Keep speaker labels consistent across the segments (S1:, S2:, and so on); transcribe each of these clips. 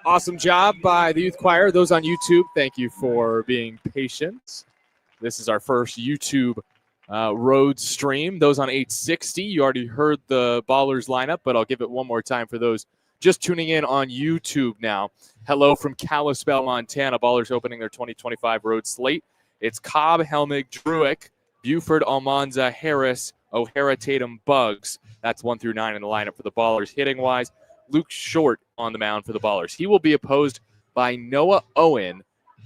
S1: Awesome job by the youth choir. Those on YouTube, thank you for being patient. This is our first YouTube road stream. Those on 860, you already heard the Ballers lineup, but I'll give it one more time for those just tuning in on YouTube now. Hello from Kalispell, Montana. Ballers opening their 2025 road slate. It's Cobb, Helmig, Druick, Buford, Almanza, Harris, O'Hara, Tatum, Bugs. That's 1 through 9 in the lineup for the Ballers. Hitting-wise, Luke Short on the mound for the Ballers. He will be opposed by Noah Owen,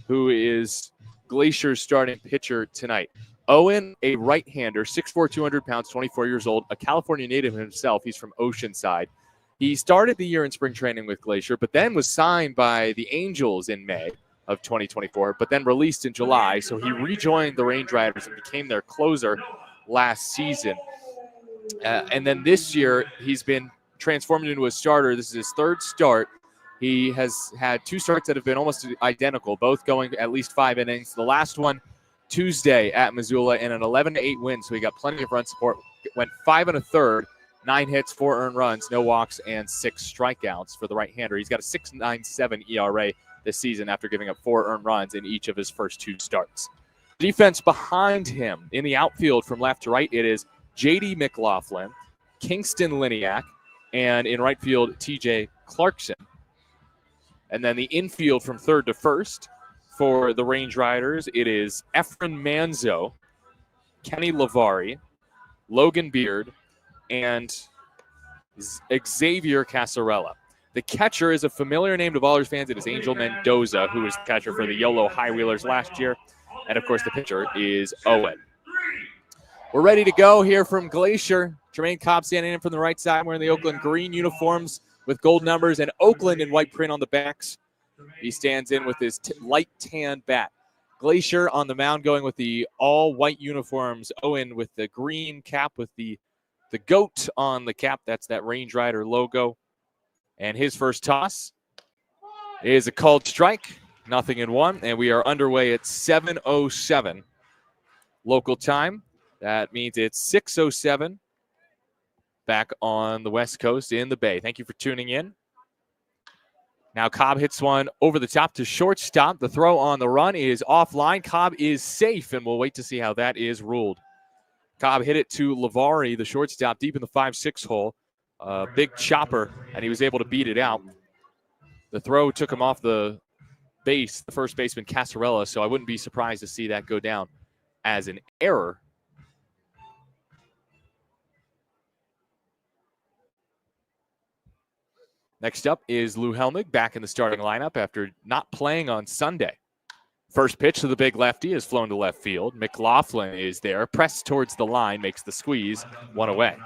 S1: who is Glacier's starting pitcher tonight. Owen, a right-hander, 6'4", 200 pounds, 24 years old, a California native himself. He's from Oceanside. He started the year in spring training with Glacier, but then was signed by the Angels in May of 2024, but then released in July. So he rejoined the Range Riders and became their closer last season. And then this year, he's been transformed into a starter. This is his third start. He has had 2 starts that have been almost identical, both going at least 5 innings. The last one Tuesday at Missoula in an 11-8 win, so he got plenty of run support. Went 5 1/3, 9 hits, 4 earned runs, no walks, and 6 strikeouts for the right-hander. He's got a 6.97 ERA this season after giving up 4 earned runs in each of his first 2 starts. Defense behind him in the outfield from left to right, it is J.D. McLaughlin, Kingston Liniak, and in right field, T.J. Clarkson. And then the infield from third to first for the Range Riders, it is Efren Manzo, Kenny Lavari, Logan Beard, and Xavier Casarella. The catcher is a familiar name to Ballers fans. It is Angel Mendoza, who was the catcher for the YOLO High Wheelers last year. And, of course, the pitcher is Owen. We're ready to go here from Glacier. Tremaine Cobb standing in from the right side wearing the Oakland green uniforms with gold numbers and Oakland in white print on the backs. He stands in with his light tan bat. Glacier on the mound going with the all-white uniforms. Owen with the green cap with the goat on the cap. That's that Range Rider logo. And his first toss is a called strike. 0-1. And we are underway at 7:07 local time. That means it's 6:07 back on the West Coast in the Bay. Thank you for tuning in. Now Cobb hits one over the top to shortstop. The throw on the run is offline. Cobb is safe, and we'll wait to see how that is ruled. Cobb hit it to Lavari, the shortstop, deep in the 5-6 hole. Big chopper, and he was able to beat it out. The throw took him off the base, the first baseman Casarella, so I wouldn't be surprised to see that go down as an error. Next up is Lou Helmig back in the starting lineup after not playing on Sunday. First pitch to the big lefty is flown to left field. McLaughlin is there, pressed towards the line, makes the squeeze, 1 away.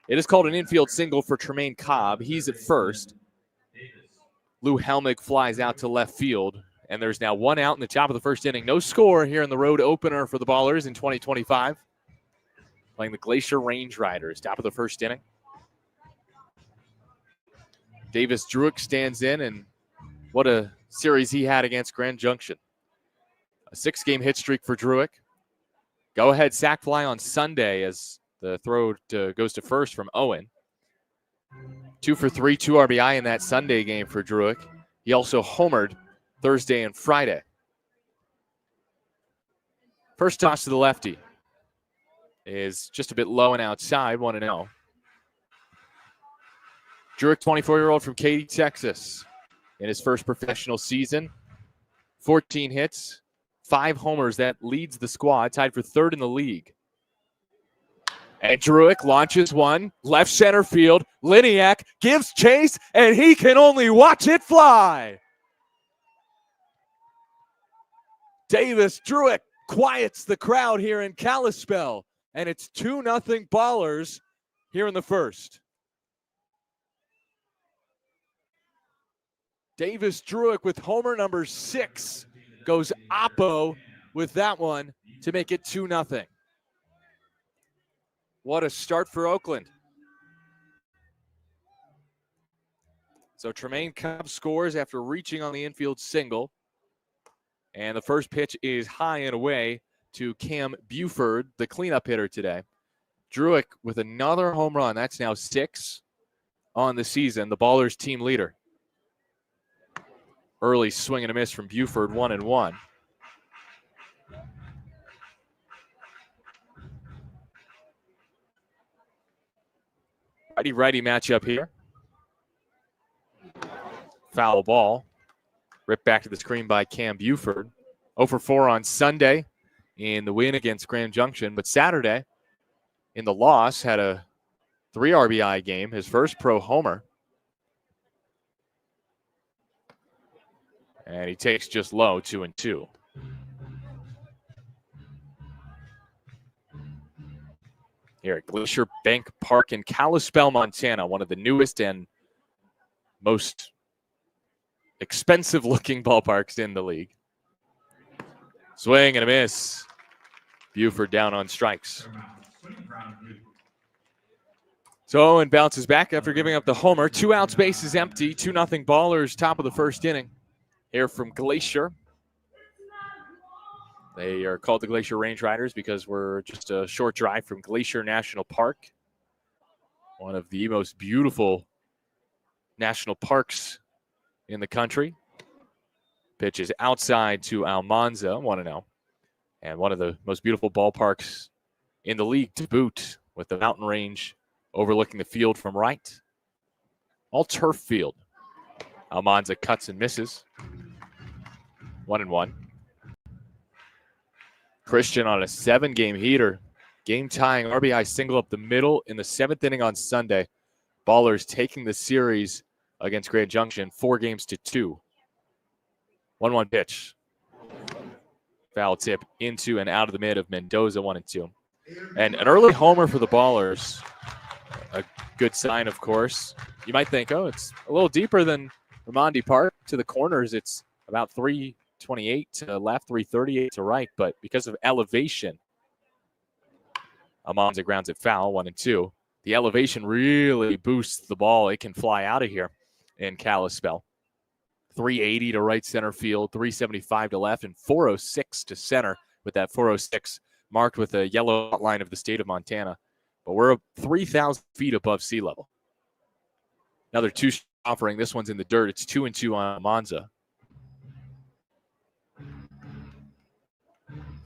S1: It is called an infield single for Tremaine Cobb. He's at first. Lou Helmig flies out to left field, and there's now 1 out in the top of the first inning. No score here in the road opener for the Ballers in 2025. Playing the Glacier Range Riders, top of the first inning. Davis Druick stands in, and what a series he had against Grand Junction. A 6-game hit streak for Druick. Go-ahead sac fly on Sunday as the throw goes to first from Owen. 2 for 3, 2 RBI in that Sunday game for Druick. He also homered Thursday and Friday. First toss to the lefty is just a bit low and outside, 1-0. Druick, 24-year-old from Katy, Texas, in his first professional season. 14 hits, 5 homers. That leads the squad, tied for 3rd in the league. And Druick launches one, left center field. Liniak gives chase, and he can only watch it fly. Davis Druick quiets the crowd here in Kalispell, and it's 2-0 Ballers here in the first. Davis Druick with homer number 6 goes oppo with that one to make it 2-0. What a start for Oakland. So Tremaine Cobb scores after reaching on the infield single. And the first pitch is high and away to Cam Buford, the cleanup hitter today. Druick with another home run. That's now 6 on the season, the Ballers team leader. Early swing and a miss from Buford, 1-1. Righty-righty matchup here. Foul ball. Ripped back to the screen by Cam Buford. 0 for 4 on Sunday in the win against Grand Junction. But Saturday, in the loss, had a 3 RBI game, his first pro homer. And he takes just low, 2-2. Here at Glacier Bank Park in Kalispell, Montana, one of the newest and most expensive-looking ballparks in the league. Swing and a miss. Buford down on strikes. So Owen bounces back after giving up the homer. 2 outs, bases empty. 2-0 Ballers, top of the first inning. Here from Glacier. They are called the Glacier Range Riders because we're just a short drive from Glacier National Park, one of the most beautiful national parks in the country. Pitch is outside to Almanza, 1-0. And one of the most beautiful ballparks in the league to boot, with the mountain range overlooking the field from right. All turf field. Almanza cuts and misses. 1-1. Christian on a 7-game heater. Game-tying RBI single up the middle in the 7th inning on Sunday. Ballers taking the series against Grand Junction 4-2. 1-1 pitch. Foul tip into and out of the mid of Mendoza, 1-2. And an early homer for the Ballers. A good sign, of course. You might think, oh, it's a little deeper than Ramondi Park. To the corners, it's about 328 to left, 338 to right. But because of elevation, Almanza grounds it foul, 1-2. The elevation really boosts the ball. It can fly out of here in Kalispell. 380 to right center field, 375 to left, and 406 to center, with that 406 marked with a yellow outline of the state of Montana. But we're 3,000 feet above sea level. Another 2 offering. This one's in the dirt. It's 2-2 on Almanza.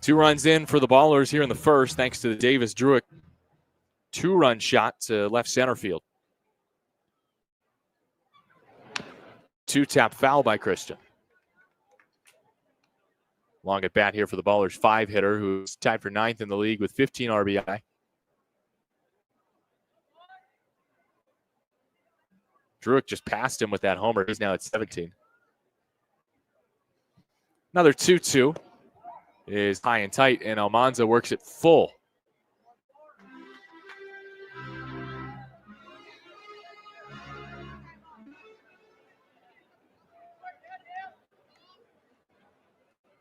S1: 2 runs in for the Ballers here in the first, thanks to the Davis Druick 2-run shot to left center field. 2-tap foul by Christian. Long at bat here for the Ballers 5-hitter, who's tied for 9th in the league with 15 RBI. Druick just passed him with that homer. He's now at 17. Another 2-2 is high and tight, and Almanza works it full.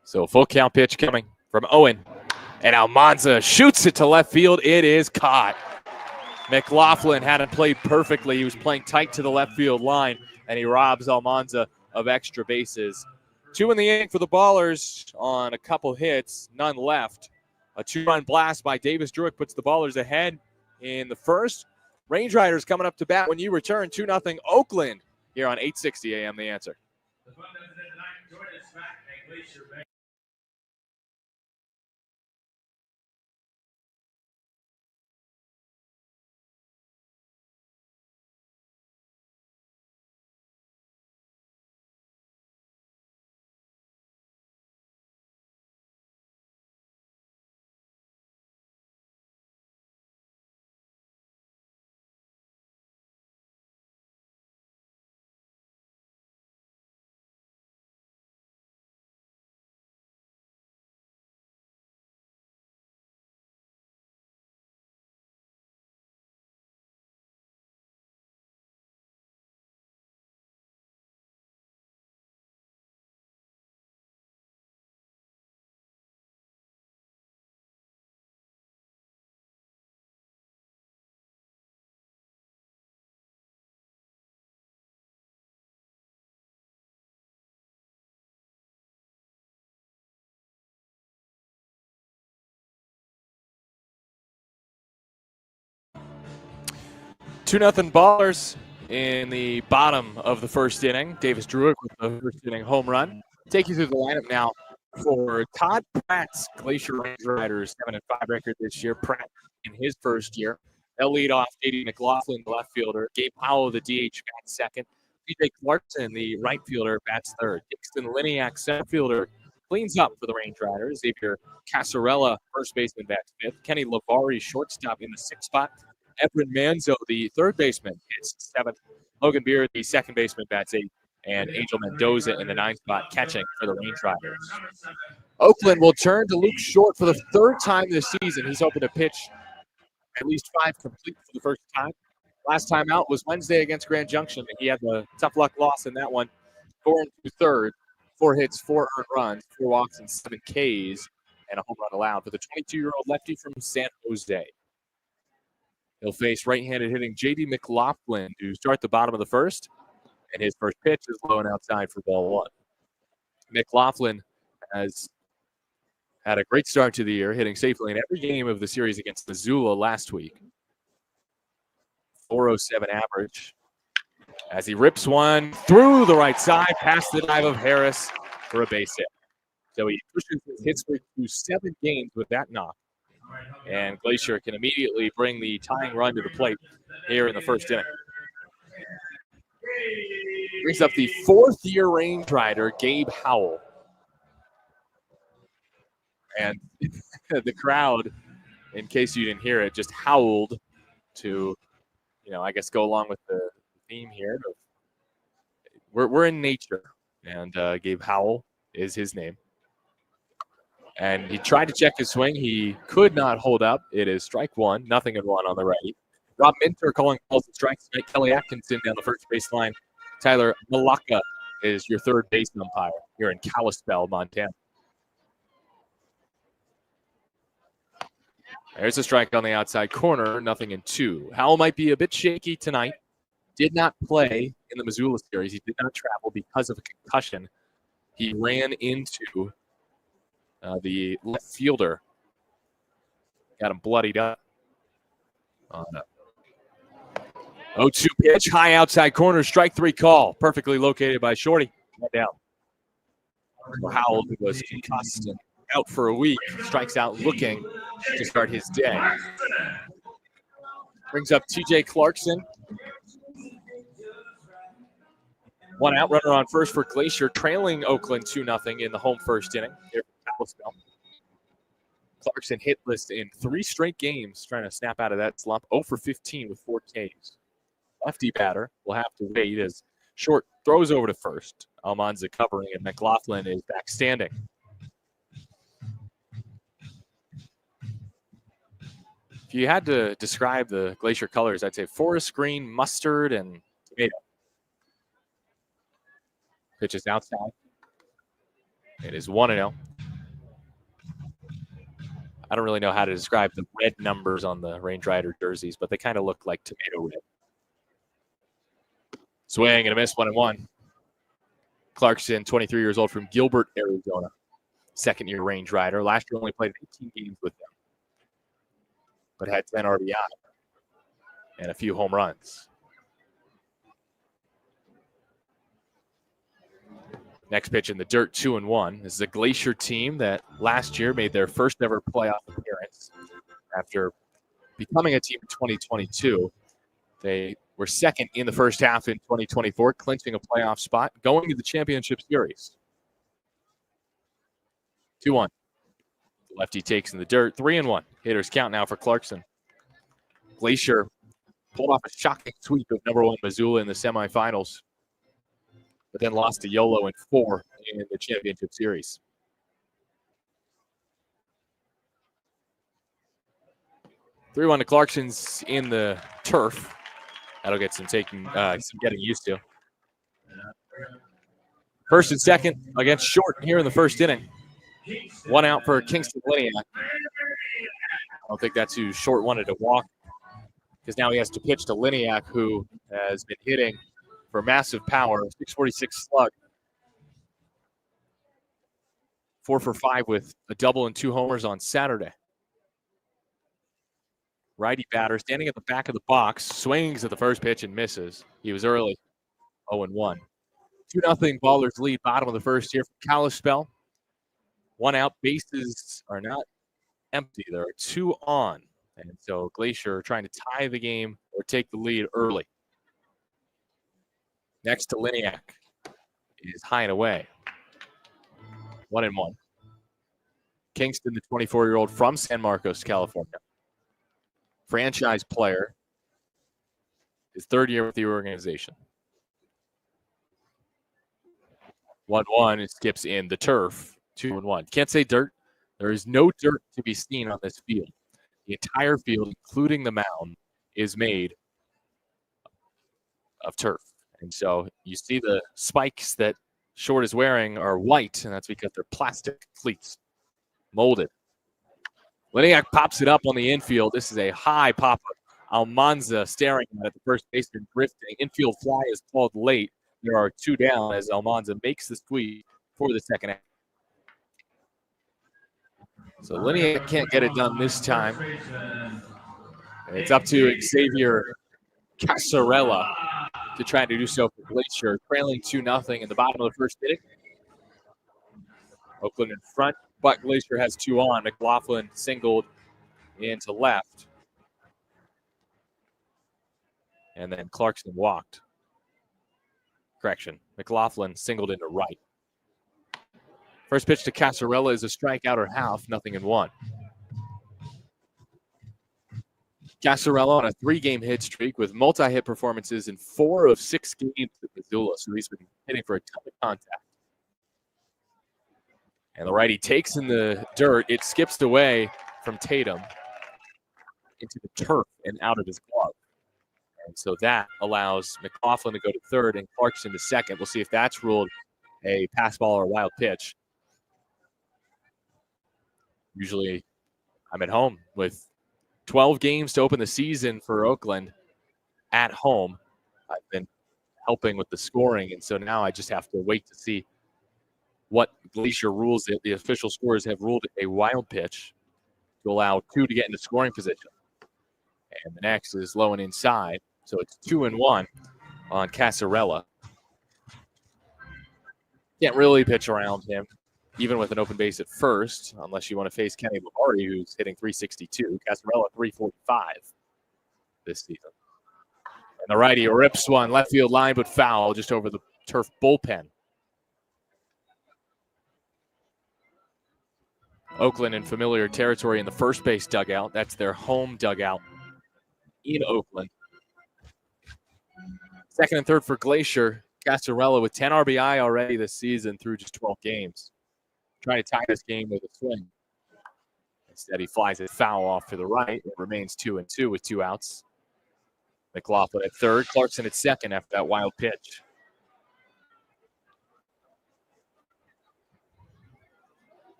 S1: So full count pitch coming from Owen. And Almanza shoots it to left field. It is caught. McLaughlin hadn't played perfectly. He was playing tight to the left field line, and he robs Almanza of extra bases. 2 in the inning for the Ballers on a couple hits, none left. A 2-run blast by Davis Druick puts the Ballers ahead in the first. Range Riders coming up to bat when you return. 2-0 Oakland here on 860 AM The Answer. 2-0 Ballers in the bottom of the first inning. Davis Druick with the first inning home run. Take you through the lineup now for Todd Pratt's Glacier Range Riders 7-5 record this year. Pratt in his first year. They'll lead off J.D. McLaughlin, the left fielder. Gabe Powell, the DH, bats second. T.J. Clarkson, the right fielder, bats third. Dixon Liniak, center fielder, cleans up for the Range Riders. Xavier Casarella, first baseman, bats fifth. Kenny Lavari, shortstop, in the sixth spot. Efren Manzo, the third baseman, hits seventh. Logan Beard, the second baseman, bats eighth. And Angel Mendoza in the ninth spot, catching for the Range Riders. Oakland will turn to Luke Short for the third time this season. He's hoping to pitch at least 5 complete for the first time. Last time out was Wednesday against Grand Junction. He had the tough luck loss in that one. 4 2/3, 4 hits, 4 earned runs, 4 walks, and 7 Ks, and a home run allowed for the 22-year-old lefty from San Jose. He'll face right-handed hitting J.D. McLaughlin to start the bottom of the first, and his first pitch is low and outside for ball 1. McLaughlin has had a great start to the year, hitting safely in every game of the series against Missoula last week. 407 average as he rips one through the right side past the dive of Harris for a base hit. So he pushes his hit streak to 7 games with that knock. And Glacier can immediately bring the tying run to the plate here in the first inning. Brings up the 4th-year Range Rider, Gabe Howell. And the crowd, in case you didn't hear it, just howled to, I guess go along with the theme here. We're in nature, and Gabe Howell is his name. And he tried to check his swing. He could not hold up. It is strike 1, 0-1 on the righty. Rob Minter calling balls and strikes tonight. Kelly Atkinson down the first baseline. Tyler Malaka is your third base umpire here in Kalispell, Montana. There's a strike on the outside corner, 0-2. Howell might be a bit shaky tonight. Did not play in the Missoula series. He did not travel because of a concussion. He ran into the left fielder. Got him bloodied up. 0-2 pitch, high outside corner, strike 3 call. Perfectly located by Shorty. Down. Howell, who was concussed and out for a week, strikes out looking to start his day. Brings up T.J. Clarkson. 1 out, runner on first for Glacier, trailing Oakland 2-0 in the home first inning here from Kalispell. Clarkson hitless in 3 straight games, trying to snap out of that slump. 0 for 15 with 4 Ks. Lefty batter will have to wait as Short throws over to first. Almanza covering, and McLaughlin is back standing. If you had to describe the Glacier colors, I'd say forest green, mustard, and tomato. Pitch is outside. It is 1-0. I don't really know how to describe the red numbers on the Range Rider jerseys, but they kind of look like tomato red. Swing and a miss, 1-1. Clarkson, 23 years old from Gilbert, Arizona. Second-year Range Rider. Last year only played 18 games with them, but had 10 RBI and a few home runs. Next pitch in the dirt, 2-1. This is a Glacier team that last year made their first ever playoff appearance after becoming a team in 2022. They were second in the first half in 2024, clinching a playoff spot, going to the championship series. 2-1. Lefty takes in the dirt, 3-1. Hitters count now for Clarkson. Glacier pulled off a shocking sweep of number 1 Missoula in the semifinals, but then lost to YOLO in 4 in the championship series. 3-1 to Clarkson's in the turf. That'll get some getting used to. First and second against Short here in the first inning. 1 out for Kingston Liniak. I don't think that's who Short wanted to walk, because now he has to pitch to Liniak, who has been hitting for massive power, 646 slug. 4 for 5 with a double and 2 homers on Saturday. Righty batter standing at the back of the box, swings at the first pitch and misses. He was early, 0-1. 2-0 Ballers lead, bottom of the first here from Kalispell. 1 out, bases are not empty. There are 2 on. And so Glacier trying to tie the game or take the lead early. Next to Liniak is high and away. 1-1. Kingston, the 24-year-old from San Marcos, California. Franchise player. His 3rd year with the organization. 1-1. It skips in the turf. 2-1. Can't say dirt. There is no dirt to be seen on this field. The entire field, including the mound, is made of turf. And so you see the spikes that Short is wearing are white, and that's because they're plastic cleats, molded. Liniak pops it up on the infield. This is a high pop-up. Almanza staring at the first baseman, drifting. Infield fly is called late. There are 2 down as Almanza makes the squeeze for the second out. So Liniak can't get it done this time. It's up to Xavier Casarella to try to do so for Glacier, trailing 2-0 in the bottom of the first inning. Oakland in front, but Glacier has 2 on. McLaughlin singled into left. And then Clarkson walked. Correction, McLaughlin singled into right. First pitch to Casarella is a strikeout or half, 0-1. Casarella on a 3-game hit streak with multi-hit performances in 4 of 6 games at Missoula, so he's been hitting for a ton of contact. And the righty takes in the dirt. It skips away from Tatum into the turf and out of his glove. And so that allows McLaughlin to go to 3rd and Clarkson to 2nd. We'll see if that's ruled a pass ball or a wild pitch. Usually I'm at home with 12 games to open the season for Oakland at home. I've been helping with the scoring, and so now I just have to wait to see what Glacier rules. The official scorers have ruled a wild pitch to allow 2 to get into scoring position. And the next is low and inside, so it's 2-1 on Casarella. Can't really pitch around him, even with an open base at first, unless you want to face Kenny Lavari, who's hitting .362. Casarella, .345 this season. And the righty rips one, left field line, but foul just over the turf bullpen. Oakland in familiar territory in the first base dugout. That's their home dugout in Oakland. 2nd and 3rd for Glacier. Casarella with 10 RBI already this season through just 12 games. Trying to tie this game with a swing. Instead, he flies it foul off to the right. It remains 2-2 with 2 outs. McLaughlin at 3rd, Clarkson at 2nd after that wild pitch.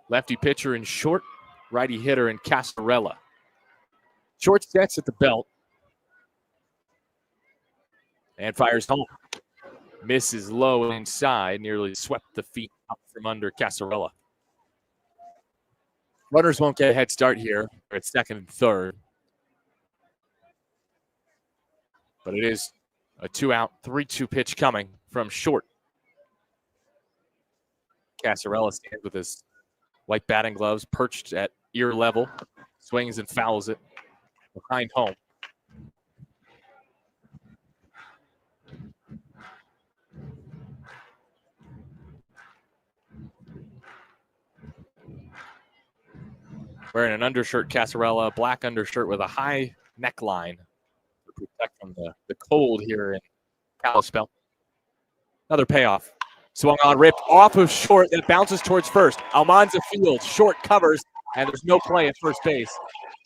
S1: Lefty pitcher in Short, righty hitter in Casarella. Short sets at the belt. And fires home. Misses low inside, nearly swept the feet up from under Casarella. Runners won't get a head start here. They're at 2nd and 3rd. But it is a 2-out, 3-2 pitch coming from Short. Casarella stands with his white batting gloves perched at ear level, swings and fouls it behind home. Wearing an undershirt, Casarella, black undershirt with a high neckline to protect from the cold here in Kalispell. Another payoff. Swung on, ripped off of Short, and it bounces towards first. Almanza fields, Short covers, and there's no play at first base.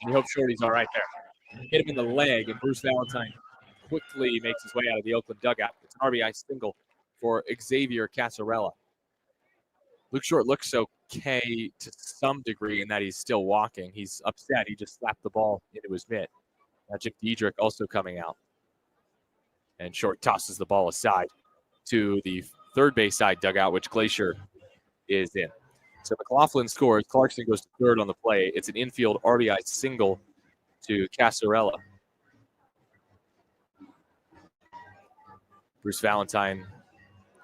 S1: And we hope Shorty's all right there. Hit him in the leg, and Bruce Valentine quickly makes his way out of the Oakland dugout. It's an RBI single for Xavier Casarella. Luke Short looks okay to some degree in that he's still walking. He's upset. He just slapped the ball into his mitt. Jim Diedrich also coming out. And Short tosses the ball aside to the 3rd base side dugout, which Glacier is in. So McLaughlin scores. Clarkson goes to 3rd on the play. It's an infield RBI single to Casarella. Bruce Valentine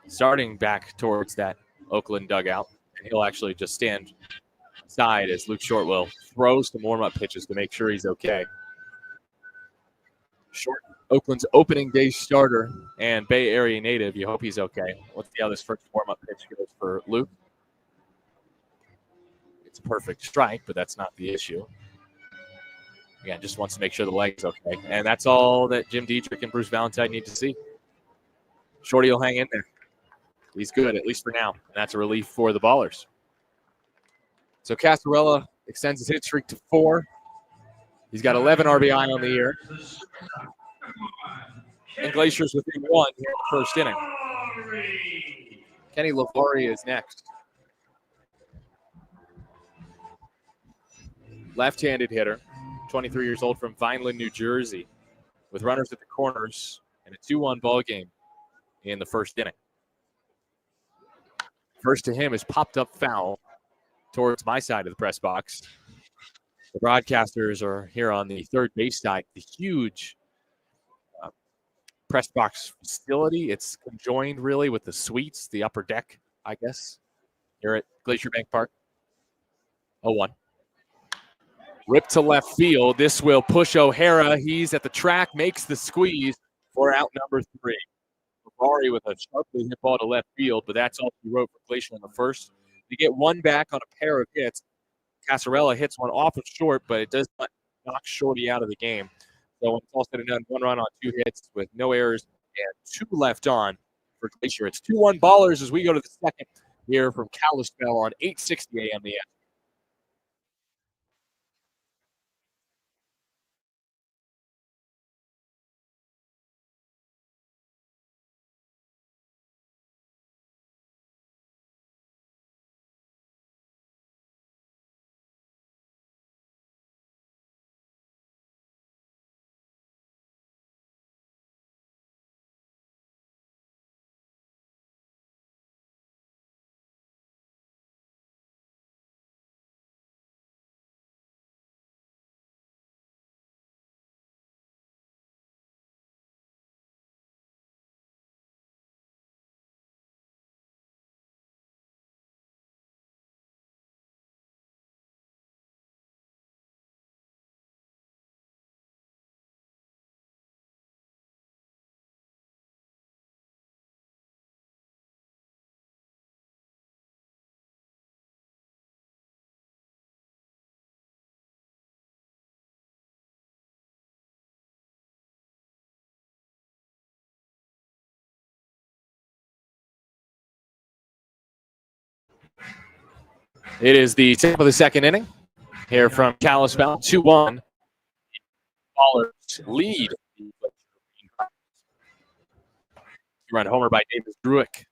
S1: starting back towards that Oakland dugout. And he'll actually just stand aside as Luke Short will throw some warm-up pitches to make sure he's okay. Short, Oakland's opening day starter and Bay Area native. You hope he's okay. Let's see how this first warm-up pitch goes for Luke. It's a perfect strike, but that's not the issue. Again, just wants to make sure the leg's okay. And that's all that Jim Dietrich and Bruce Valentine need to see. Shorty will hang in there. He's good, at least for now. And that's a relief for the Ballers. So Casarella extends his hit streak to 4. He's got 11 RBI on the year. And Glacier's within 1 here in the first inning. Kenny Lavari is next. Left-handed hitter, 23 years old from Vineland, New Jersey, with runners at the corners and a 2-1 ball game in the first inning. First to him is popped up foul towards my side of the press box. The broadcasters are here on the third base side. The huge press box facility. It's conjoined really with the suites, the upper deck, I guess, here at Glacier Bank Park. 0-1. Rip to left field. This will push O'Hara. He's at the track, makes the squeeze for out number 3. Lavari with a sharply hit ball to left field, but that's all he wrote for Glacier in the first. They get one back on a pair of hits. Casarella hits one off of Short, but it does not knock Shorty out of the game. So when it's all said and done, 1 run on 2 hits with no errors and 2 left on for Glacier. It's 2-1 Ballers as we go to the second here from Kalispell on 860 AM the F. It is the top of the second inning here from Kalispell. 2-1. Ballers lead. Run homer by Davis Druick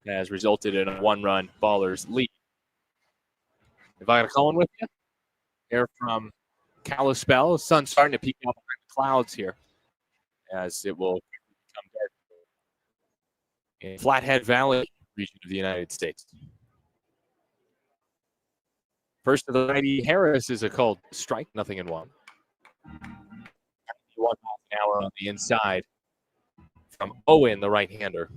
S1: has resulted in a 1-run Ballers lead. If I got a call in with you, here from Kalispell, sun's starting to peek out behind the clouds here as it will become dark in Flathead Valley region of the United States. First of the righty, Harris is a called strike, 0-1. 1 mile an hour on the inside from Owen, the right-hander.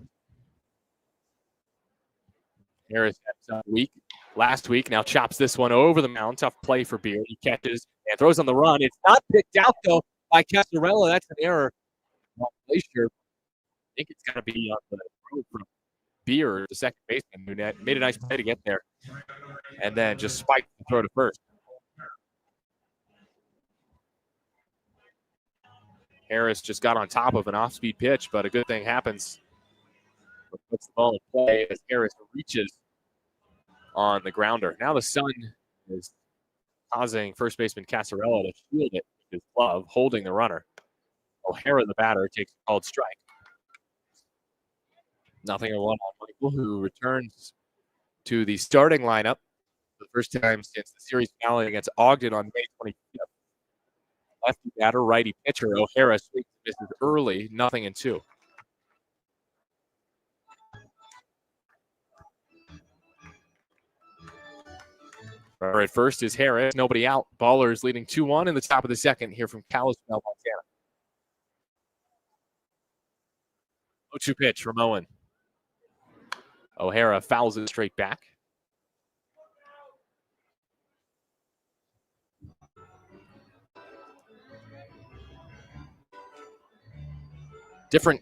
S1: Harris had a week last week, now chops this one over the mound. Tough play for Beard. He catches and throws on the run. It's not picked out, though, by Casarella. That's an error. Glacier, I think it's going to be on the road from Beard, the second baseman, who made a nice play to get there. And then just spiked the throw to first. Harris just got on top of an off-speed pitch, but a good thing happens. Puts the ball in play as Harris reaches on the grounder. Now the sun is causing first baseman Casarella to shield it with his glove, holding the runner. O'Hara, the batter, takes a called strike. 0-1 on Michael, who returns to the starting lineup for the first time since the series finale against Ogden on May 25th. Lefty batter, righty pitcher. O'Hara swings and misses early, 0-2. Runner at first is Harris. Nobody out. Ballers leading 2-1 in the top of the second here from Kalispell, Montana. 0-2 pitch from Owen. O'Hara fouls it straight back. Different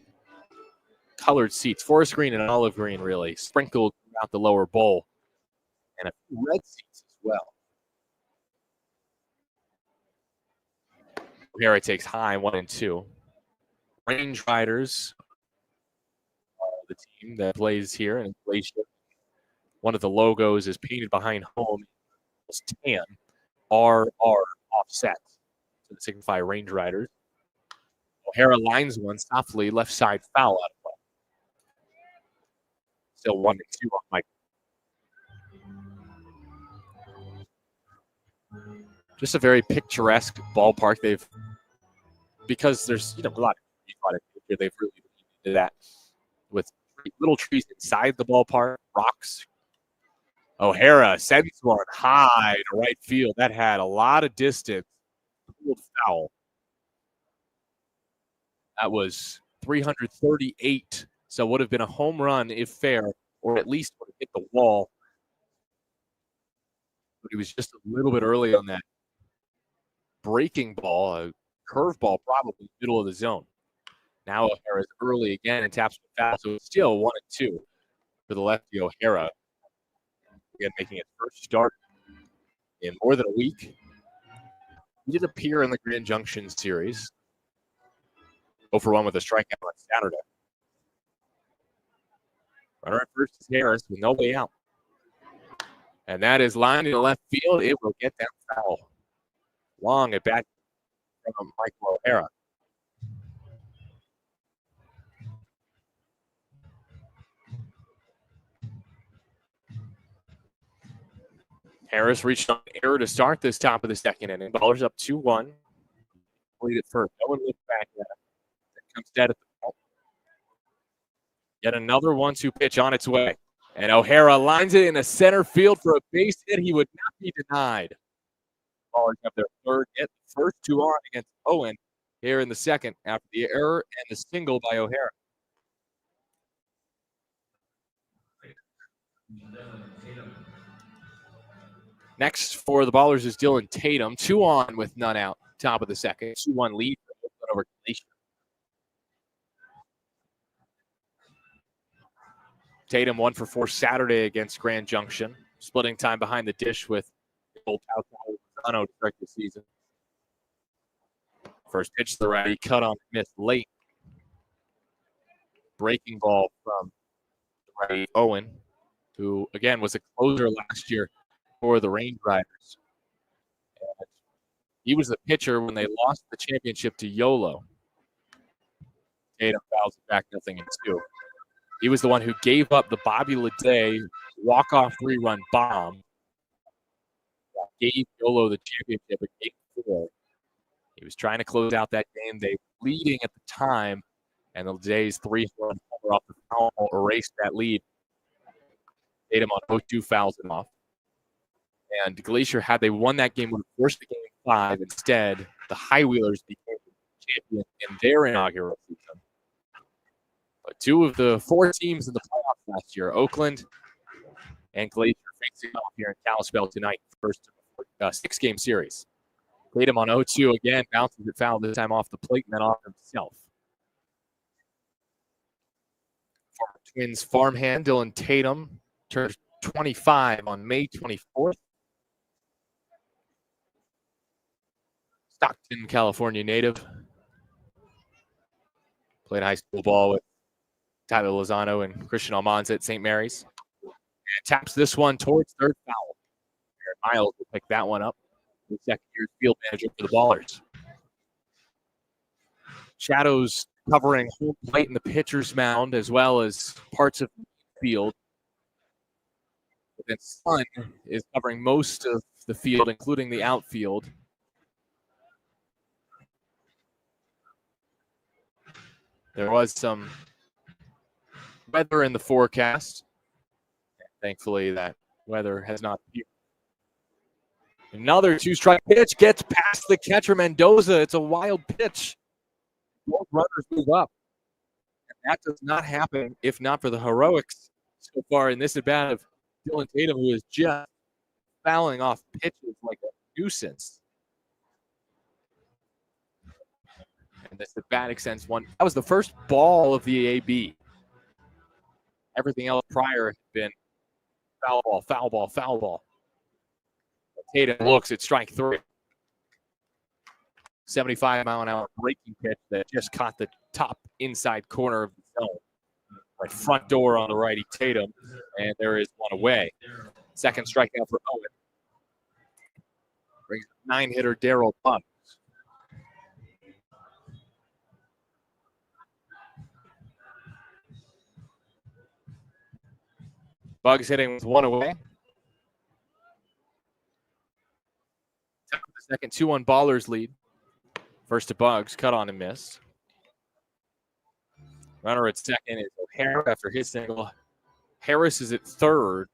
S1: colored seats, forest green and olive green, really, sprinkled throughout the lower bowl. And a few red seats as well. O'Hara takes high, 1-2. Range Riders are the team that plays here in Glacier. One of the logos is painted behind home. It's tan, RR offset to signify Range Riders. O'Hara lines one softly, left side foul out of play. Still 1-2 on Mike. Just a very picturesque ballpark. Because there's a lot of here, they've really did that with little trees inside the ballpark, rocks. O'Hara sends one high to right field. That had a lot of distance. Foul. That was 338, so would have been a home run if fair, or at least would have hit the wall. But he was just a little bit early on that breaking ball, a curveball probably middle of the zone. Now O'Hara is early again and taps the foul, so it's still 1-2 for the lefty O'Hara. Again, making his first start in more than a week. He did appear in the Grand Junction series. 0-for-1 with a strikeout on Saturday. Runner at first is Harris with no way out. And that is lined in the left field. It will get that foul. Long at bat from Michael O'Hara. Harris reached on error to start this top of the second inning. Ballers up 2-1. Lead at first. No one looks back at him. Comes dead at the ball. Yet another 1-2 pitch on its way. And O'Hara lines it in a center field for a base hit. He would not be denied. Ballers have their third hit. First two on against Owen here in the second after the error and the single by O'Hara. Next for the Ballers is Dylan Tatum. 2 on with none out. Top of the second. 2-1 lead over Glacier. Tatum 1-for-4 Saturday against Grand Junction. Splitting time behind the dish with old Lozano to start the season. First pitch to the righty, cut on, missed late. Breaking ball from the righty Owen, who again was a closer last year for the Range Riders. And he was the pitcher when they lost the championship to YOLO. Tatum fouls it back 0-2. He was the one who gave up the Bobby Leday walk-off 3-run bomb. Gave YOLO the championship in Game 4. He was trying to close out that game. They were leading at the time, and the Leday's 3-run homer off the foul erased that lead. Tatum on 0-2 fouls it off. And Glacier, had they won that game, would have forced the Game 5. Instead, the High Wheelers became champion in their inaugural season. But 2 of the 4 teams in the playoffs last year, Oakland and Glacier, facing off here in Kalispell tonight, first 6-game series. Tatum on 0-2 again, bounces it foul, this time off the plate and then off himself. Former Twins farmhand Dylan Tatum turned 25 on May 24th. Stockton, California native. Played high school ball with Tyler Lozano and Christian Almanza at St. Mary's. And taps this one towards third foul. Aaron Miles will pick that one up. The second-year field manager for the Ballers. Shadows covering home plate in the pitcher's mound as well as parts of the field. But then sun is covering most of the field, including the outfield. There was some weather in the forecast. Thankfully, that weather has not appeared. Another 2-strike pitch gets past the catcher Mendoza. It's a wild pitch. Both runners move up. And that does not happen if not for the heroics so far in this at-bat of Dylan Tatum, who is just fouling off pitches like a nuisance. And this at-bat extends one. That was the first ball of the AB. Everything else prior had been foul ball, foul ball, foul ball. Tatum looks at strike 3. 75-mile-an-hour breaking pitch that just caught the top inside corner of the zone. Right front door on the righty Tatum, and there is one away. Second strikeout for Owen. Brings 9-hitter Darryl Bugs. Bugs hitting with one away. The second 2-1 Ballers lead. First to Bugs, cut on and miss. Runner at second is O'Hara after his single. Harris is at third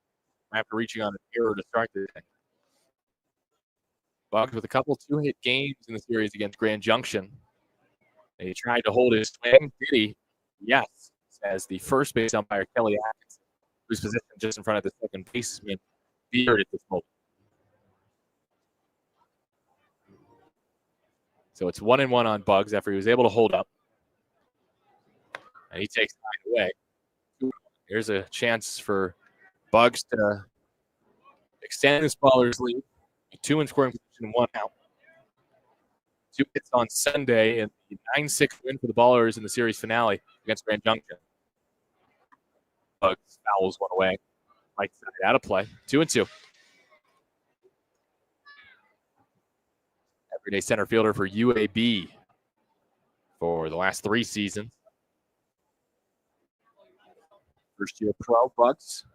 S1: after reaching on an error to start the day. Bugs with a couple 2-hit games in the series against Grand Junction. He tried to hold his swing. Did he? Yes, says the first base umpire, Kelly Atkins, who's positioned just in front of the second baseman, Beard, at this moment. So it's 1-1 on Bugs after he was able to hold up. And he takes 9 away. Here's a chance for Bugs to extend this Ballers lead. 2 in scoring position, 1 out. 2 hits on Sunday and the 9-6 win for the Ballers in the series finale against Grand Junction. Bugs fouls one away. Right side out of play. 2-2. Everyday center fielder for UAB for the last 3 seasons. First year pro, Bugs,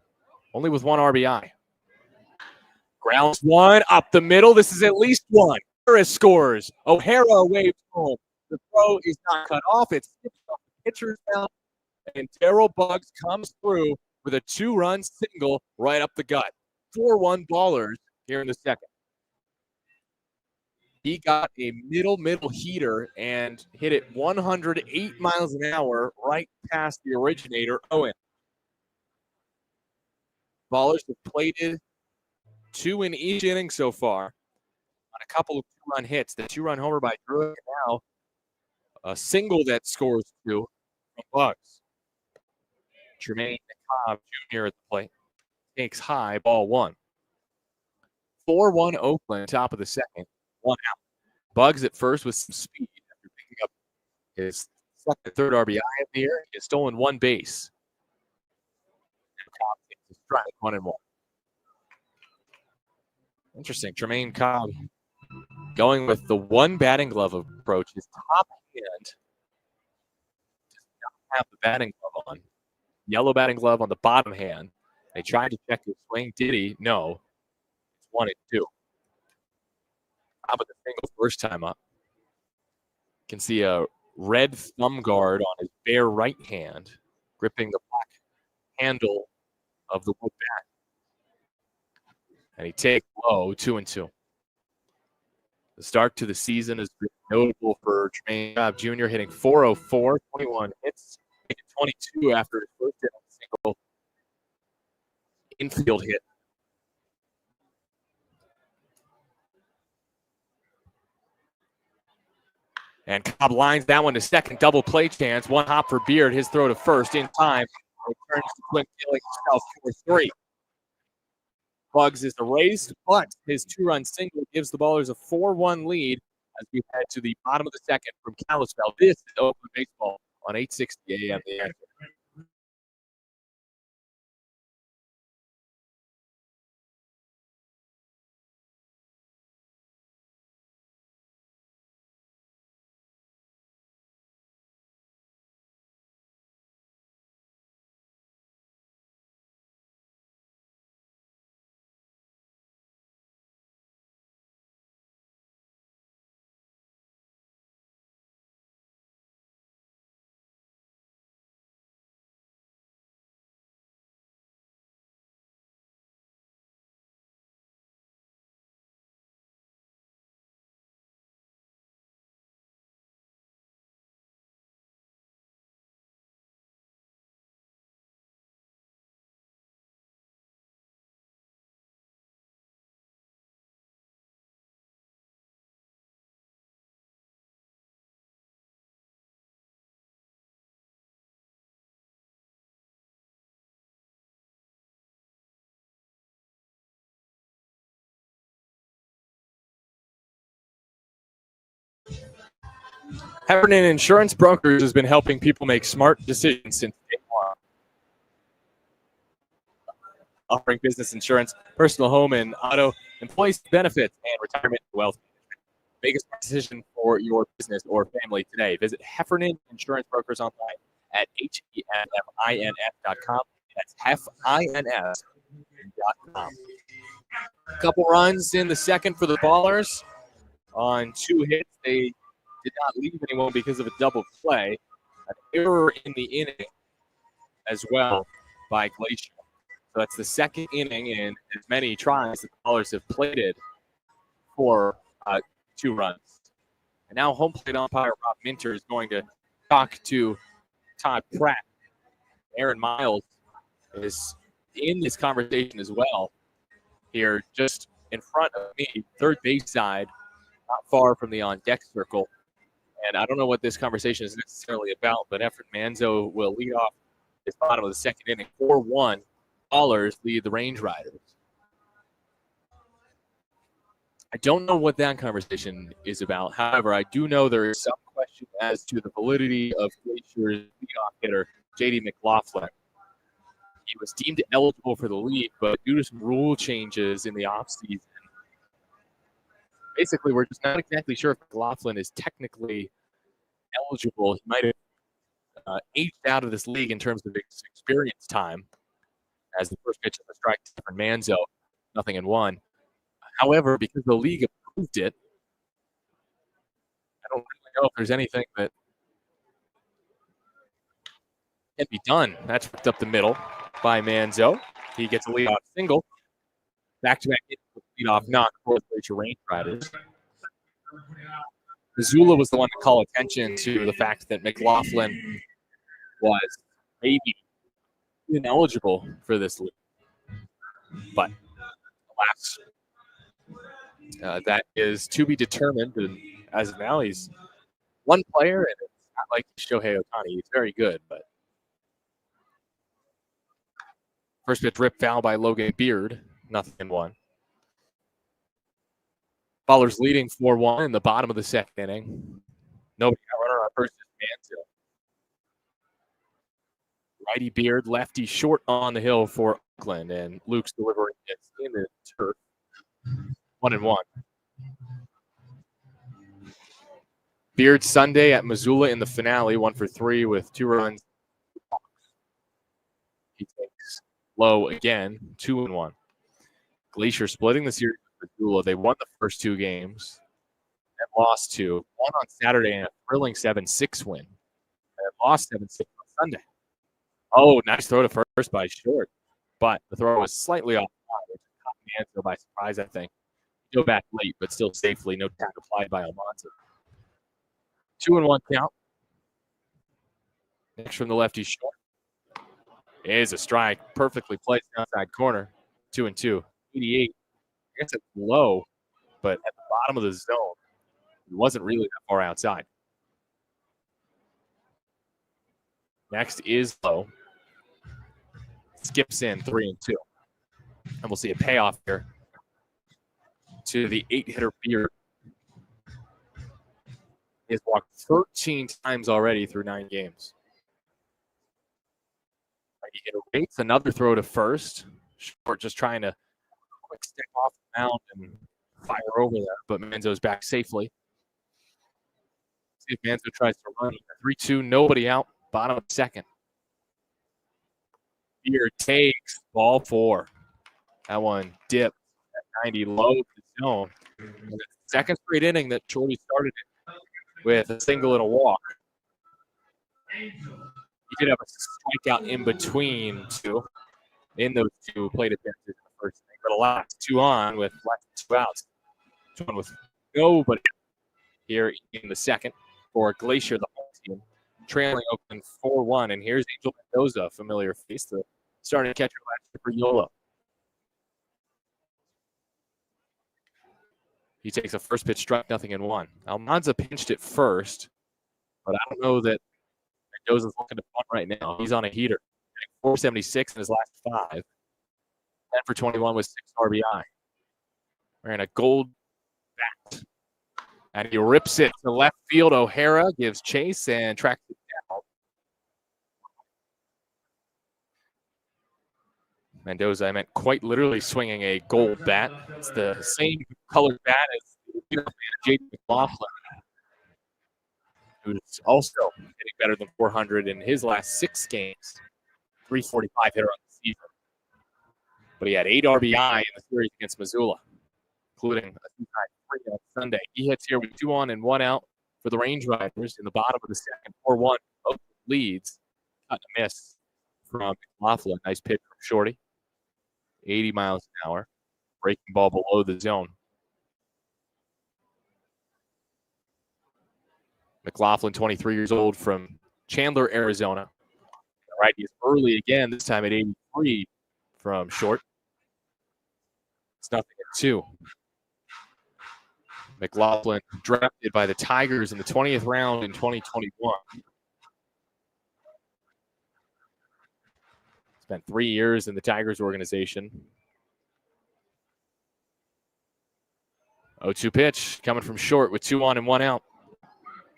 S1: only with 1 RBI. Grounds one up the middle. This is at least 1. Harris scores. O'Hara waves home. The throw is not cut off. It's off the pitcher's mound. And Darryl Bugs comes through with a 2-run single right up the gut. 4-1 Ballers here in the second. He got a middle heater and hit it 108 miles an hour right past the originator, Owen. Ballers have plated 2 in each inning so far on a couple of 2-run hits. The 2-run homer by Drew, and now a single that scores 2 from Bugs. Tremaine Cobb Jr. at the plate takes high, ball 1. 4-1 Oakland, top of the second, 1 out. Bugs at first with some speed after picking up his second, third RBI of the year. He has stolen 1 base. And Cobb takes a strike, 1-1. Interesting. Tremaine Cobb going with the 1 batting glove approach. His top hand does not have the batting glove on. Yellow batting glove on the bottom hand. They tried to check his swing. Did he? No. It's 1-2. Top of the single first time up. You can see a red thumb guard on his bare right hand, gripping the black handle of the wood bat. And he takes low, 2-2. The start to the season has been notable for Tremaine Cobb Jr. hitting .404, 21 hits, 22 after his first hit on a single infield hit. And Cobb lines that one to second, double play chance. 1 hop for Beard, his throw to first in time. Returns to Quinn killing himself for 3. Bugs is erased, but his 2-run single gives the Ballers a 4-1 lead as we head to the bottom of the second from Kalispell. This is Oakland Baseball on 860 AM. The Answer. Heffernan Insurance Brokers has been helping people make smart decisions since day one. Offering business insurance, personal home and auto, employee benefits, and retirement wealth. Make a smart decision for your business or family today. Visit Heffernan Insurance Brokers online at HEFFINS.com. That's HEFFINS.com. A couple runs in the second for the Ballers. On 2 hits, they did not leave anyone because of a double play. An error in the inning as well by Glacier. So that's the second inning in as many tries the Ballers have plated for 2 runs. And now home plate umpire Rob Minter is going to talk to Todd Pratt. Aaron Miles is in this conversation as well here, just in front of me, third base side, not far from the on-deck circle. And I don't know what this conversation is necessarily about, but Efren Manzo will lead off his bottom of the second inning. 4-1, Ballers lead the Range Riders. I don't know what that conversation is about. However, I do know there is some question as to the validity of Glacier's leadoff hitter, J.D. McLaughlin. He was deemed eligible for the league, but due to some rule changes in the offseason, basically we're just not exactly sure if McLaughlin is technically eligible. He might have aged out of this league in terms of experience time, as the first pitch of the strike to Manzo, 0-1. However, because the league approved it, I don't really know if there's anything that can be done. That's picked up the middle by Manzo. He gets a leadoff single. Back-to-back hit with leadoff knock for the Glacier Range Riders. Missoula was the one to call attention to the fact that McLaughlin was maybe ineligible for this league. But alas, that is to be determined. And as of now, he's one player, and it's not like Shohei Ohtani. He's very good, but first pitch rip foul by Logan Beard, 0-1. Ballers leading 4-1 in the bottom of the second inning. Nobody got runner on first is Manzo. Righty Beard, lefty short on the hill for Oakland, and Luke's delivery is in the turf. 1-1. Beard Sunday at Missoula in the finale, 1 for 3 with 2 runs. He takes low again, 2-1. Glacier splitting the series with Missoula. They won the first 2 games and lost 2. Won on Saturday in a thrilling 7-6 win. And lost 7-6 on Sunday. Oh, nice throw to first by Short. But the throw was slightly off, which caught Manzo by surprise, I think. Go back late, but still safely. No tag applied by Almanza. 2-1 count. Next from the lefty Short. Is a strike. Perfectly placed outside corner. 2-2. 88. I guess it's low, but at the bottom of the zone. It wasn't really that far outside. Next is low. Skips in 3-2. And we'll see a payoff here to the 8-hitter Beard. He has walked 13 times already through 9 games. Righty hitter waits. Another throw to first. Short just trying to quick stick off the mound and fire over there, but Manzo's back safely. See if Manzo tries to run. 3-2, nobody out. Bottom of second. Beard takes ball 4. That one dipped at 90 low to the zone. And the second straight inning that Shorty started it with a single and a walk. He did have a strikeout in between in those 2 plate appearances in the first inning, but the last 2 on with less than 2 outs. 1 with nobody here in the second for Glacier, the home team, trailing Oakland 4-1. And here's Angel Mendoza, familiar face, the starting catcher last year for Yola. He takes a first pitch strike, 0-1. Almanza pinched it first, but I don't know that Mendoza's looking to punt right now. He's on a heater. 476 in his last 5. 10 for 21 with 6 RBI. Wearing a gold bat And he rips it to left field. O'Hara gives chase and tracks it down. Mendoza, I meant quite literally swinging a gold bat. It's the same colored bat as J.D. McLaughlin, who's also hitting better than 400 in his last 6 games. 345 hitter on the season. But he had 8 RBI in the series against Missoula, including a 2-3 on Sunday. He hits here with 2 on and 1 out for the Range Riders in the bottom of the second. 4-1. Both leads. Got a miss from McLaughlin. Nice pitch from Shorty. 80 miles an hour. Breaking ball below the zone. McLaughlin, 23 years old, from Chandler, Arizona. Right, he's early again, this time at 83 from short. It's nothing at 2. McLaughlin drafted by the Tigers in the 20th round in 2021. Spent 3 years in the Tigers organization. 0-2 pitch coming from short with 2 on and 1 out.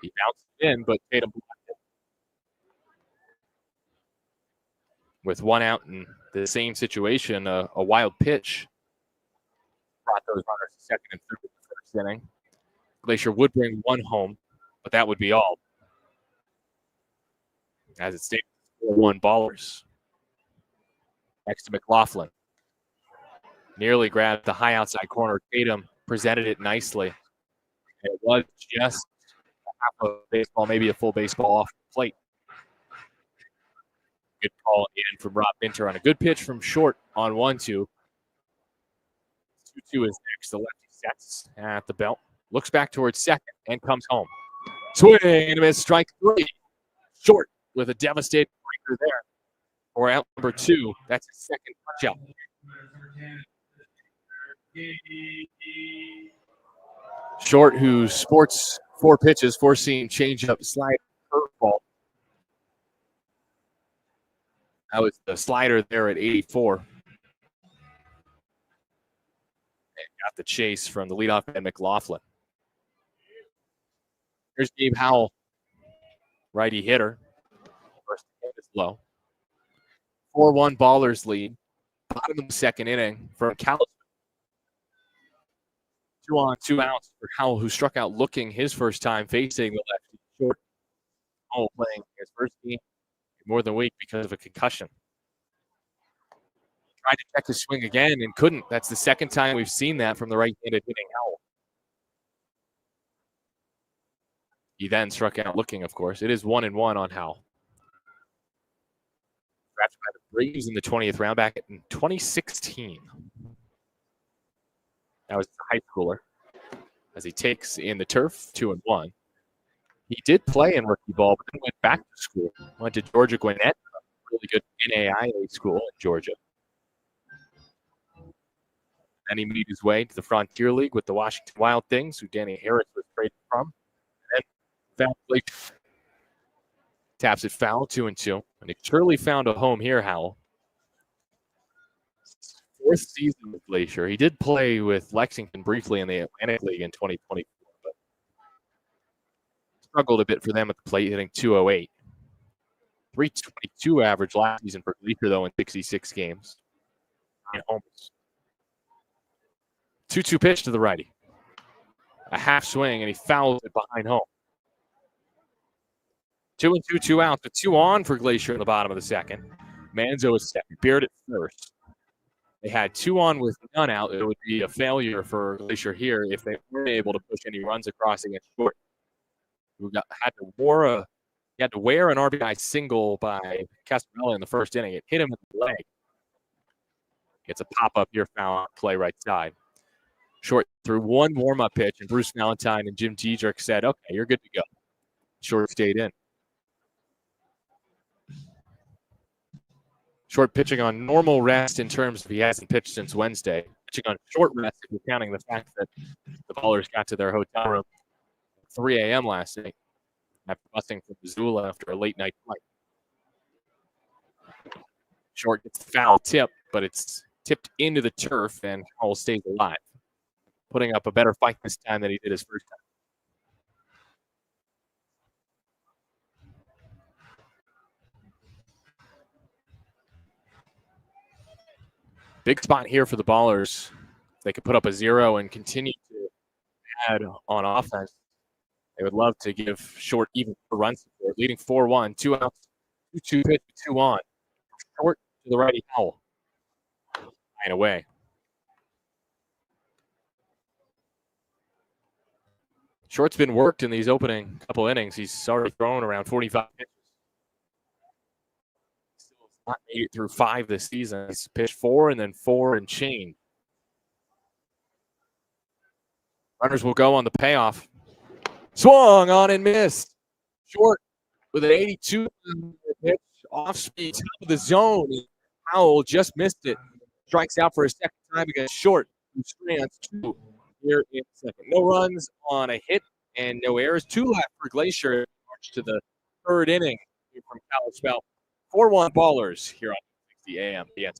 S1: He bounced in, but Tatum blocked it. With 1 out in the same situation, a wild pitch brought those runners to second and third in the first inning. Glacier would bring 1 home, but that would be all. As it stayed 4-1 Ballers. Next to McLaughlin. Nearly grabbed the high outside corner. Tatum presented it nicely. It was just a half of baseball, maybe a full baseball off the plate. Good call in from Rob Minter on a good pitch from short on 1-2. 2-2 is next. The lefty sets at the belt. Looks back towards second and comes home. Swing and a miss. Strike 3. Short with a devastating breaker there. Or out number 2. That's his second punch out. Short, who sports 4 pitches, 4-seam, changeup, slide, curveball. That was the slider there at 84. And got the chase from the leadoff man, McLaughlin. Here's Gabe Howell, righty hitter. First hit is low. 4-1 Ballers lead. Bottom of the second inning for Cal. 2 on, 2 outs for Howell, who struck out looking his first time facing the lefty. Short. Howell playing his first game in more than a week because of a concussion. Tried to check his swing again and couldn't. That's the second time we've seen that from the right-handed hitting Howell. He then struck out looking, of course. It is 1-1 on Howell. Drafted by the Braves in the 20th round back in 2016. That was a high schooler as he takes in the turf, 2-1. He did play in rookie ball, but then went back to school. Went to Georgia Gwinnett, a really good NAIA school in Georgia. Then he made his way to the Frontier League with the Washington Wild Things, who Danny Harris was traded from. And then found taps it foul, 2-2. And he surely found a home here, Howell. 4th season with Glacier. He did play with Lexington briefly in the Atlantic League in 2024, but struggled a bit for them at the plate, hitting 208. 322 average last season for Glacier, though, in 66 games. 9 homers. 2-2 pitch to the righty. A half swing, and he fouls it behind home. 2-2, 2 outs, but 2 on for Glacier in the bottom of the second. Manzo is second. Beard at first. They had 2 on with none out. It would be a failure for Glacier here if they weren't able to push any runs across against short. He had to wear an RBI single by Cascarella in the first inning. It hit him in the leg. Gets a pop-up here, foul out, play right side. Short threw 1 warm-up pitch, and Bruce Valentine and Jim Diedrich said, okay, you're good to go. Short stayed in. Short pitching on normal rest in terms of he hasn't pitched since Wednesday. Pitching on short rest if you're counting the fact that the Ballers got to their hotel room at 3 a.m. last night after busing from Missoula after a late-night flight. Short gets the foul tip, but it's tipped into the turf, and Howell stays alive, putting up a better fight this time than he did his first time. Big spot here for the Ballers. They could put up a 0 and continue to add on offense. They would love to give Short even run support, leading 4-1, 2 outs, 2-2 pitch, 2 on. Short to the righty Howell. And away. Short's been worked in these opening couple innings. He's already thrown around 45 pitches. Still not made it through 5 this season. He's pitched 4 and then 4 and change. Runners will go on the payoff. Swung on and missed. Short with an 82 pitch, off speed, top of the zone. Howell just missed it. Strikes out for a second time against Short, who strands 2 here in second. No runs on a hit and no errors. 2 left for Glacier. March to the 3rd inning here from Kalispell. 4-1 Ballers here on 60 AM. Yes.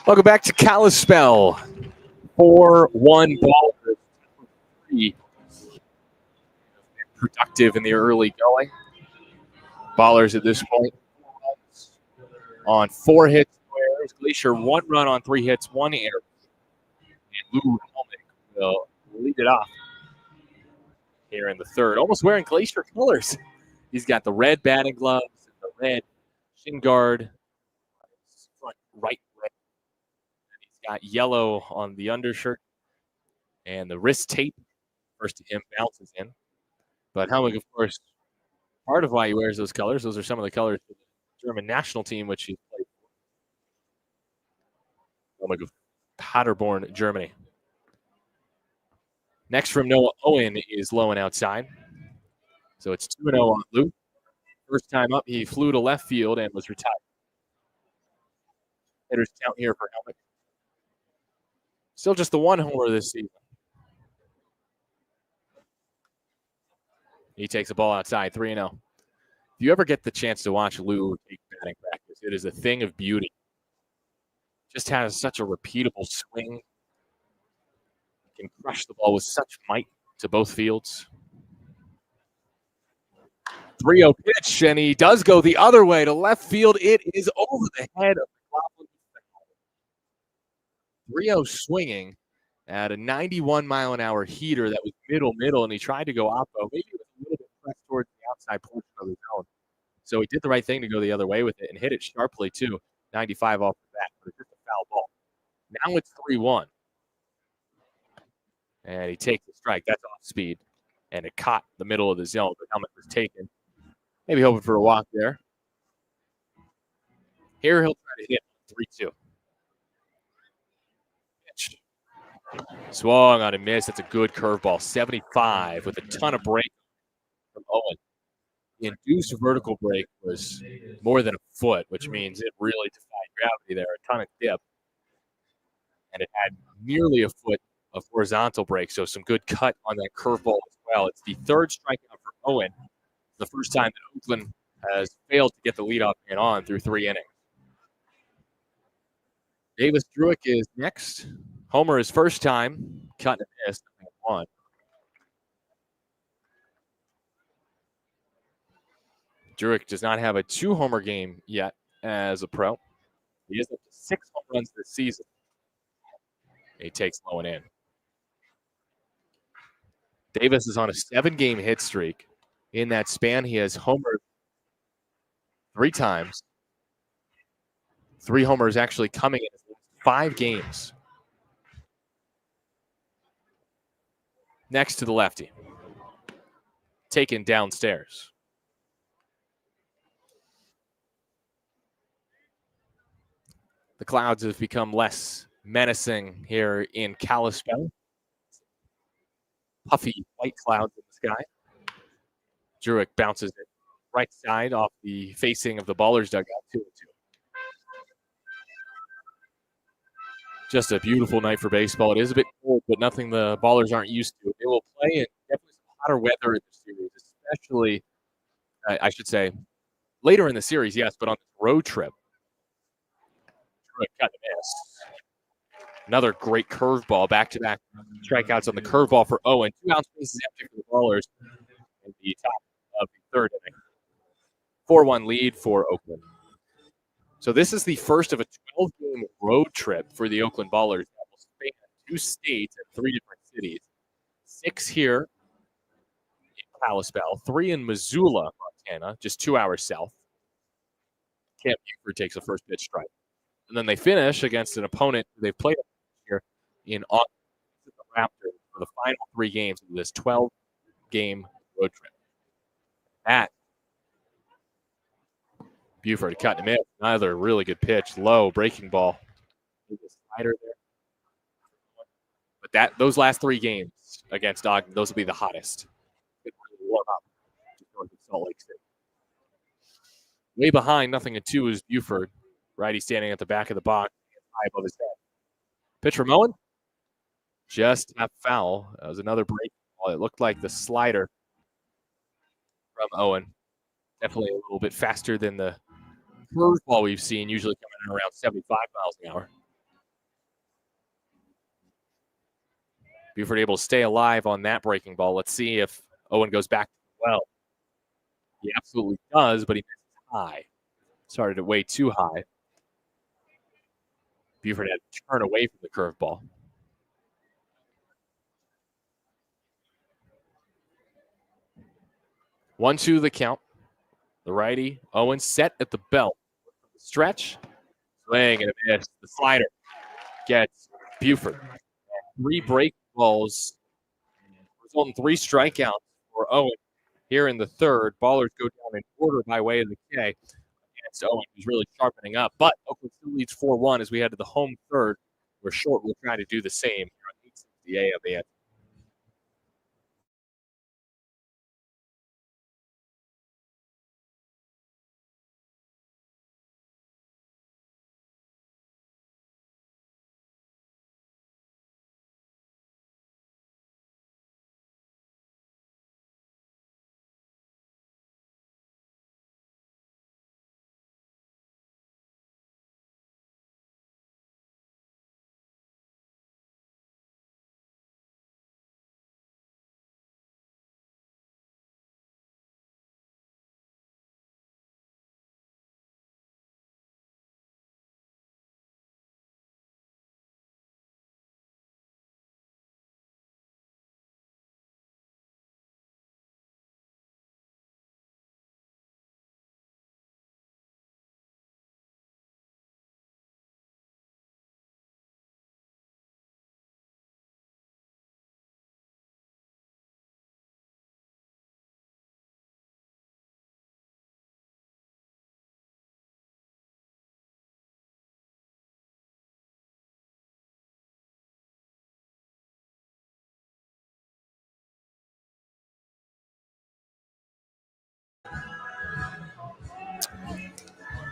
S1: Welcome back to Kalispell. 4-1 Ballers. Productive in the early going. Ballers at this point on 4 hits, no errors. Glacier 1 run on 3 hits, 1 error. And Lou Helmick will lead it off here in the 3rd. Almost wearing Glacier colors. He's got the red batting gloves, the red shin guard, front right leg. And he's got yellow on the undershirt. And the wrist tape, first to him, bounces in. But Helmick, of course, part of why he wears those colors, those are some of the colors of the German national team, which he played for. Helmick of Paderborn, Germany. Next from Noah Owen is low and outside. So it's 2-0 on Lou. First time up, he flew to left field and was retired. Hitters count here for Helmick. Still just the 1 homer this season. He takes the ball outside, 3-0. If you ever get the chance to watch Lou take batting practice, it is a thing of beauty. Just has such a repeatable swing. Can crush the ball with such might to both fields. 3-0 pitch, and he does go the other way to left field. It is over the head of McLaughlin. 3-0 swinging at a 91-mile-an-hour heater that was middle, and he tried to go oppo. Maybe it was a little bit pressed towards the outside portion of the zone. So he did the right thing to go the other way with it and hit it sharply, too. 95 off the bat, but it's just a foul ball. Now it's 3-1. And he takes the strike. That's off speed. And it caught the middle of the zone. The helmet was taken. Maybe hoping for a walk there. Here he'll try to hit 3-2. Pitch. Swung on a miss. That's a good curveball. 75 with a ton of break from Owen. The induced vertical break was more than a foot, which means it really defied gravity there. A ton of dip. And it had nearly a foot of horizontal break, so some good cut on that curveball as well. It's the 3rd strikeout for Owen. The first time that Oakland has failed to get the leadoff man on through 3 innings. Davis Druick is next. Homer his first time. Cut and missed. 1. Druick does not have a 2-homer game yet as a pro. He is up to 6 home runs this season. He takes low and in. Davis is on a 7-game hit streak. In that span, he has homered 3 times. 3 homers actually coming in his last 5 games. Next to the lefty. Taken downstairs. The clouds have become less menacing here in Kalispell. Puffy white clouds in the sky. Druick bounces it right side off the facing of the Ballers dugout. 2-2. Just a beautiful night for baseball. It is a bit cold, but nothing the Ballers aren't used to. They will play in definitely some hotter weather in the series, especially, I should say, later in the series, yes, but on this road trip. Cut and miss. Another great curveball, back-to-back strikeouts on the curveball for Owen. 2 outs, bases empty for the Ballers in the top of the 3rd inning. 4-1 lead for Oakland. So this is the first of a 12-game road trip for the Oakland Ballers that will span 2 states and 3 different cities. 6 here in Kalispell, 3 in Missoula, Montana, just 2 hours south. Cam Buford takes a first pitch strike. And then they finish against an opponent they've played here in Oakland, the Raptors, for the final 3 games of this 12-game road trip. At Buford cut him in. Another really good pitch, low breaking ball. Slider there. But those last 3 games against Ogden, those will be the hottest. Warm up just north of Salt Lake City. Way behind, 0-2 is Buford. Righty standing at the back of the box, high above his head. Pitch from Owen. Just half foul. That was another breaking ball. It looked like the slider from Owen. Definitely a little bit faster than the curveball we've seen, usually coming in around 75 miles an hour. Buford able to stay alive on that breaking ball. Let's see if Owen goes back to the well. He absolutely does, but he misses high. Started it way too high. Buford had to turn away from the curveball. 1-2 the count. The righty, Owen, set at the belt. Stretch, swing and a miss. The slider gets Buford. 3 break balls, resulting 3 strikeouts for Owen here in the 3rd. Ballers go down in order by way of the K against Owen, who's really sharpening up. But Oakland still leads 4-1 as we head to the home 3rd, where Short will try to do the same here on 860 AM.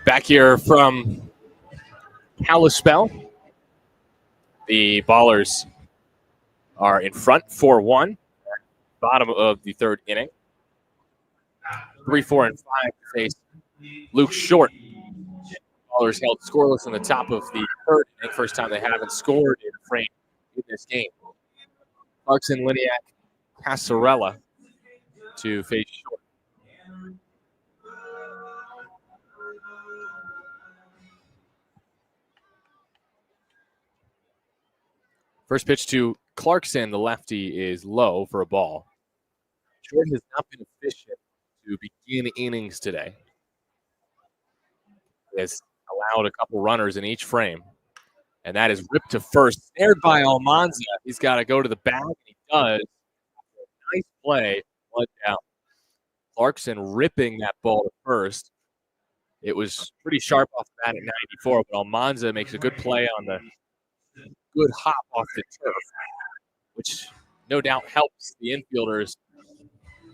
S1: Back here from Kalispell, the Ballers are in front 4-1, bottom of the 3rd inning. 3, 4, and 5 to face Luke Short. Ballers held scoreless in the top of the 3rd inning. First time they haven't scored in a frame in this game. Clarkson, Liniak, Casarella to face Short. First pitch to Clarkson, the lefty, is low for a ball. Jordan has not been efficient to begin innings today. He has allowed a couple runners in each frame. And that is ripped to first, snared by Almanza. He's got to go to the bag, and he does. Nice play, one down. Clarkson ripping that ball to first. It was pretty sharp off the bat at 94, but Almanza makes a good play on the good hop off the turf, which no doubt helps the infielders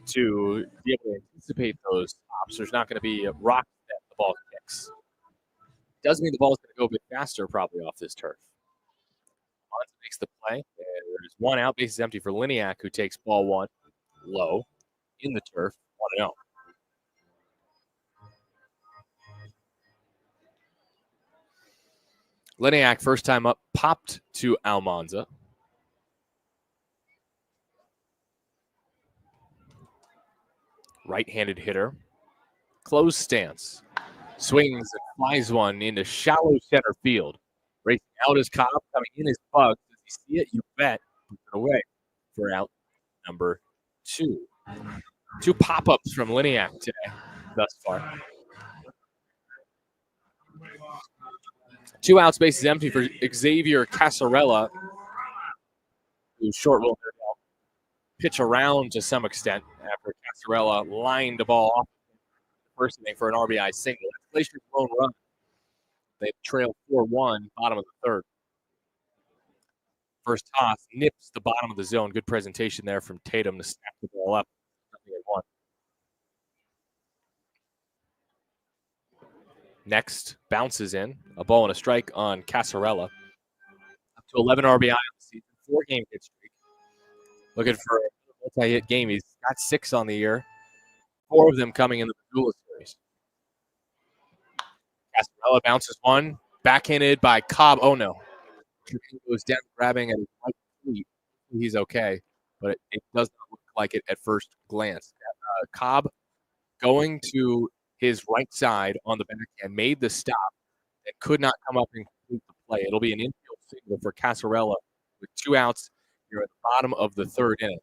S1: to be able to anticipate those hops. There's not going to be a rock that the ball kicks. Does mean the ball's going to go a bit faster probably off this turf. Almanza makes the play. There's one out, bases empty for Liniak, who takes ball one low in the turf, 1-0. Liniak, first time up, popped to Almanza. Right-handed hitter. Closed stance. Swings and flies one into shallow center field. Racing out is Cobb, coming in is Bugs. Does he see it? You bet. Puts it away for out number 2. 2 pop-ups from Liniak today thus far. 2 outs, bases empty for Xavier Casarella, who's short will pitch around to some extent after Casarella lined the ball off the first inning for an RBI single. That's Glacier's lone run. They trail 4-1, bottom of the third. First toss nips the bottom of the zone. Good presentation there from Tatum to snap the ball up. Nothing at 1. Next, bounces in. A ball and a strike on Casarella. Up to 11 RBI on the season. 4-game hit streak. Looking for a multi-hit game. He's got 6 on the year. 4 of them coming in the Missoula series. Casarella bounces one. Backhanded by Cobb. Oh, no. Goes down, grabbing at his right feet. He's okay, but it does not look like it at first glance. Cobb going to his right side on the backhand, made the stop and could not come up and complete the play. It'll be an infield single for Casarella with 2 outs here at the bottom of the third inning.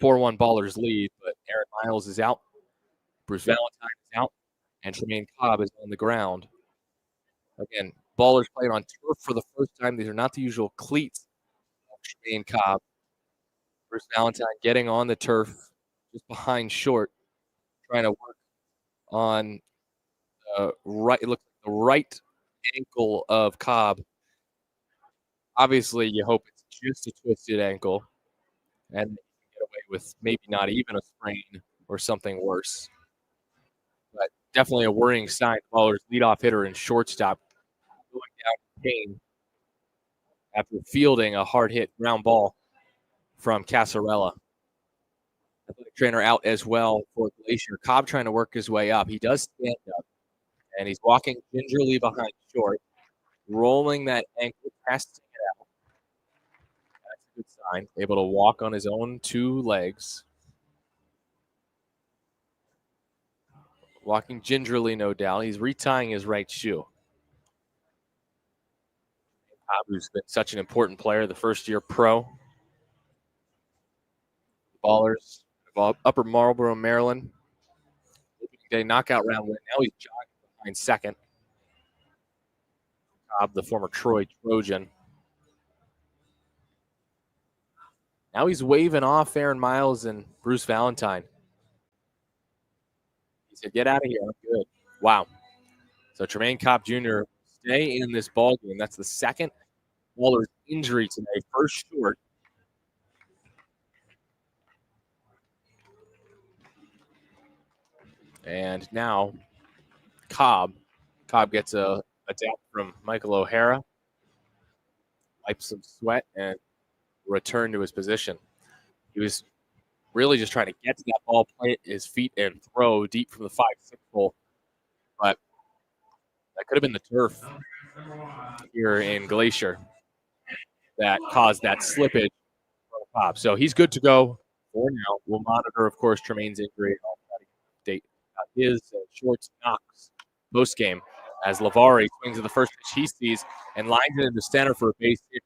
S1: 4-1 Ballers lead, but Aaron Miles is out, Bruce Valentine is out, and Tremaine Cobb is on the ground. Again, Ballers playing on turf for the first time. These are not the usual cleats of Tremaine Cobb. Bruce Valentine getting on the turf just behind short, trying to work on the right. It looks like the right ankle of Cobb. Obviously, you hope it's just a twisted ankle, and you can get away with maybe not even a sprain or something worse. But definitely a worrying sign. Ballers leadoff hitter and shortstop going down in pain after fielding a hard hit ground ball from Casarella. Athletic trainer out as well for Glacier. Cobb trying to work his way up. He does stand up, and he's walking gingerly behind short, rolling that ankle, testing it out. That's a good sign. Able to walk on his own 2 legs. Walking gingerly, no doubt. He's retying his right shoe. Cobb, who's been such an important player, the first-year pro. Ballers, Upper Marlboro, Maryland. Opening day knockout round win. Now he's jogging behind second. Cobb, the former Troy Trojan. Now he's waving off Aaron Miles and Bruce Valentine. He said, "Get out of here. I'm good." Wow. So Tremaine Cobb Jr. stay in this ball game. That's the second Ballers injury today. First short. And now Cobb gets a dap from Michael O'Hara. Wipes some sweat and return to his position. He was really just trying to get to that ball, plant his feet, and throw deep from the 5-6 hole. But that could have been the turf here in Glacier that caused that slippage from Cobb. So he's good to go for now. We'll monitor, of course, Tremaine's injury. I'll try to update his shorts knocks post game as Lavari swings at the first pitch he sees and lines it into center for a base hit.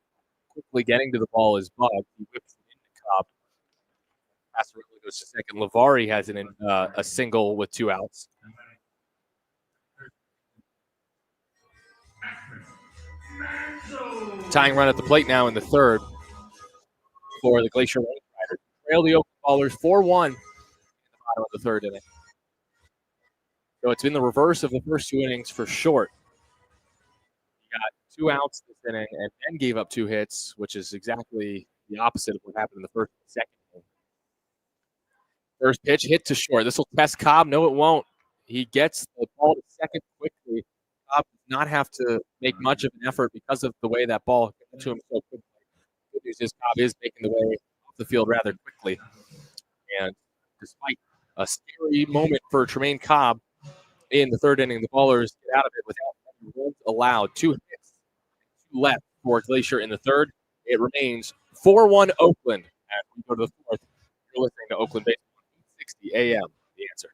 S1: Quickly getting to the ball is Bug. He whips it into Cobb. Passarelli goes to second. Lavari has a single with 2 outs. Tying run at the plate now in the third for the Glacier Lane Riders. Trail the Oakland Ballers 4-1 in the bottom of the third inning. So it's been the reverse of the first 2 innings for Short. He got 2 outs this inning and then gave up 2 hits, which is exactly the opposite of what happened in the first and second inning. First pitch hit to Short. This will test Cobb. No, it won't. He gets the ball to second quickly. Cobb does not have to make much of an effort because of the way that ball got to him so quickly. Good news is Cobb is making the way off the field rather quickly. And despite a scary moment for Tremaine Cobb in the third inning, the Ballers get out of it without any runs allowed. 2 hits, 2 left for Glacier in the third. It remains 4-1 Oakland as we go to the fourth. You're listening to Oakland Baseball. 60 AM, the answer.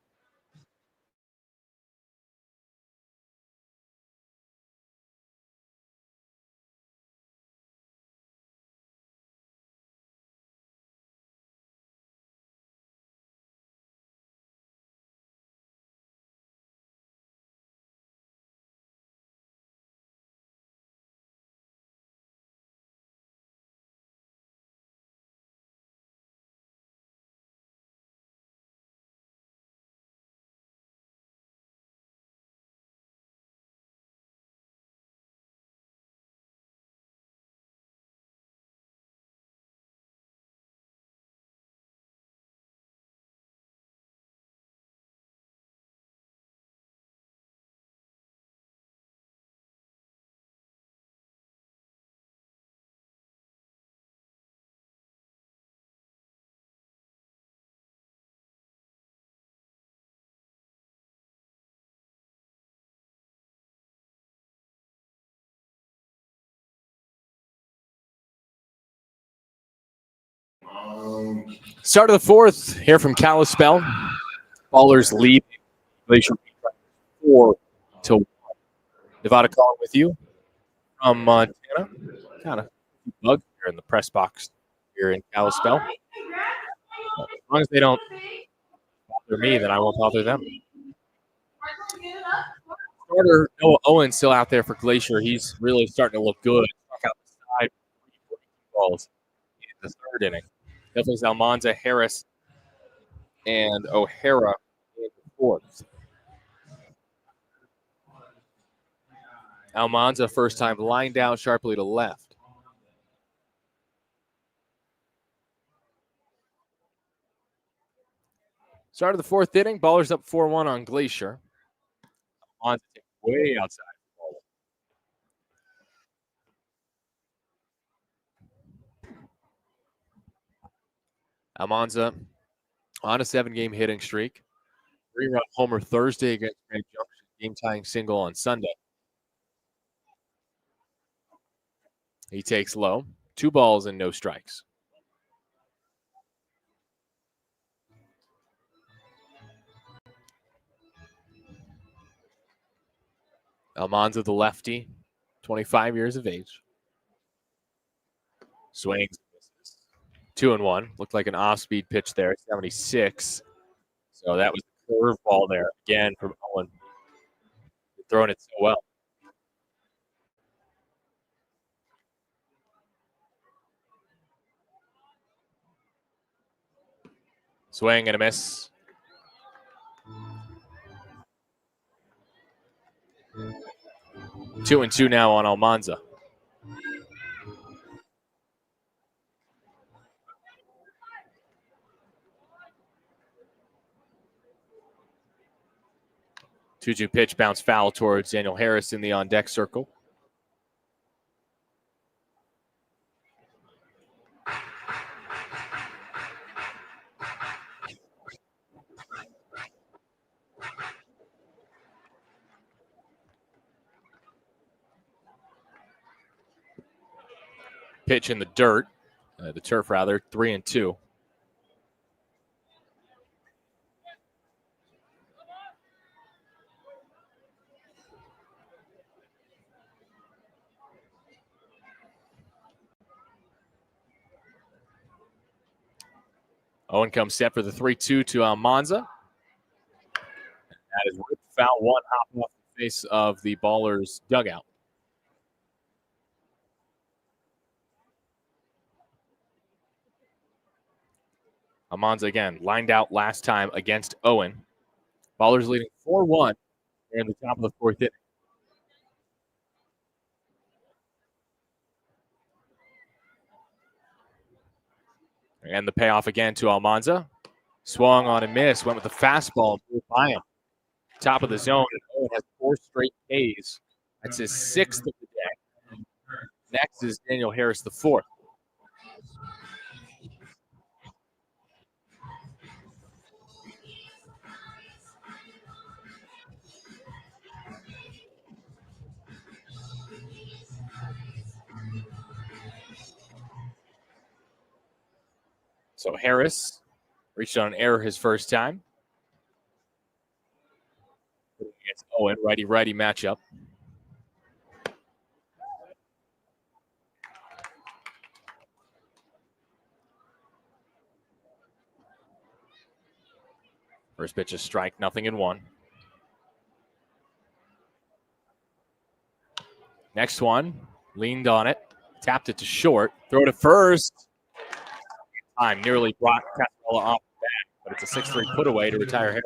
S1: Start of the fourth here from Kalispell. Ballers lead Glacier 4-1. Nevada calling with you from Montana. Kind of bug here in the press box here in Kalispell. As long as they don't bother me, then I won't bother them. Starter Noah Owen still out there for Glacier. He's really starting to look good. Struck out the side balls in the third inning. Definitely Almanza, Harris, and O'Hara in the fourth. Almanza, first time, lined out sharply to left. Start of the fourth inning. Ballers up 4-1 on Glacier. Almanza way outside. Almanza on a 7-game hitting streak. 3-run homer Thursday against Grand Junction. Game-tying single on Sunday. He takes low. 2 balls and no strikes. Almanza, the lefty, 25 years of age. Swings. 2-1. Looked like an off-speed pitch there, 76. So that was a curveball there again from Owen. Throwing it so well. Swing and a miss. 2-2 now on Almanza. Two-two pitch, bounce foul towards Daniel Harris in the on-deck circle. Pitch in the dirt, the turf rather, 3-2. Owen comes set for the 3-2 to Almanza. That is ripped foul one, hopping off the face of the Ballers dugout. Almanza again lined out last time against Owen. Ballers leading 4-1 in the top of the fourth inning. And the payoff again to Almanza. Swung on and missed, went with the fastball, moved by him. Top of the zone, and Owen has 4 straight Ks. That's his 6th of the day. Next is Daniel Harris, the 4th. So Harris reached on an error his first time. Against Owen, righty-righty matchup. First pitch is strike, 0-1. Next one, leaned on it, tapped it to short, throw to first. Time nearly brought Casanova off the bat, but it's a 6-3 put away to retire Harris.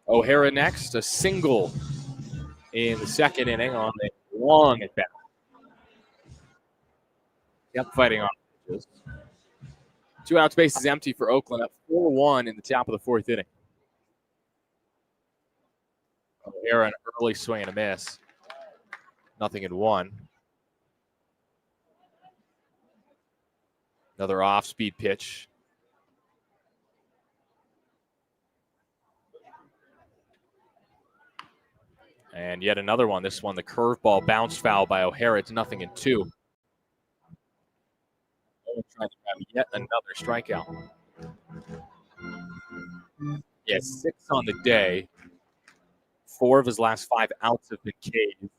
S1: O'Hara next, a single in the second inning on the long at bat. Kept fighting on pitches. 2 outs, bases empty for Oakland at 4-1 in the top of the fourth inning. O'Hara an early swing and a miss. 0-1. Another off-speed pitch. And yet another one. This one, the curveball bounced foul by O'Hara. It's 0-2. Trying to grab yet another strikeout. Yes, 6 on the day. 4 of his last 5 outs have been K'd.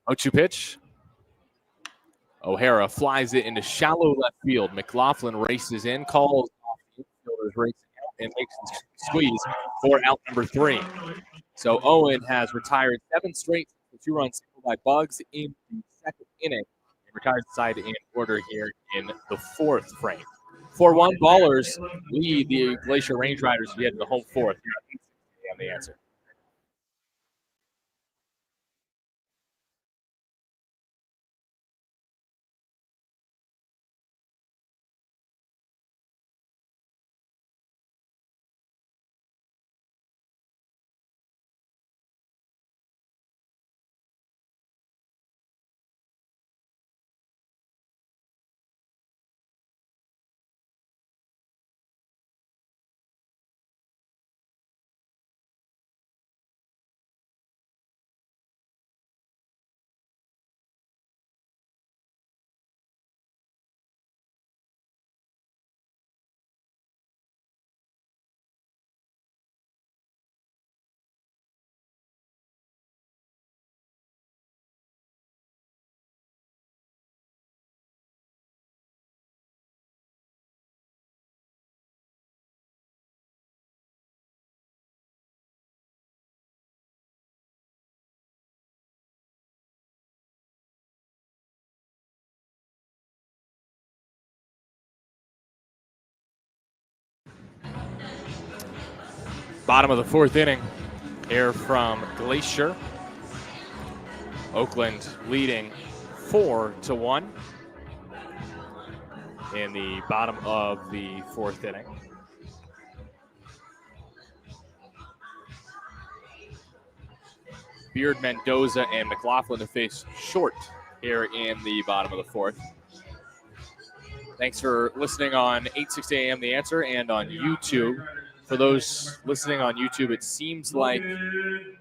S1: 0-2 pitch. O'Hara flies it into shallow left field. McLaughlin races in, calls off the infielders racing out, and makes the squeeze for out number 3. So Owen has retired 7 straight, 2-run single by Bugs in the second inning, and retires the side in order here in the 4th frame. 4-1, Ballers lead the Glacier Range Riders to get to the home 4th. On the answer. Bottom of the 4th inning here from Glacier. Oakland leading 4-1 in the bottom of the 4th inning. Beard, Mendoza, and McLaughlin to face short here in the bottom of the 4th. Thanks for listening on 860 AM The Answer and on YouTube. For those listening on YouTube, it seems like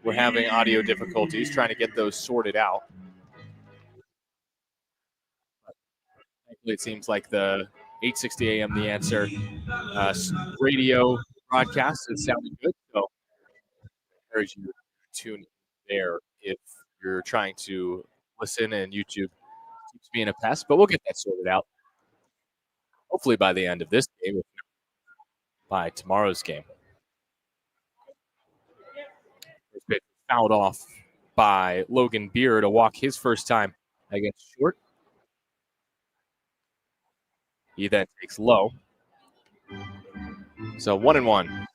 S1: we're having audio difficulties trying to get those sorted out. Thankfully, it seems like the 860 AM The Answer radio broadcast is sounding good. So encourage you to tune in there if you're trying to listen and YouTube keeps being a pest, but we'll get that sorted out. Hopefully by the end of this game, if not by tomorrow's game. First pitch fouled off by Logan Beer to walk his first time against Short. He then takes low. So 1-1.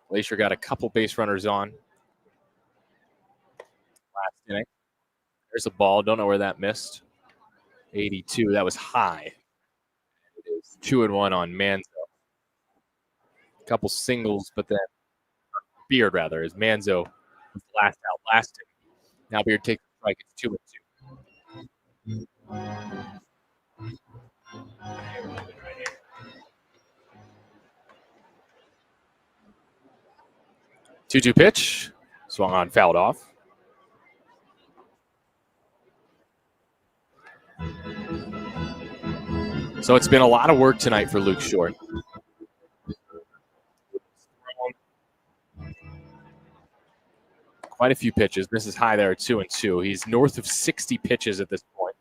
S1: Glacier got a couple base runners on last inning. There's a ball. Don't know where that missed. 82. That was high. It is 2-1 on Manzo. A couple singles, but then Beard rather as Manzo was last out last inning. Now Beard takes a strike. It's 2-2. 2-2 pitch. Swung on, fouled off. So it's been a lot of work tonight for Luke Short. Quite a few pitches. This is high there at 2-2. He's north of 60 pitches at this point.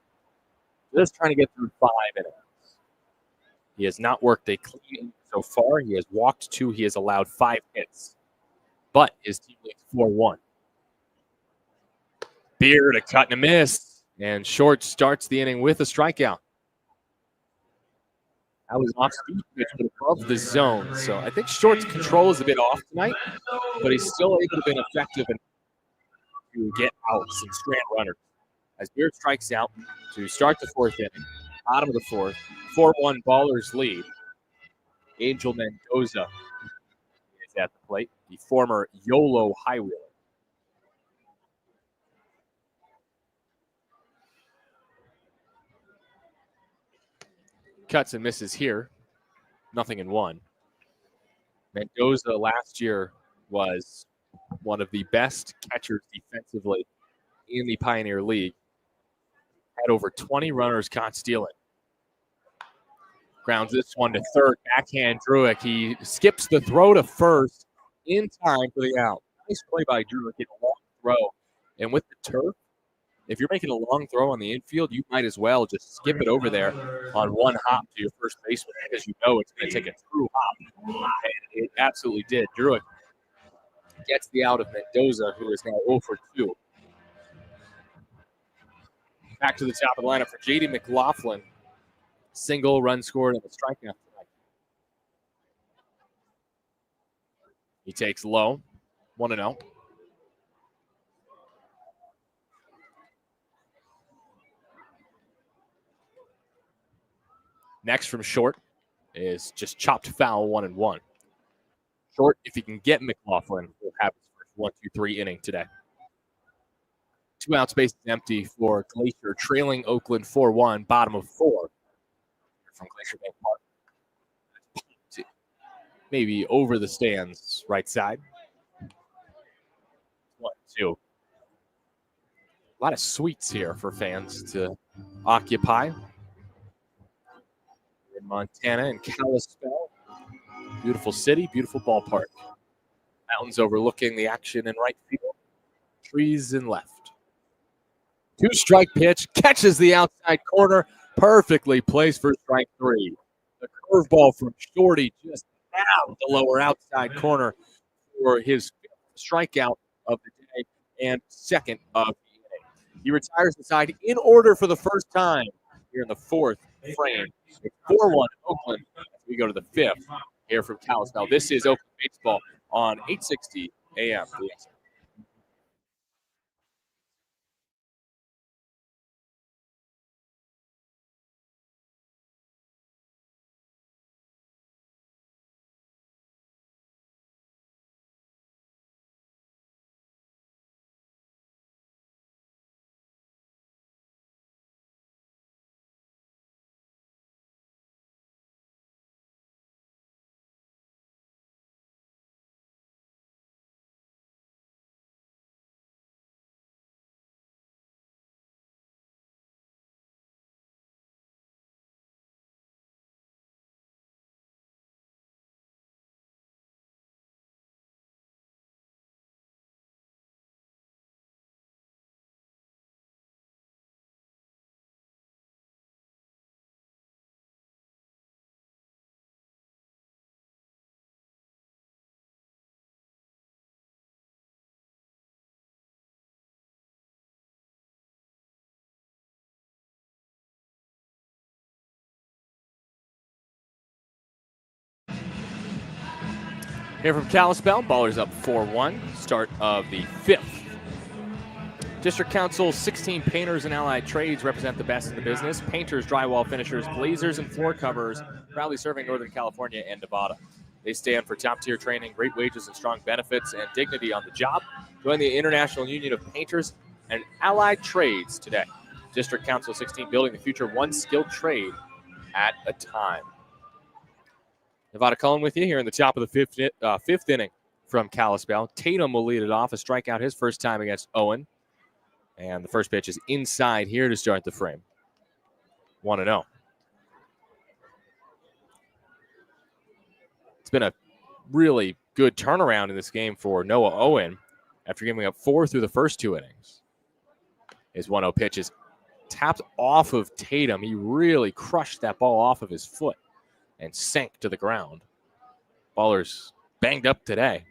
S1: Just trying to get through 5 innings. He has not worked a clean inning so far. He has walked 2. He has allowed 5 hits. But his team leads 4-1. Beard, a cut and a miss. And Short starts the inning with a strikeout. That was off speed pitch, but above the zone. So I think Short's control is a bit off tonight, but he's still able to be effective to get outs and strand runners. As Beard strikes out to start the 4th inning, bottom of the 4th, 4-1 Ballers lead. Angel Mendoza is at the plate, the former YOLO high wheeler. Cuts and misses here. 0-1. Mendoza last year was one of the best catchers defensively in the Pioneer League. Had over 20 runners caught stealing. Grounds this one to third. Backhand Druick. He skips the throw to first in time for the out. Nice play by Druick in a long throw. And with the turf, if you're making a long throw on the infield, you might as well just skip it over there on one hop to your first baseman because you know it's going to take a true hop. And it absolutely did. Druick gets the out of Mendoza, who is now 0 for 2. Back to the top of the lineup for J.D. McLaughlin. Single, run scored, and a strikeout tonight. He takes low, 1-0. Next from Short is just chopped foul, 1-1. Short, if he can get McLaughlin, will have his first 1-2-3 inning today. 2 outs, base is empty for Glacier, trailing Oakland 4-1, bottom of 4 from Glacier Bank Park. Maybe over the stands, right side. 1-2. A lot of suites here for fans to occupy. In Montana and Kalispell. Beautiful city, beautiful ballpark. Mountains overlooking the action in right field. Trees in left. 2-strike pitch, catches the outside corner, perfectly placed for strike 3. The curveball from Shorty just out the lower outside corner for his 5th strikeout of the day and 2nd of the inning. He retires the side in order for the first time here in the 4th frame. 4-1 Oakland as we go to the 5th here from Kalispell. This is Oakland Baseball on 860 AM. Here from Kalispell, Ballers up 4-1, start of the 5th. District Council 16 painters and allied trades represent the best in the business. Painters, drywall finishers, glazers, and floor coverers, proudly serving Northern California and Nevada. They stand for top-tier training, great wages, and strong benefits and dignity on the job. Join the International Union of Painters and Allied Trades today. District Council 16, building the future one skilled trade at a time. Nevada Cullen with you here in the top of the fifth inning from Kalispell. Tatum will lead it off, a strikeout his first time against Owen. And the first pitch is inside here to start the frame. 1-0. It's been a really good turnaround in this game for Noah Owen after giving up 4 through the first 2 innings. His 1-0 pitch is tapped off of Tatum. He really crushed that ball off of his foot and sank to the ground. Ballers banged up today.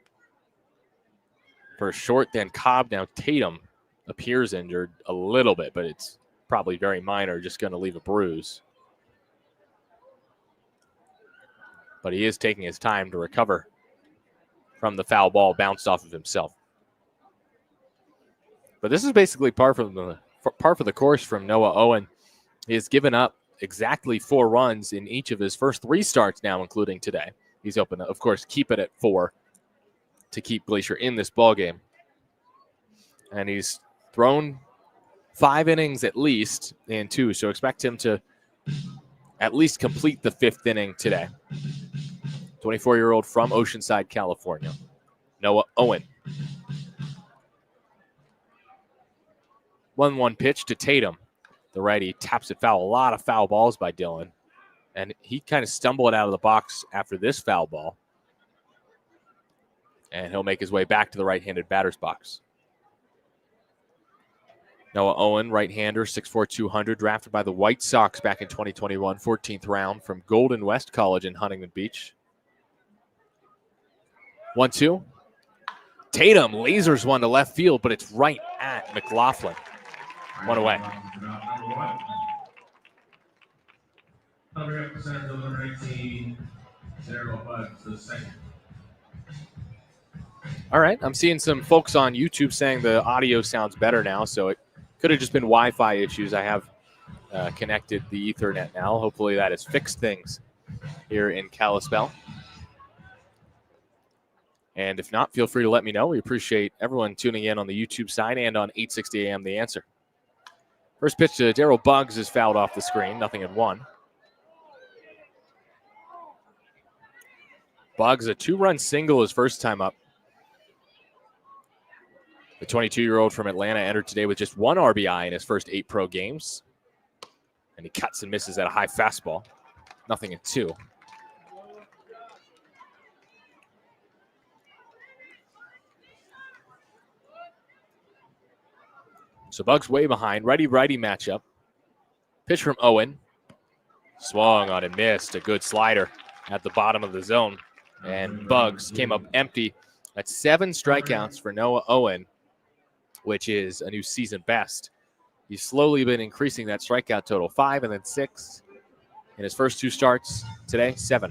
S1: First short, then Cobb, now Tatum appears injured a little bit, but it's probably very minor, just going to leave a bruise. But he is taking his time to recover from the foul ball bounced off of himself. But this is basically par for the course from Noah Owen. He has given up exactly 4 runs in each of his first 3 starts now, including today. He's hoping to, of course, keep it at 4 to keep Glacier in this ballgame. And he's thrown 5 innings at least in 2, so expect him to at least complete the 5th inning today. 24-year-old from Oceanside, California, Noah Owen. 1-1 pitch to Tatum. The righty taps it foul. A lot of foul balls by Dylan. And he kind of stumbled out of the box after this foul ball. And he'll make his way back to the right-handed batter's box. Noah Owen, right-hander, 6'4", 200, drafted by the White Sox back in 2021, 14th round from Golden West College in Huntington Beach. 1-2. Tatum lasers one to left field, but it's right at McLaughlin. 1 away. All right, I'm seeing some folks on YouTube saying the audio sounds better now, so it could have just been Wi-Fi issues. I have connected the Ethernet now. Hopefully that has fixed things here in Kalispell. And if not, feel free to let me know. We appreciate everyone tuning in on the YouTube side and on 860 AM The Answer. First pitch to Daryl Buggs is fouled off the screen. 0-1. Buggs, a 2-run single his first time up. The 22-year-old from Atlanta entered today with just 1 RBI in his first 8 pro games. And he cuts and misses at a high fastball. 0-2. So Buggs way behind. Righty-righty matchup. Pitch from Owen. Swung on and missed. A good slider at the bottom of the zone. And Buggs came up empty. That's 7 strikeouts for Noah Owen, which is a new season best. He's slowly been increasing that strikeout total. 5 and then 6 in his first 2 starts. Today, 7.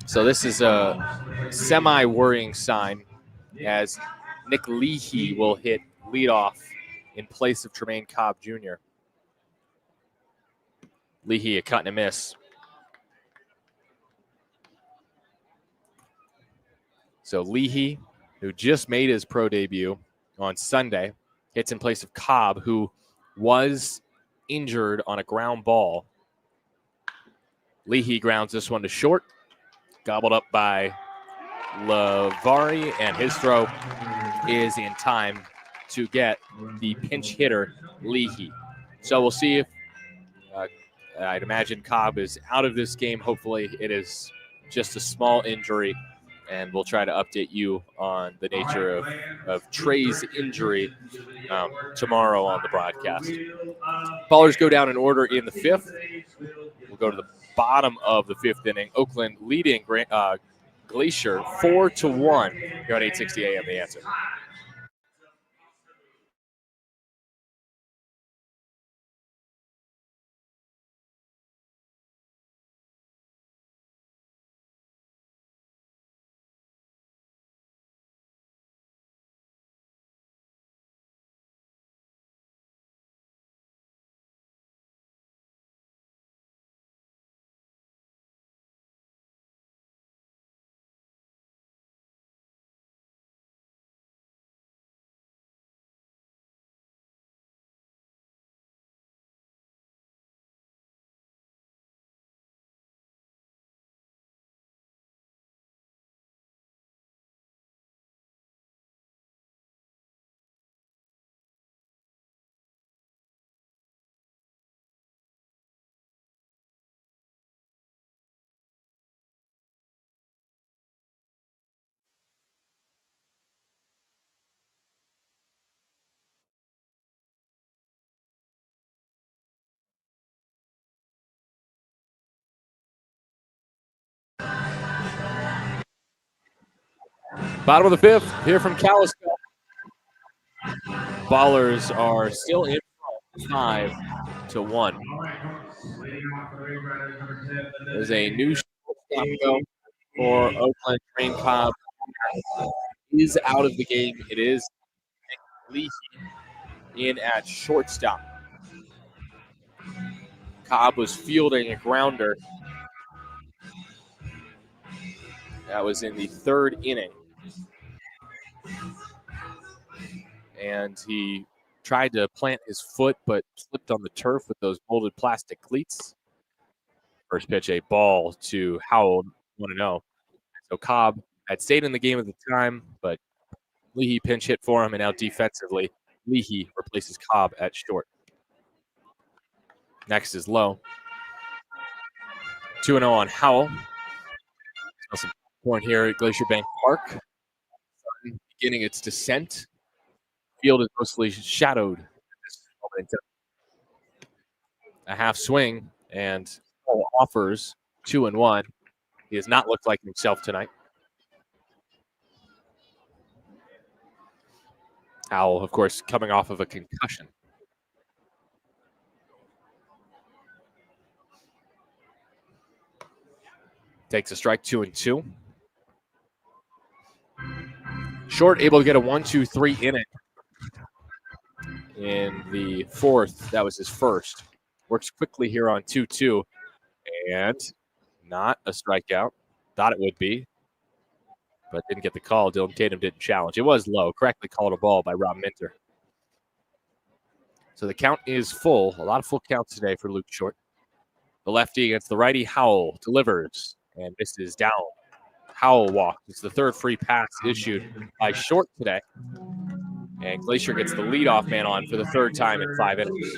S1: So this is a semi-worrying sign as Nick Leahy will hit leadoff in place of Tremaine Cobb Jr. Leahy a cut and a miss. So Leahy, who just made his pro debut on Sunday, hits in place of Cobb, who was injured on a ground ball. Leahy grounds this one to short, gobbled up by Lavari, and his throw is in time to get the pinch hitter, Leahy. So we'll see if, I'd imagine Cobb is out of this game. Hopefully it is just a small injury, and we'll try to update you on the nature of Trey's injury tomorrow on the broadcast. Ballers go down in order in the 5th. We'll go to the bottom of the 5th inning. Oakland leading Glacier 4-1 here on 860 AM The Answer. Bottom of the fifth, here from Kalispell. Ballers are still in front, 5-1. There's a new shortstop though for Oakland. Train Cobb is out of the game. It is Leahy in at shortstop. Cobb was fielding a grounder. That was in the third inning. And he tried to plant his foot, but slipped on the turf with those molded plastic cleats. First pitch, a ball to Howell, 1-0. So Cobb had stayed in the game at the time, but Leahy pinch hit for him, and now defensively, Leahy replaces Cobb at short. Next is low. 2-0 on Howell. Some point here at Glacier Bank Park. Beginning its descent. Field is mostly shadowed at this moment. A half swing, and Howell offers 2-1. He has not looked like himself tonight. Howell, of course, coming off of a concussion. Takes a strike, 2-2. Short able to get a 1-2-3 inning. In the fourth, that was his first. Works quickly here on 2-2. And not a strikeout. Thought it would be, but didn't get the call. Dylan Tatum didn't challenge. It was low. Correctly called a ball by Rob Minter. So the count is full. A lot of full counts today for Luke Short. The lefty against the righty. Howell delivers and misses down. Howell walks. It's the third free pass issued by Short today. And Glacier gets the leadoff man on for the third time in 5 innings.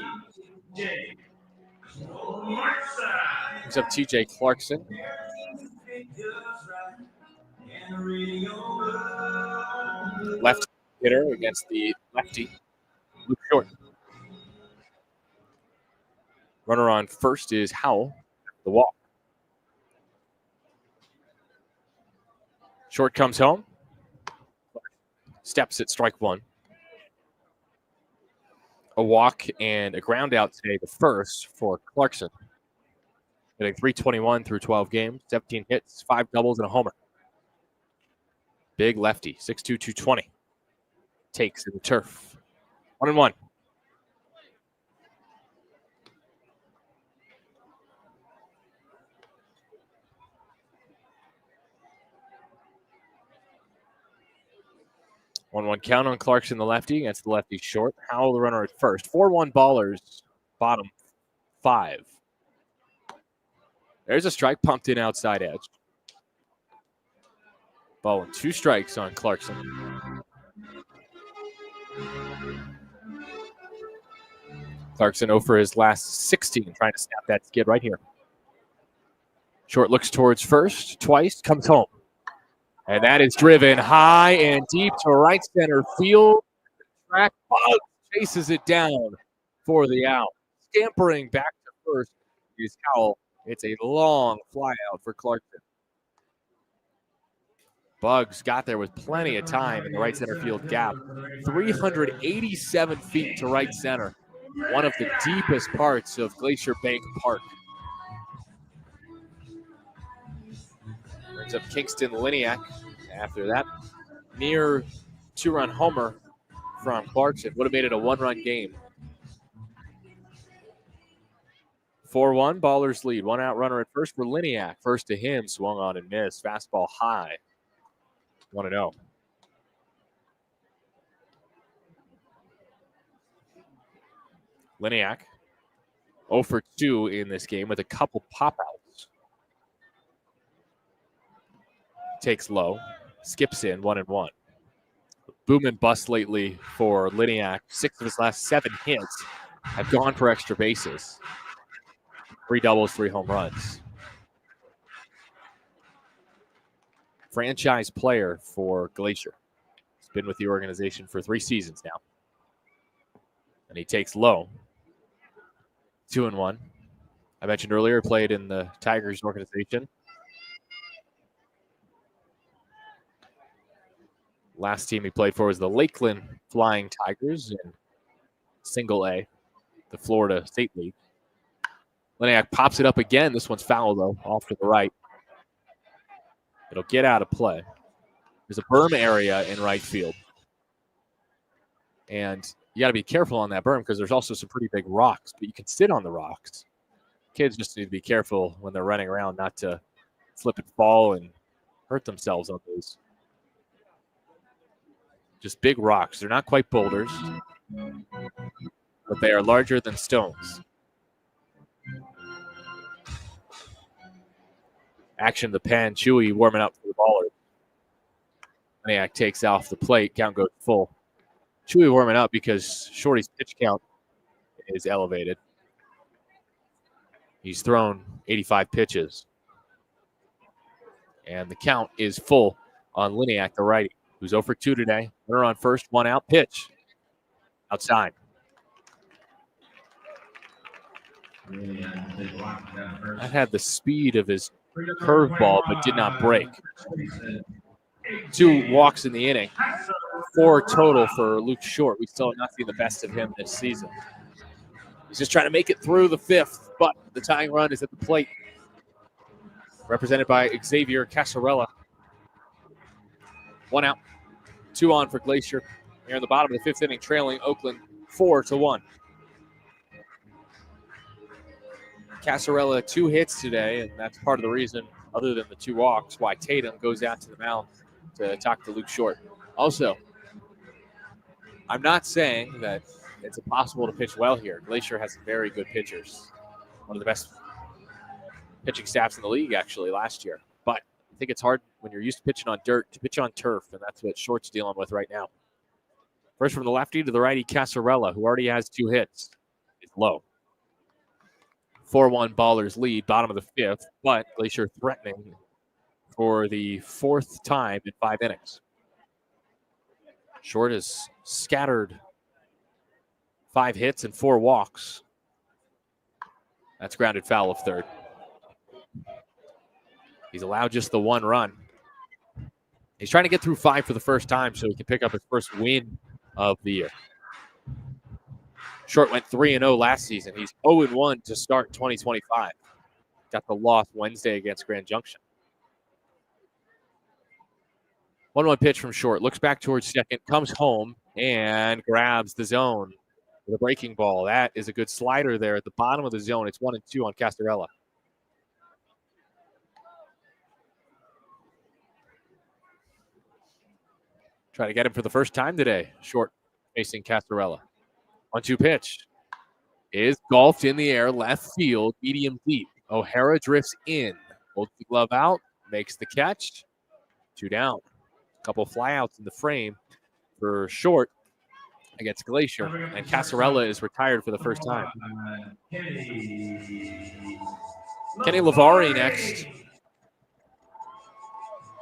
S1: Brings up TJ Clarkson. Left hitter against the lefty, Luke Short. Runner on first is Howell, the walk. Short comes home. Steps at strike one. A walk and a ground out today, the first for Clarkson. Hitting .321 through 12 games, 17 hits, 5 doubles, and a homer. Big lefty, 6'2", 220. Takes in the turf. 1-1. One count on Clarkson, the lefty, against the lefty Short. Howell, the runner at first. 4-1 Ballers, bottom 5. There's a strike pumped in outside edge. Ball and 2 strikes on Clarkson. Clarkson 0 for his last 16, trying to snap that skid right here. Short looks towards first, twice, comes home. And that is driven high and deep to right center field. Track Bug chases it down for the out. Scampering back to first is Howell. It's a long fly out for Clarkson. Bugs got there with plenty of time in the right center field gap. 387 feet to right center. One of the deepest parts of Glacier Bank Park. Brings up Kingston Liniak after that. Near 2-run homer from Clarkson. Would have made it a 1-run game. 4-1, Ballers lead. 1 out runner at first for Liniak. First to him, swung on and missed. Fastball high. 1-0. Liniak 0 for 2 in this game with a couple pop-outs. Takes low, skips in 1-1. Boom and bust lately for Liniak. 6 of his last 7 hits have gone for extra bases. 3 doubles, 3 home runs. Franchise player for Glacier. He's been with the organization for 3 seasons now. And he takes low. 2-1. I mentioned earlier, played in the Tigers organization. Last team he played for was the Lakeland Flying Tigers in Single A, the Florida State League. Liniak pops it up again. This one's foul, though, off to the right. It'll get out of play. There's a berm area in right field. And you got to be careful on that berm because there's also some pretty big rocks, but you can sit on the rocks. Kids just need to be careful when they're running around not to slip and fall and hurt themselves on those. Just big rocks. They're not quite boulders, but they are larger than stones. Action the pen. Chewy warming up for the baller. Liniak takes off the plate. Count goes full. Chewy warming up because Shorty's pitch count is elevated. He's thrown 85 pitches. And the count is full on Liniak, the righty, who's 0 for 2 today. Runner on first, 1 out, pitch. Outside. That had the speed of his curveball, but did not break. 2 walks in the inning. 4 total for Luke Short. We still have not seen the best of him this season. He's just trying to make it through the 5th, but the tying run is at the plate. Represented by Xavier Casarella. 1 out, 2 on for Glacier. Here in the bottom of the 5th inning, trailing Oakland 4-1. Casarella 2 hits today, and that's part of the reason, other than the 2 walks, why Tatum goes out to the mound to talk to Luke Short. Also, I'm not saying that it's impossible to pitch well here. Glacier has some very good pitchers. One of the best pitching staffs in the league, actually, last year. But I think it's hard when you're used to pitching on dirt to pitch on turf, and that's what Short's dealing with right now. First from the lefty to the righty, Casarella, who already has 2 hits. It's low. 4-1 Ballers lead, bottom of the 5th, but Glacier threatening for the 4th time in 5 innings. Short has scattered 5 hits and 4 walks. That's grounded foul of third. He's allowed just the 1 run. He's trying to get through 5 for the first time so he can pick up his first win of the year. Short went 3-0 last season. He's 0-1 to start 2025. Got the loss Wednesday against Grand Junction. 1-1 pitch from Short. Looks back towards second, comes home, and grabs the zone with a breaking ball. That is a good slider there at the bottom of the zone. It's 1-2 on Casarella. Try to get him for the first time today. Short facing Casarella. 1-2 pitch is golfed in the air, left field, medium deep. O'Hara drifts in, holds the glove out, makes the catch. 2 down. A couple flyouts in the frame for Short against Glacier, and Casarella is retired for the first time. Kenny Lavari next.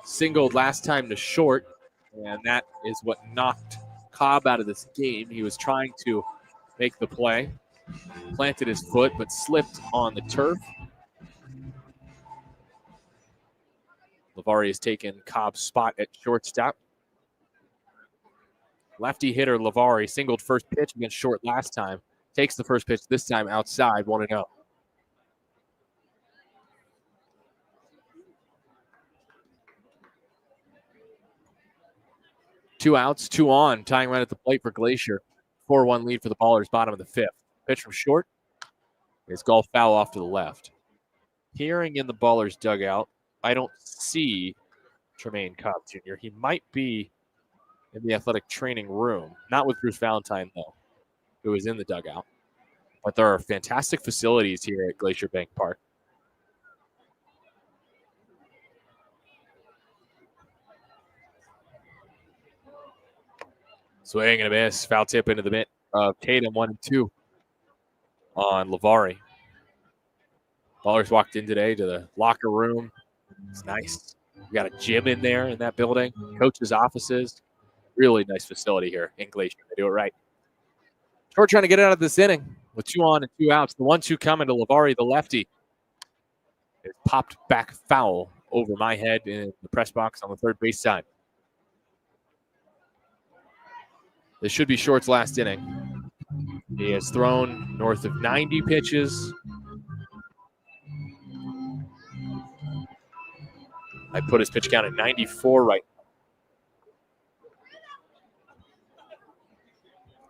S1: Singled last time to Short, and that is what knocked Cobb out of this game. He was trying to make the play, planted his foot, but slipped on the turf. Lavari has taken Cobb's spot at shortstop. Lefty hitter Lavari singled first pitch against Short last time. Takes the first pitch this time outside, 1-0. Two outs, 2 on, tying right at the plate for Glacier. 4-1 lead for the Ballers, bottom of the 5th. Pitch from Short is golf foul off to the left. Hearing in the Ballers dugout, I don't see Tremaine Cobb Jr. He might be in the athletic training room. Not with Bruce Valentine, though, who is in the dugout. But there are fantastic facilities here at Glacier Bank Park. Swing and a miss. Foul tip into the mitt of Tatum, 1-2 on Lavari. Ballers walked in today to the locker room. It's nice. We got a gym in there in that building. Coaches' offices. Really nice facility here in Glacier. They do it right. Short trying to get out of this inning with 2 on and 2 outs. The 1-2 coming to Lavari, the lefty. It popped back foul over my head in the press box on the third base side. This should be Short's last inning. He has thrown north of 90 pitches. I put his pitch count at 94 right now.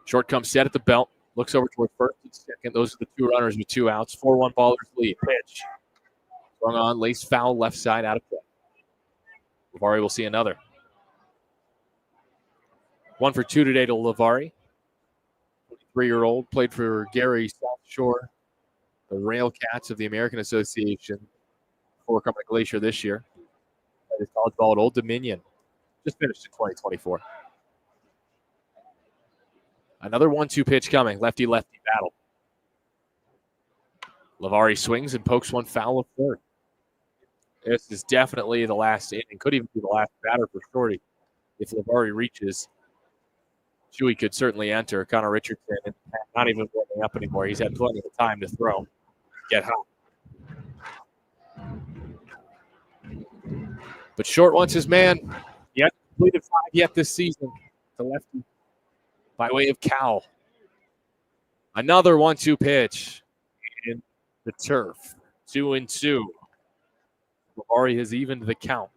S1: Short comes set at the belt. Looks over towards first and second. Those are the two runners with 2 outs. 4-1 Ballers lead. Pitch. Swung on, laced foul, left side, out of play. Lavari will see another. 1 for 2 today to Lavari. 23-year-old, played for Gary South Shore, the Rail Cats of the American Association, before coming to Glacier this year. Played his college ball at Old Dominion. Just finished in 2024. Another 1-2 pitch coming. Lefty-lefty battle. Lavari swings and pokes one foul of third. This is definitely the last inning. Could even be the last batter for Shorty. If Lavari reaches, Chewy could certainly enter. Connor Richardson, not even warming up anymore. He's had plenty of time to throw, get hot. But Short wants his man. He hasn't completed 5 yet this season. The lefty by way of Cal. Another 1-2 pitch in the turf. 2-2. Lavari has evened the count.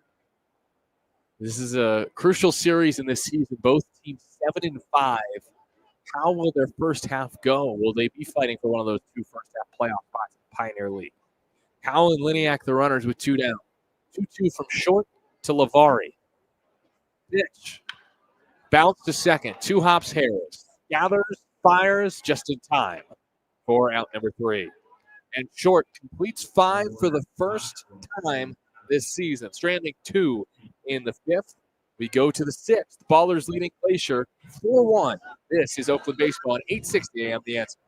S1: This is a crucial series in this season. Both teams 7-5. How will their first half go? Will they be fighting for one of those 2 first-half playoff spots in the Pioneer League? Howell and Liniak, the runners, with 2 down. 2-2 from Short to Lavari. Pitch. Bounce to second. 2 hops Harris. Gathers, fires just in time for out number 3. And Short completes 5 for the first time this season. Stranding 2 in the 5th. We go to the 6th. Ballers leading Glacier 4-1. This is Oakland Baseball at 8:60 a.m. The Answer.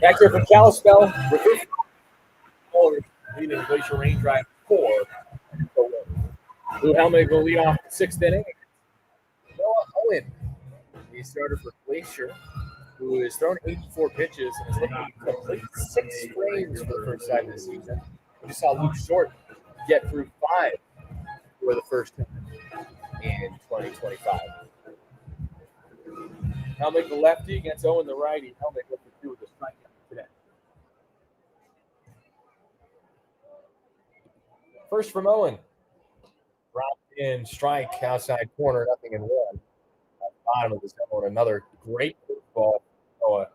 S1: Back here from Kalispell, leading the Glacier Rain Drive 4. Lou Helmig will lead off the 6th inning. Noah Owen, the starter for Glacier, who has thrown 84 pitches and is looking to complete 6 frames for the first time this season. We just saw Luke Short get through 5 for the first time in 2025. Helmig the lefty against Owen the righty. Helmig looking through with the strikeout today. First from Owen. Dropped in strike outside corner, 0-1. At the bottom of the zone, another great ball. Noah,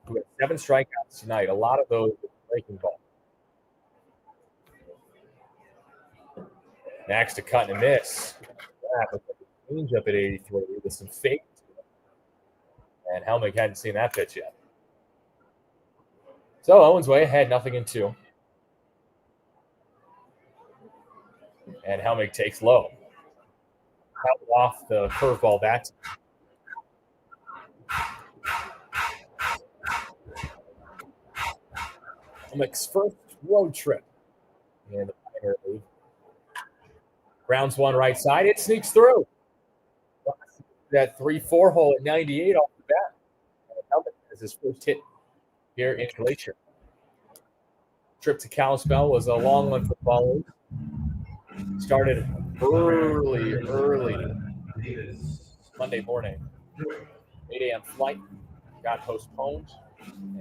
S1: who had 7 strikeouts tonight. A lot of those with breaking ball. Next to cut and miss. That change up at 83 with some fake. And Helmig hadn't seen that pitch yet. So Owen's way ahead, 0-2. And Helmig takes low. Held off the curveball that time. Helmig's first road trip in the Pioneer League. Rounds 1 right side. It sneaks through. That 3-4 hole at 98 off the bat. And Helmig has his first hit here in Glacier. Trip to Kalispell was a long one for Ballers. Started early Monday morning. 8 a.m. flight got postponed,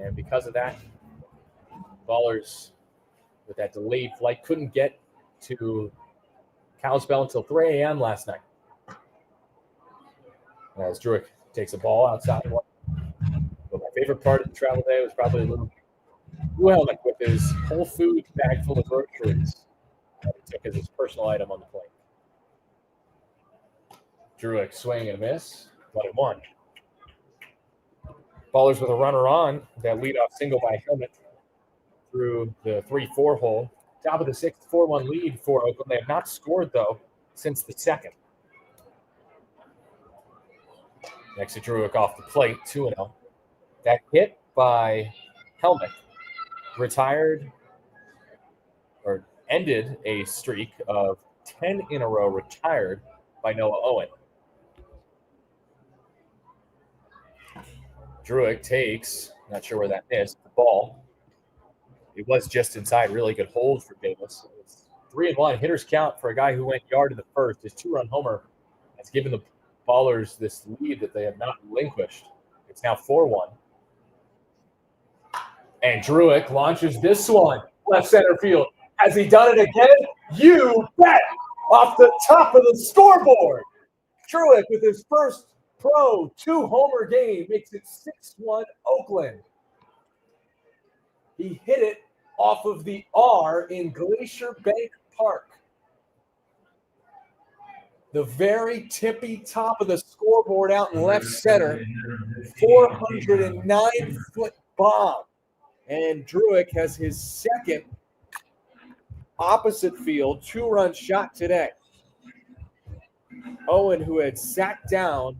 S1: and because of that,
S2: Ballers with that delayed flight couldn't get to Kalispell until 3 a.m. last night. As Druick takes a ball outside. But my favorite part of the travel day was probably a little Helmick with his Whole Foods bag full of groceries that he took as his personal item on the plane. Druick swing and a miss, 1-1. Ballers with a runner on, that leadoff single by Helmick through the 3-4 hole. Top of the sixth, 4-1 lead for Oakland. They have not scored, though, since the second. Next to Druick off the plate, 2-0. That hit by Helmick retired or ended a streak of 10 in a row retired by Noah Owen. Druick takes, not sure where that is, the ball. It was just inside, really good hold for Davis. It's 3-1. Hitters count for a guy who went yard to the first. His 2-run homer has given the Ballers this lead that they have not relinquished. It's now 4-1. And Druick launches this one left center field. Has he done it again? You bet! Off the top of the scoreboard. Druick with his first pro 2-homer game makes it 6-1 Oakland. He hit it off of the R in Glacier Bank Park. The very tippy top of the scoreboard out in left center. 409-foot bomb. And Druick has his second opposite field 2-run shot today. Owen, who had sat down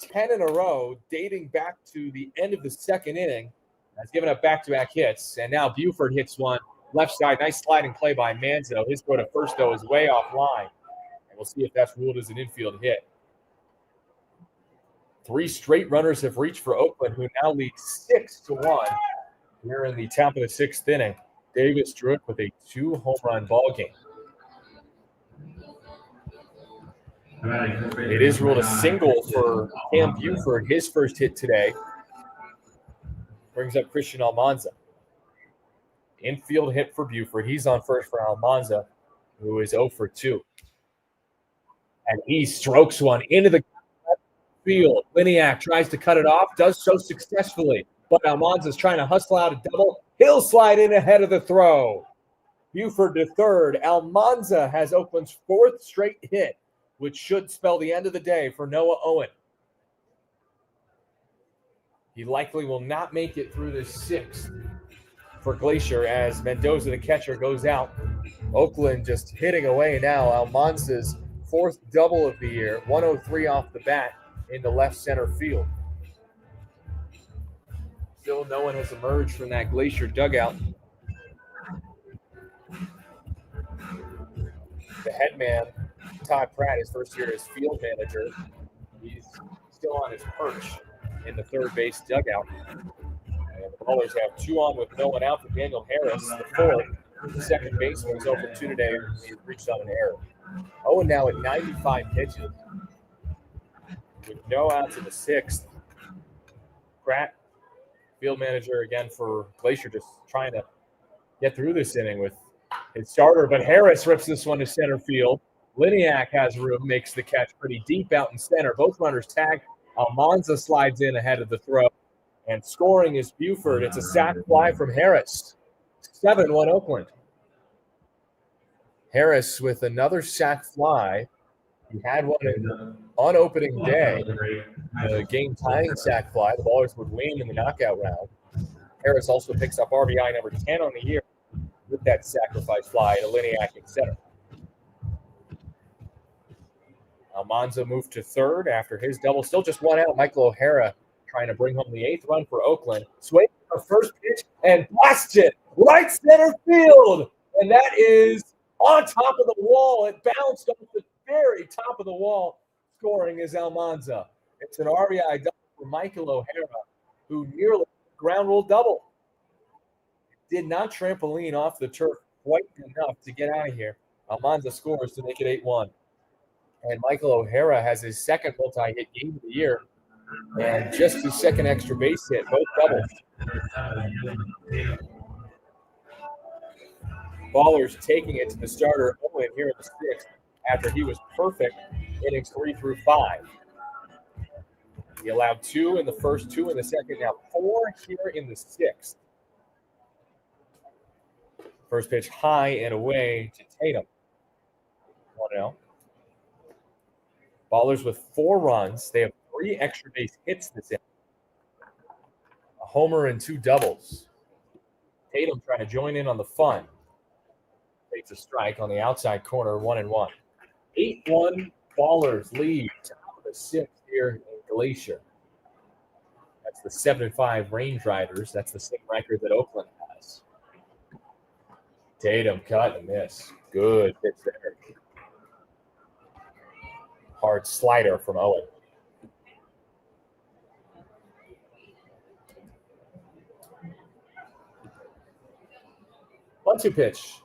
S2: 10 in a row, dating back to the end of the second inning, has given up back-to-back hits. And now Buford hits one left side. Nice sliding play by Manzo. His throw to first, though, is way offline. And we'll see if that's ruled as an infield hit. 3 straight runners have reached for Oakland, who now lead 6-1 here in the top of the sixth inning. Davis Druick with a 2-home run ball game. It is ruled a single for Cam Buford. His first hit today brings up Christian Almanza. Infield hit for Buford. He's on first for Almanza, who is 0 for 2. And he strokes one into the field. Liniak tries to cut it off, does so successfully. But Almanza's trying to hustle out a double. He'll slide in ahead of the throw. Buford to third. Almanza has Oakland's 4th straight hit, which should spell the end of the day for Noah Owen. He likely will not make it through this 6th for Glacier as Mendoza, the catcher, goes out. Oakland just hitting away now. Almanza's 4th double of the year, 103 off the bat in the left center field. Still no one has emerged from that Glacier dugout. The headman, Todd Pratt, his first year as field manager, he's still on his perch in the third base dugout. And the Ballers have 2 on with no one out for Daniel Harris, the 4th. The second baseman was 0 for 2 today. He reached on an error. Owen now at 95 pitches with no outs in the 6th. Pratt, field manager again for Glacier, just trying to get through this inning with his starter. But Harris rips this one to center field. Liniak has room, makes the catch pretty deep out in center. Both runners tag. Almanza slides in ahead of the throw. And scoring is Buford. It's a sac fly from Harris. 7-1 Oakland. Harris with another sac fly. He had one on opening day. The game-tying sac fly. The Ballers would win in the knockout round. Harris also picks up RBI number 10 on the year with that sacrifice fly to Liniak in center. Almanza moved to third after his double. Still just 1 out. Michael O'Hara trying to bring home the 8th run for Oakland. Swing for first pitch and blasts it right center field. And that is on top of the wall. It bounced off the very top of the wall. Scoring is Almanza. It's an RBI double for Michael O'Hara, who nearly ground rule double. Did not trampoline off the turf quite enough to get out of here. Almanza scores to make it 8-1. And Michael O'Hara has his 2nd multi-hit game of the year and just his 2nd extra base hit, both doubles. Ballers taking it to the starter Owen here in the sixth after he was perfect innings 3 through 5. He allowed 2 in the first, 2 in the second, now 4 here in the sixth. First pitch high and away to Tatum. 1-0. Ballers with 4 runs. They have 3 extra base hits this inning. A homer and 2 doubles. Tatum trying to join in on the fun. Takes a strike on the outside corner, 1-1. 8-1 Ballers lead. Top of the sixth here in Glacier. That's the 7-5 Range Riders. That's the same record that Oakland has. Tatum cut and miss. Good pitch there. Hard slider from Owen. One-two pitch.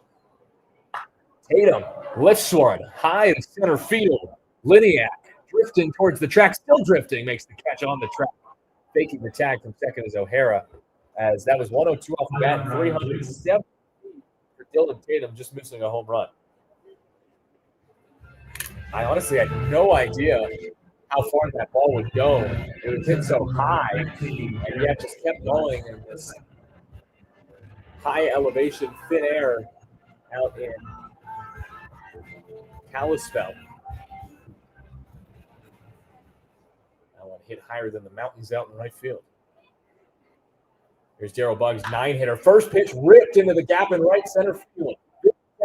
S2: Tatum lifts one high in center field. Liniak drifting towards the track, still drifting, makes the catch on the track. Faking the tag from second is O'Hara, as that was 102 off the bat, 307 for Dylan Tatum, just missing a home run. I honestly had no idea how far that ball would go. It was hit so high, and yet just kept going in this high elevation, thin air out in Kalispell. That one hit higher than the mountains out in right field. Here's Darryl Buggs, 9-hitter. First pitch ripped into the gap in right center field.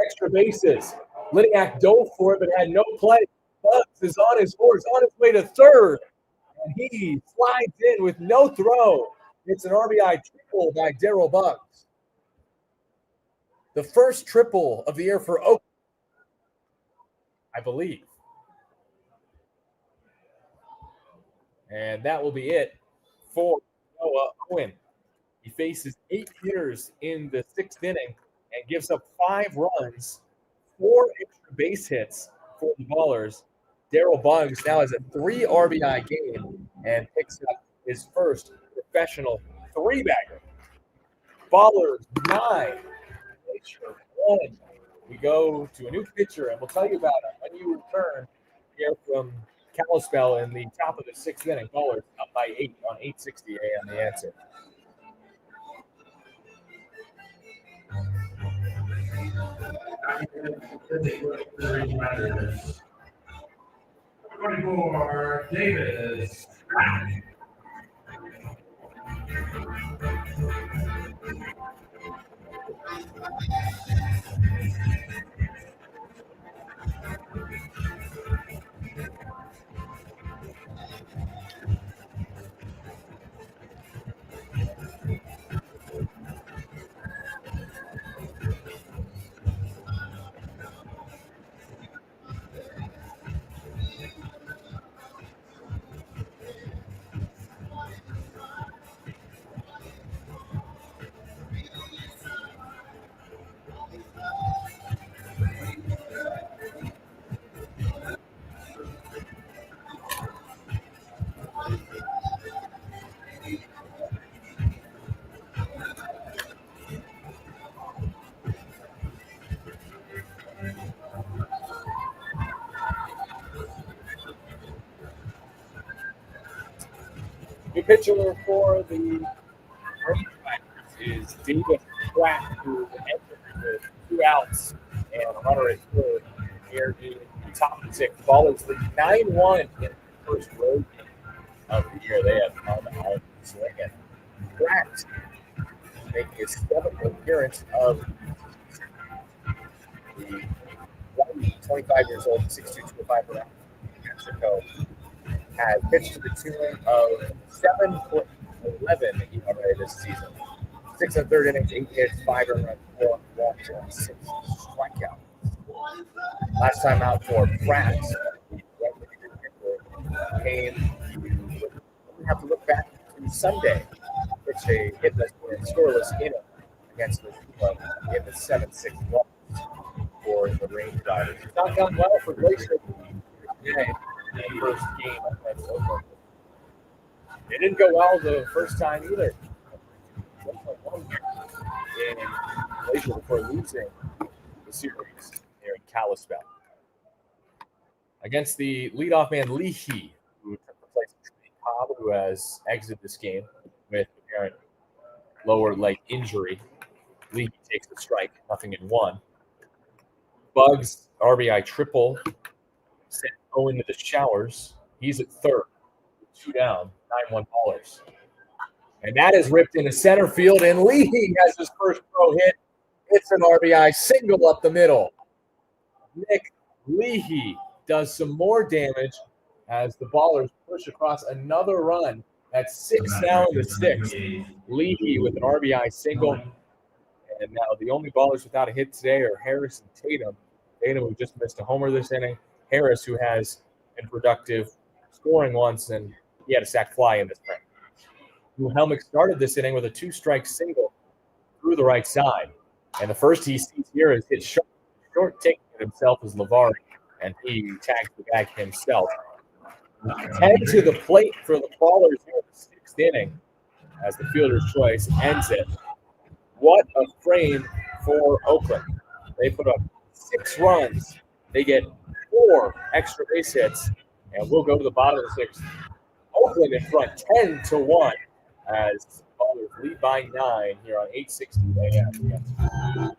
S2: Extra bases. Liniak dove for it, but had no play. Buggs is on his horse, on his way to third, and he slides in with no throw. It's an RBI triple by Darryl Buggs. The first triple of the year for Oakland, I believe. And that will be it for Noah Owen. He faces 8 hitters in the 6th inning and gives up 5 runs, 4 extra base hits for the Ballers. Darryl Buggs now has a 3 RBI game and picks up his first professional 3-bagger. Ballers 9, Glacier 1. We go to a new pitcher, and we'll tell you about it when you return here from Kalispell in the top of the 6th inning. Ballers up by 8 on 860 AM The Answer.
S3: For Davis.
S2: New pitcher for the Range Riders is David Pratt, who entered with 2 outs and a runner at third here in the top of the 6th. Ballers lead 9-1 in the first road game of the year. They have come out swinging. Pratt making his 7th appearance of the 25 years old, 6'2", 205 from Mexico. Has pitched to the tune of 7.11 ERA this season. 6 1/3 innings, 8 hits, 5 earned runs, 4 walks, and 6 strikeouts. Last time out for Pratt, came. We have to look back to Sunday, which they hit the scoreless inning against the in the 7-6 loss for the Range Riders. It's not gone well for Glacier today. The first game against Oakland. It didn't go well the first time either. 1 in Glacier before losing the series here in Kalispell. Against the leadoff man Leahy, who took the place of Trey Cobb, who has exited this game with apparent lower leg injury. Leahy takes the strike, 0-1. Bugs RBI triple sent Owen to the showers. He's at third, 2 down, 9-1 ballers. And that is ripped into center field, and Leahy has his first pro hit. It's an RBI single up the middle. Nick Leahy does some more damage as the ballers push across another run. That's 6 now in the 6th. Leahy with an RBI single. And now the only ballers without a hit today are Harris and Tatum. Tatum, who just missed a homer this inning. Harris, who has been productive, scoring once, and he had a sac fly in this frame. Helmick started this inning with a 2-strike single through the right side. And the first he sees here is hit short taking it himself is Lavari, and he tags the bag himself. 10 to the plate for the ballers here in the 6th inning as the fielder's choice ends it. What a frame for Oakland. They put up 6 runs. They get 4 extra base hits, and we'll go to the bottom of the 6th. Oakland in front 10-1 as ballers lead by 9 here on 860 AM.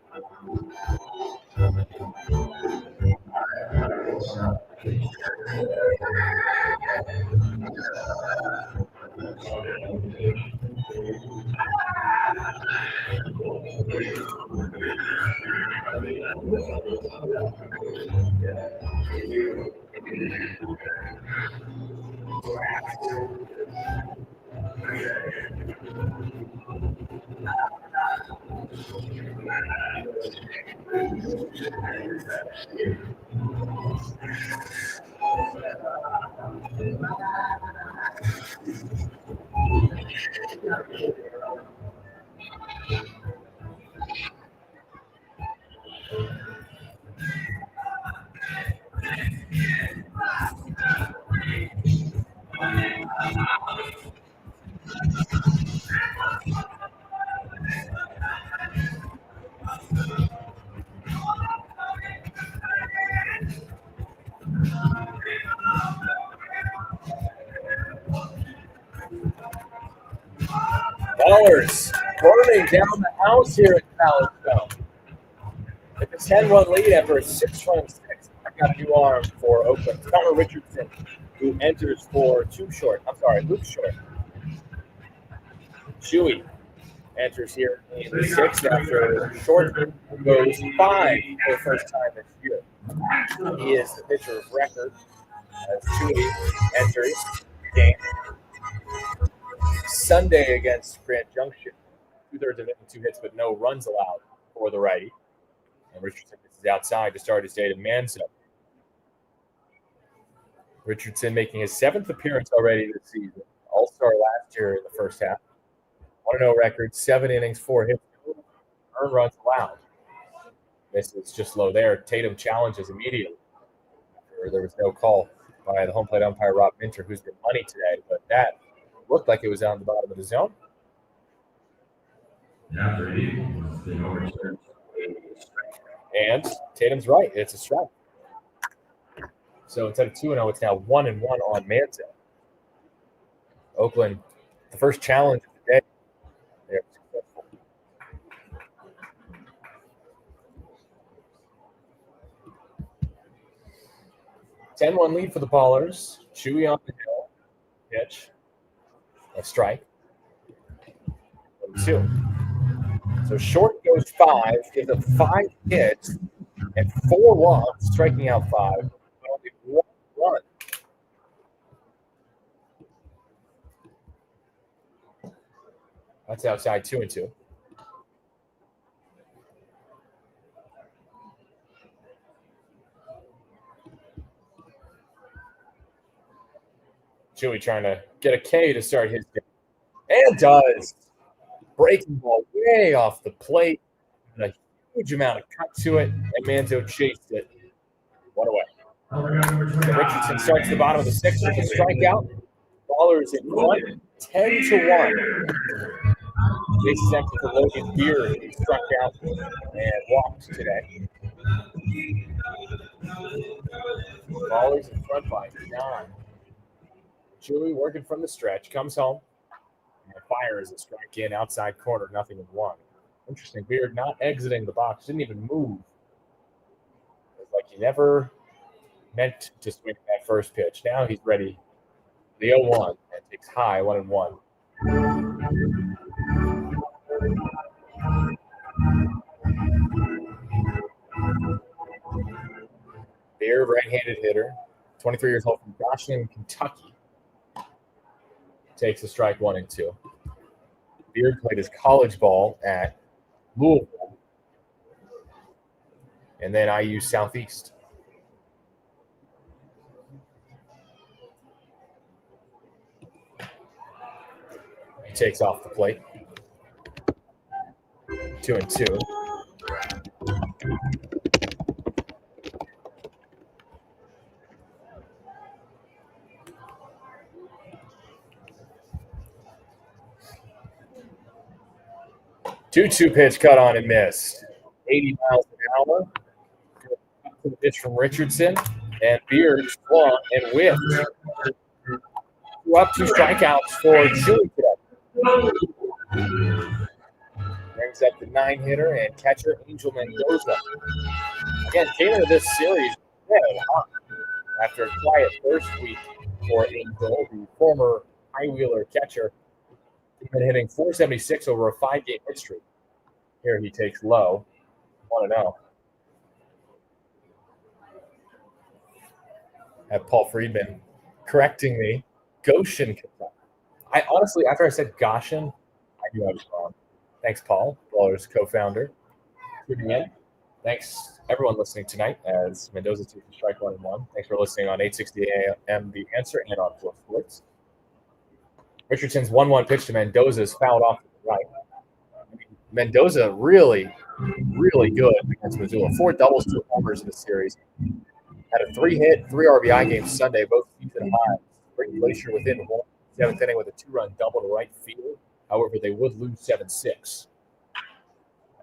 S2: Ballers burning down the house here at Kalispell. With a 10-run lead after a 6-run 6th. I've got a new arm for Oakland. Connor Richardson, who enters for Luke Short. Chewy enters here in the 6th after Short goes 5 for the first time this year. He is the pitcher of record as Chewy enters the game. Sunday against Grand Junction, 2/3 of it and 2 hits, but no runs allowed for the righty. And Richardson is outside to start his day to Manzo. Richardson making his 7th appearance already this season. All-star last year in the first half. 1-0 record, 7 innings, 4 hits, earned runs allowed. This is just low there. Tatum challenges immediately. There was no call by the home plate umpire, Rob Minter, who's been money today, but that looked like it was on the bottom of the zone. And Tatum's right. It's a strike. So instead of 2-0, it's now 1-1 on Manzo. Oakland, the first challenge of the day. They're successful. Ten-1 lead for the ballers. Chewy on the hill. Pitch. A strike. 2. So Short goes 5, gives up 5 hits and 4 walks, striking out 5, but only 1 run. That's outside 2-2. Chewy trying to get a K to start his game. And does. Breaking ball way off the plate. And a huge amount of cut to it. And Manzo chased it. 1 away. Richardson starts the bottom of the 6th with a strikeout. Ballers in front, 10-1. Bases empty for Logan Beard. He struck out and walked today. Ballers in front by 9. Chewy working from the stretch, comes home, and fires a strike in outside corner, 0-1. Interesting. Beard not exiting the box, didn't even move. It's like he never meant to swing that first pitch. Now he's ready. The 0-1 and takes high, 1-1. Beard, right-handed hitter, 23 years old from Goshen, Kentucky. Takes a strike 1-2. Beard played his college ball at Louisville and then IU Southeast. He takes off the plate. 2-2. Two pitch cut on and missed. 80 miles an hour. To the pitch from Richardson. And Beard swung and whipped. Up 2 strikeouts for Chewy today. Brings up the 9-hitter and catcher Angel Mendoza. Again, came into this series red hot after a quiet first week for Angel, the former high-wheeler catcher. He's been hitting .476 over a 5-game hit streak. Here he takes low, 1-0. Have Paul Friedman correcting me. Goshen, Kentucky. I honestly, after I said Goshen, I knew I was wrong. Thanks, Paul, Baller's co-founder. Tuning in. Thanks, everyone listening tonight as Mendoza takes a strike 1-1. Thanks for listening on 860 AM The Answer and on Flow Sports. Richardson's 1-1 pitch to Mendoza is fouled off to the right. Mendoza really good against Missoula. 4 doubles, 2 homers in the series. Had a 3-hit, 3 RBI game Sunday, both season highs. Rick Glacier within 7th inning with a 2-run double to right field. However, they would lose 7-6.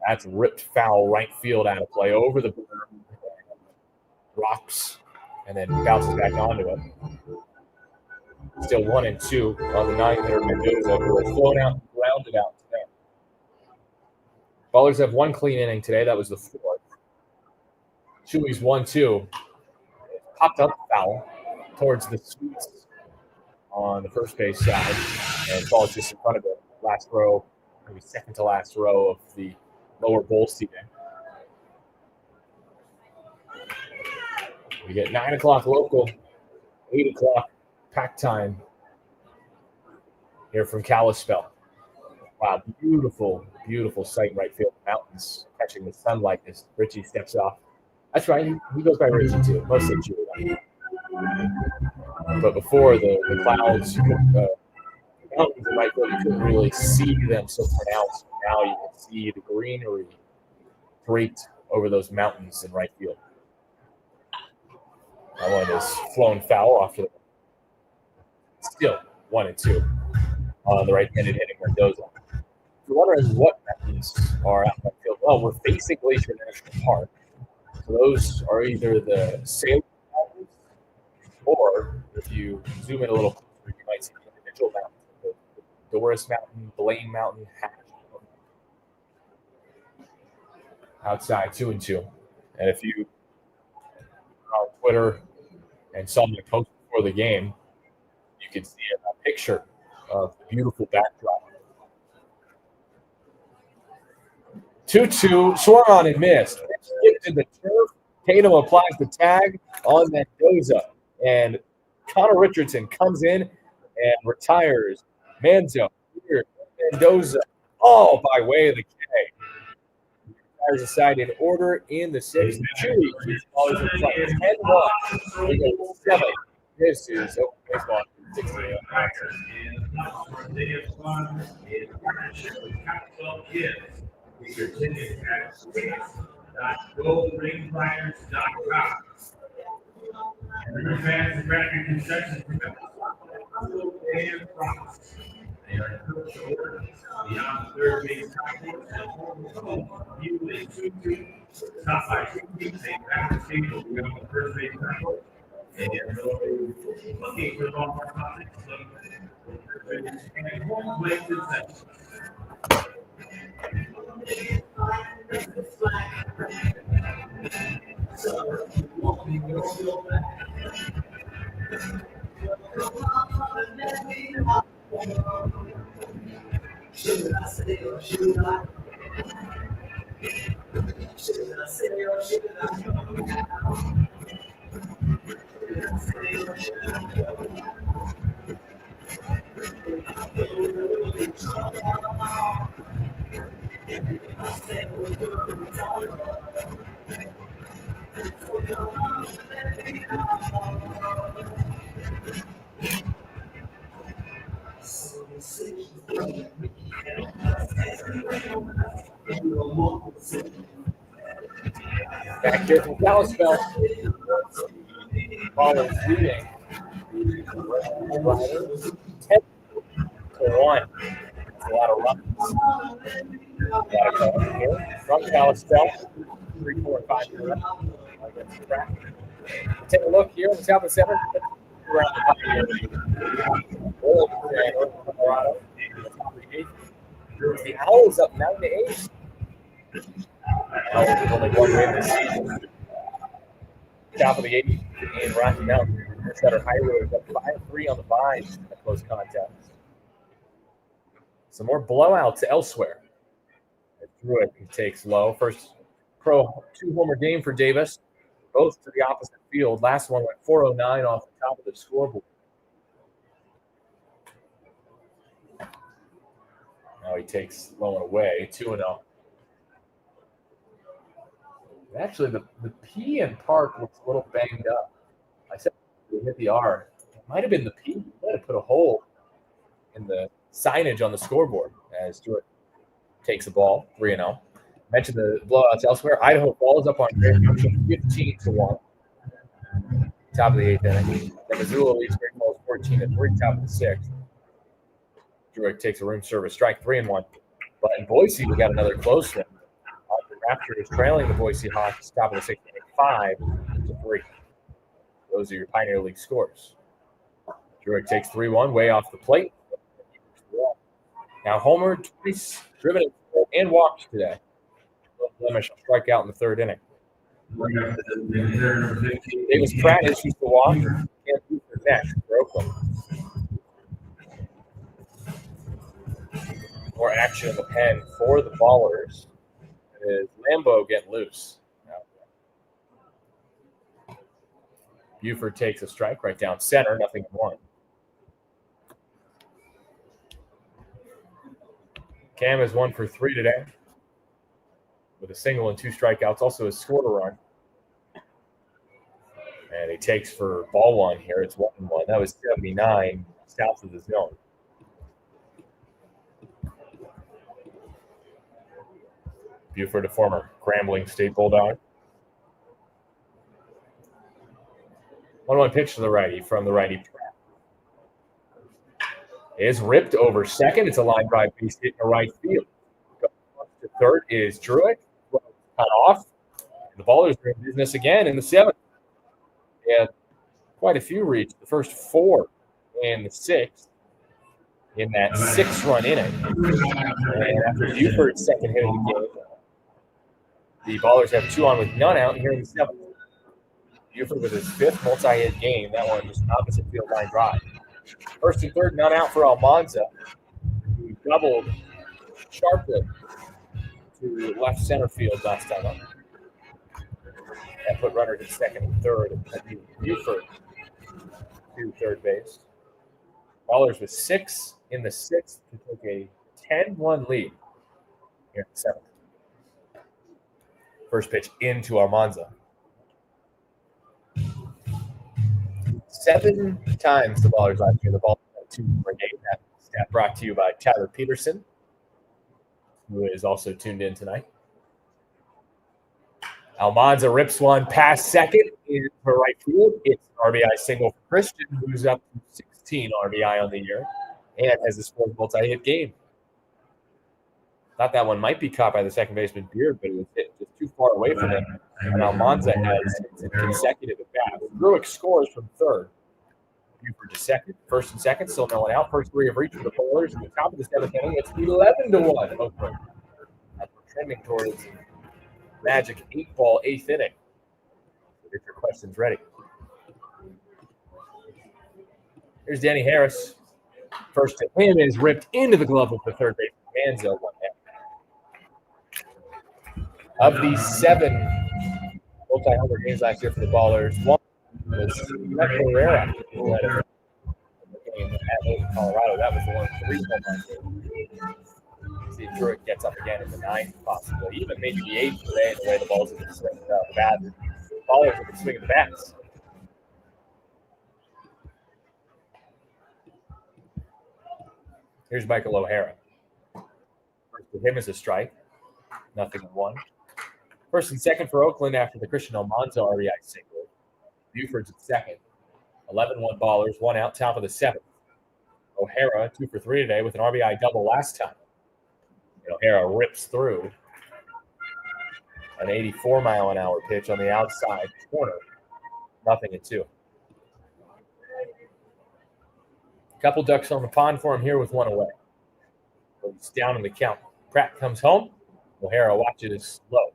S2: That's ripped foul right field out of play over the berm, rocks, and then bounces back onto it. Still 1-2 on the 9-hitter Mendoza, who was flown out and grounded out today. Ballers have 1 clean inning today. That was the 4th. Chewy's 1-2. Popped up foul towards the sweets on the first base side, and falls just in front of it. Last row, maybe second to last row of the lower bowl seating. We get 9 o'clock local, 8 o'clock pack time here from Kalispell. Wow, beautiful, beautiful sight in right field. Mountains catching the sunlight as Richie steps off. That's right, he goes by Richie too, mostly Chewy. But before the clouds, mountains in right field, you couldn't really see them so pronounced. Now you can see the greenery draped over those mountains in right field. That one is flown foul off to the still 1-2 on the right-handed hitting Mendoza. If you're wondering what mountains are out in right field, well, we're facing Glacier National Park. So those are either the Salem Mountains, or if you zoom in a little closer, you might see the individual mountains. The Doris Mountain, Blaine Mountain, Hatch. Outside 2-2. And if you are on Twitter and saw my post before the game, you can see a picture of the beautiful backdrop. 2-2, swung on and missed. Skipped to the turf. Tatum applies the tag on Mendoza. And Connor Richardson comes in and retires Manzo, Mendoza, all by way of the K. Retires aside in order in the 6th. Chewy keeps ballers in front. 10-1. We go 7. This is Oakland Baseball. 6
S3: www.goldringliners.com. And remember, fans, the record concessions and products. And our first order, the third base concourse, and you a 2-2. Top by 2 feet, take back the table. We have the first base concourse. And looking for the ball for contact. And home plate to set.
S4: Should I say or should I? Should I say or should I go now? Should I say or should I go now?
S2: Back here from Kalispell. Ball is leading. 10-1. That's a lot of runs. A lot of color here from Kalispell. 3, 4, 5 against the track. Take a look here in the top of the seventh. Around the top of North Colorado. The Owls up 9-8. Owls with only one win this season. Top of the 8th in Rocky Mountain. Center High Road up 5-3 on the Vines in a close contest. Some more blowouts elsewhere. Druid takes low. First pro 2-homer game for Davis. Both to the opposite field. Last one went 409 off the top of the scoreboard. Now he takes low and away, 2-0. Actually, the P in Park looks a little banged up. I said we hit the R. It might have been the P. We might have put a hole in the signage on the scoreboard as Stewart takes the ball, 3-0. Mentioned the blowouts elsewhere. Idaho Falls up on Grand Junction 15-1. Top of the 8th inning. Then Missoula leads Great Falls 14-3, top of the 6th. Druick takes a room service strike, 3-1. But in Boise, we got another close one. The Raptors trailing the Boise Hawks, top of the 6th inning, 5-3. Those are your Pioneer League scores. Druick takes 3-1, way off the plate. Now homer twice, driven and walked today. Flemish will strike out in the 3rd inning. Davis Pratt issues the walk. And Booster next for Oakland. More action in the pen for the Ballers. Is Lambeau getting loose? Buford takes a strike right down center, 0-1. Cam is 1 for 3 today with a single and 2 strikeouts. Also has scored a run. And he takes for ball 1 here. It's 1-1. That was 79 south of the zone. Buford, a former Grambling State Bulldog. 1-1 pitch to the righty from the righty. Is ripped over second. It's a line drive base hit in the right field. To third is Druitt. Cut off. The Ballers are in business again in the 7th. And quite a few reached. The first 4 in the 6th in that 6-run inning. And after Buford's second hit of the game, the Ballers have 2 on with none out here in the 7th. Buford with his 5th multi-hit game. That one just opposite field line drive. First and third, none out for Almanza, who doubled sharply to left center field last time up. That put runners at second and third, and Buford to third base. Ballers with 6 in the 6th to take a 10-1 lead here in the 7th. First pitch into Almanza. 7 times the Ballers last year. The Ballers had 2 per game. That stat brought to you by Tyler Peterson, who is also tuned in tonight. Almanza rips one past second into right field. It's an RBI single for Christian, who's up to 16 RBI on the year. and has a scored multi-hit game. Thought that one might be caught by the second baseman Beard, but it was hit just too far away from him. And Almanza has consecutive at bats. Ruick scores from third. Buford to second. First and second, still no one out. First three of each for the bowlers. At the top of the seventh inning, it's 11-1. Oakland. As we're trending towards magic 8-ball eighth inning. So get your questions ready. Here's Danny Harris. First to him is ripped into the glove of the third baseman Manzo. Of the 7 multi-homer games last year for the Ballers, one was Herrera, who had a game at Oakland, Colorado. That was the one with 3 home runs. See if Druitt gets up again in the 9th, possibly, even maybe the 8th today, the way the balls have been swinging the bat. The Ballers have been swinging the bats. Here's Michael O'Hara. First to him is a strike. 0-1. First and second for Oakland after the Christian Almanza RBI single. Buford's at second. 11-1 Ballers, 1 out, top of the 7th. O'Hara, 2 for 3 today with an RBI double last time. And O'Hara rips through an 84-mile-an-hour pitch on the outside corner. 0-2. Couple ducks on the pond for him here with 1 away. It's down in the count. Pratt comes home. O'Hara watches low.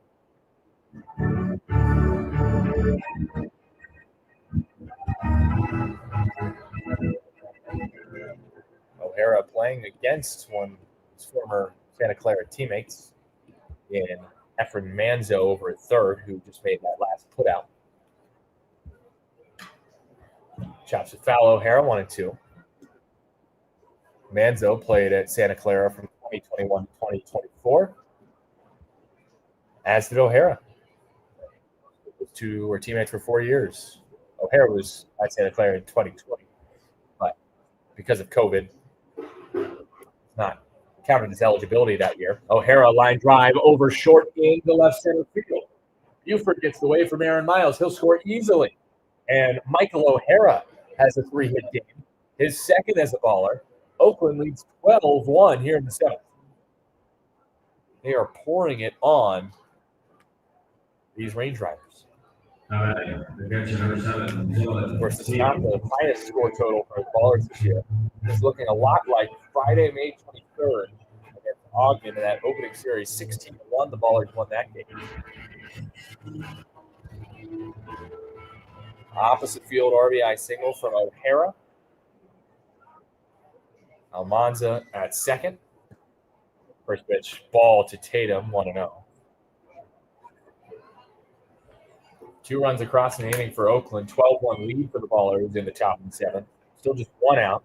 S2: O'Hara playing against one of his former Santa Clara teammates in Efren Manzo over at third, who just made that last putout. Chops a foul. O'Hara 1-2. Manzo played at Santa Clara from 2021 to 2024, as did O'Hara. Those two were teammates for 4 years. O'Hara was at Santa Clara in 2020, but because of COVID, not counted his eligibility that year. O'Hara line drive over short into left center field. Buford gets the way from Aaron Miles. He'll score easily. And Michael O'Hara has a 3-hit game, his second as a baller. Oakland leads 12-1 here in the 7th. They are pouring it on these Range Riders.
S3: Of
S2: course, it's not the highest score total for the Ballers this year. It's looking a lot like Friday, May 23rd against Ogden in that opening series. 16-1, the Ballers won that game. Opposite field RBI single from O'Hara. Almanza at second. First pitch, ball to Tatum, 1-0. 2 runs across an inning for Oakland. 12-1 lead for the Ballers in the top of the 7th. Still just 1 out.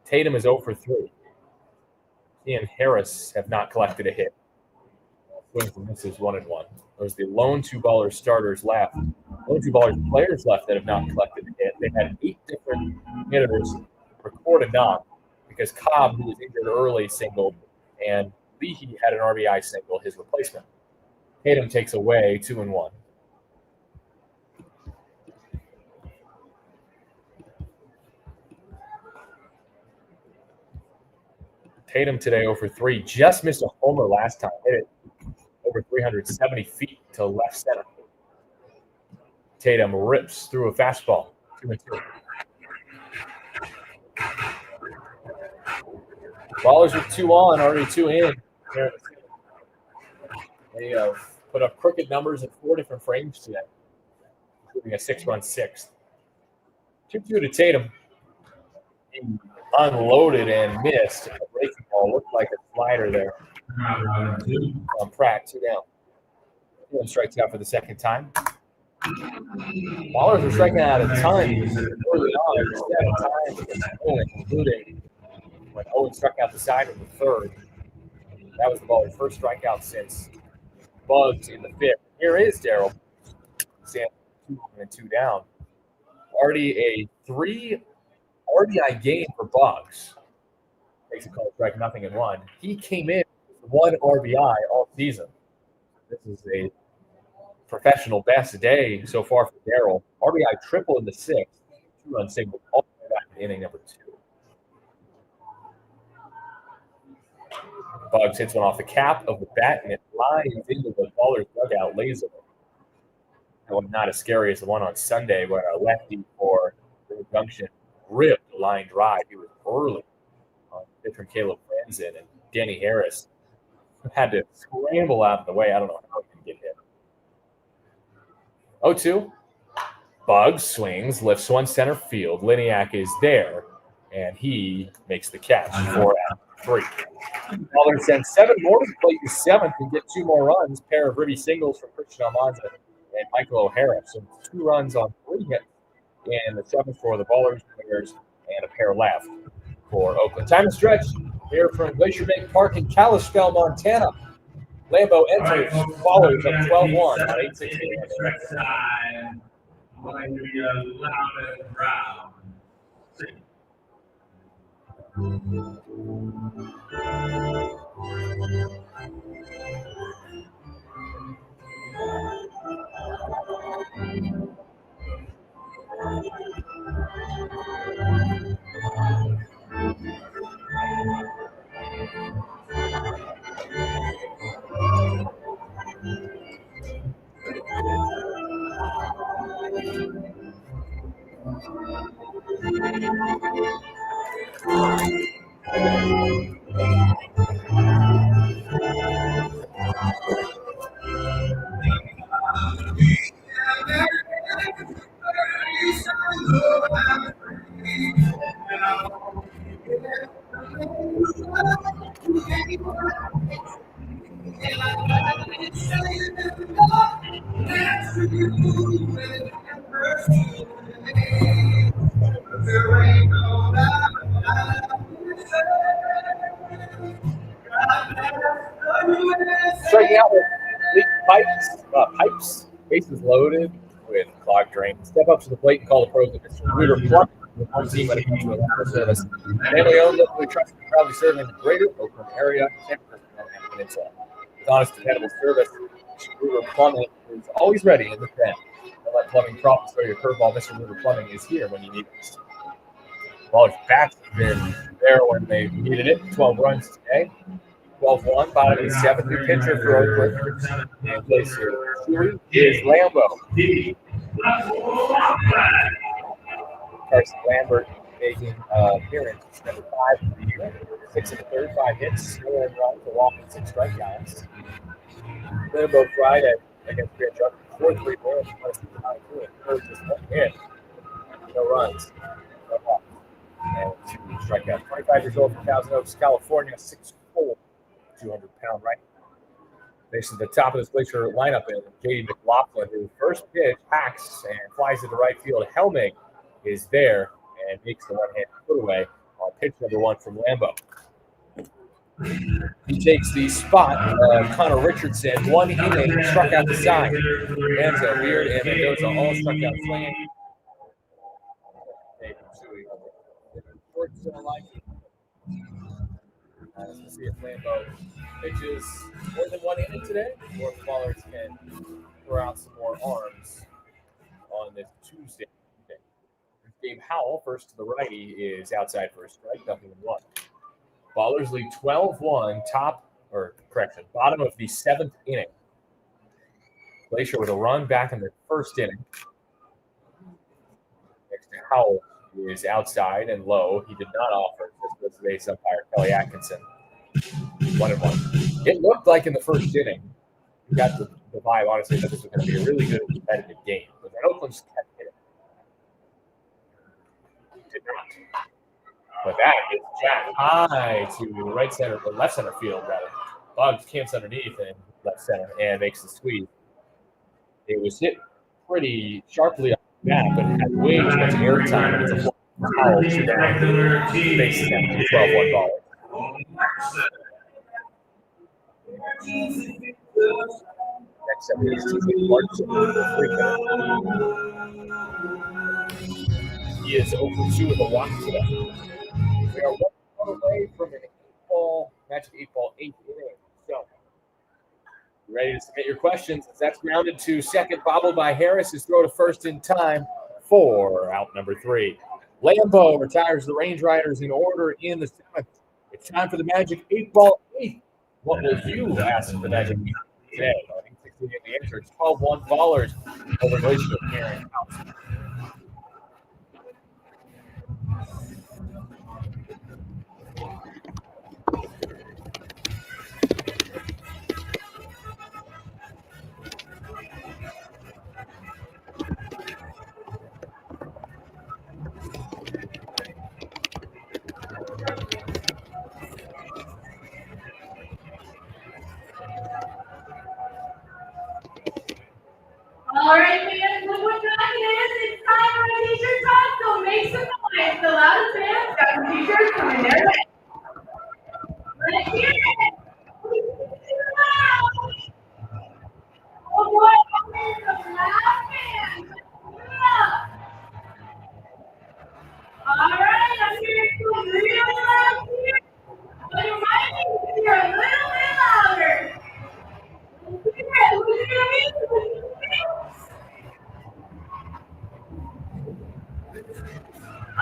S2: Tatum is 0 for 3. He and Harris have not collected a hit. Swings and misses 1-1. Those are the lone 2 Ballers starters left. Lone 2 Ballers players left that have not collected a hit. They had 8 different hitters record a knock because Cobb, who was injured early, singled, and Leahy had an RBI single, his replacement. Tatum takes away 2-1. Tatum today 0 for 3. Just missed a homer last time. Hit it over 370 feet to left center. Tatum rips through a fastball. 2-2. Ballers with 2 on, already 2 in. They have put up crooked numbers in 4 different frames today, including a 6-run 6th. 2-2 to Tatum. He unloaded and missed. A breaking ball looked like a slider there. Pratt, 2 down. Tatum strikes out for the second time. Ballers were striking out a ton early on, 7 times, including when Owen struck out the side of the third. That was the Ballers' first strikeout since Bugs in the 5th. Here is Darryl. Sam 2 and 2 down. Already a 3 RBI game for Bugs. Takes a call strike, 0-1. He came in with 1 RBI all season. This is a professional best day so far for Darryl. RBI triple in the 6th. 2-run single all the way back to inning number 2. Bugs hits one off the cap of the bat, and it lines into the baller's dugout lazily. That one not as scary as the one on Sunday where a lefty for the junction ripped the line drive. He was early on pitch from Caleb Franzen, and Danny Harris had to scramble out of the way. I don't know how he can get hit. 0-2. Bugs swings, lifts one center field. Liniak is there, and he makes the catch for out 3. Ballard sends 7 more to the plate in 7th and get 2 more runs. Pair of ribby singles from Christian Almanza and Michael O'Hara. So 2 runs on 3 hits in the 7th for the Ballers, Wingers, and a pair left for Oakland. Time to stretch here from Glacier Bank Park in Kalispell, Montana. Lambeau enters. Ballers up 12-1 on 8:16.
S3: Stretch time. Going to be a loud crowd.
S2: Striking out with leak pipes, bases loaded with clogged drain. Step up to the plate and call the pros with Mr. Reuter Plumbing, with one team when it comes to electrical service. Family owned, locally trusted, proudly serving the greater Oakland area, San Francisco, and Peninsula. With honest, dependable service, Mr. Reuter Plumbing is always ready in the pen. Don't let plumbing problems throw your curveball. Mr. Reuter Plumbing is here when you need it. Ballers bats have been there when they needed it. 12 runs today. 12-1, bottom of the 7th. New pitcher for Oakland. And place here is Lambeau. Carson Lambert making appearance. Number 5 of the year. 6 in the 3rd, 5 hits, 4 runs, a walk, and 6 strikeouts. Lambeau Friday against Pierre Chuck. 4-3 runs. Third, just 1 hit. No runs. No walks. And 2 strikeouts. 25 years old from Thousand Oaks, California. 6'4". 200-pound right. Faces the top of this Glacier lineup in J.D. McLaughlin, who first pitch hacks and flies to the right field. Helming is there and makes the one-hand put away on pitch number 1 from Lambeau. He takes the spot of Connor Richardson. 1 inning, struck out the side. Manzo, Weird, and Mendoza all struck out swinging. Let's see if Lambeau pitches more than 1 inning today, or if the Ballers can throw out some more arms on this Tuesday. Gabe Howell, first to the righty, is outside for a strike, 0-1. Ballers lead 12-1, bottom of the 7th inning. Glacier with a run back in the 1st inning. Next to Howell is outside and low. He did not offer. This was base umpire Kelly Atkinson. 1-1. It looked like in the 1st inning, we got the vibe, honestly, that this was going to be a really good competitive game. But then Oakland just kept hitting. Did not. But that is jacked high to right center, or left center field, rather. Bugs camps underneath and left center and makes the squeeze. It was hit pretty sharply on the bat, but it had way too much air time. And it's a foul to down. Faces down to 12-1 ball. Next up is TJ Clarkson. He is 0-2 with a walk today. We are 1 away from an 8-ball, magic 8-ball, 8th inning. So, you ready to submit your questions? As that's grounded to second, bobbled by Harris. His throw to first in time for out number 3. Lambeau retires the Range Riders in order in the 7th. It's time for the magic 8-ball, 8th What will you ask the Magic today? I think 16 the answer. 12-1 Ballers over Glacier here in house.
S4: All right, fans, look what time it is. It's time for a t-shirt toss, so make some noise. The loudest fans got some t-shirts coming their way. Let's hear it. Oh boy, some loud fans. Yeah. All right, I'm hearing some really loud here. But it might be here a little bit louder. Let's hear it. Who's it gonna be?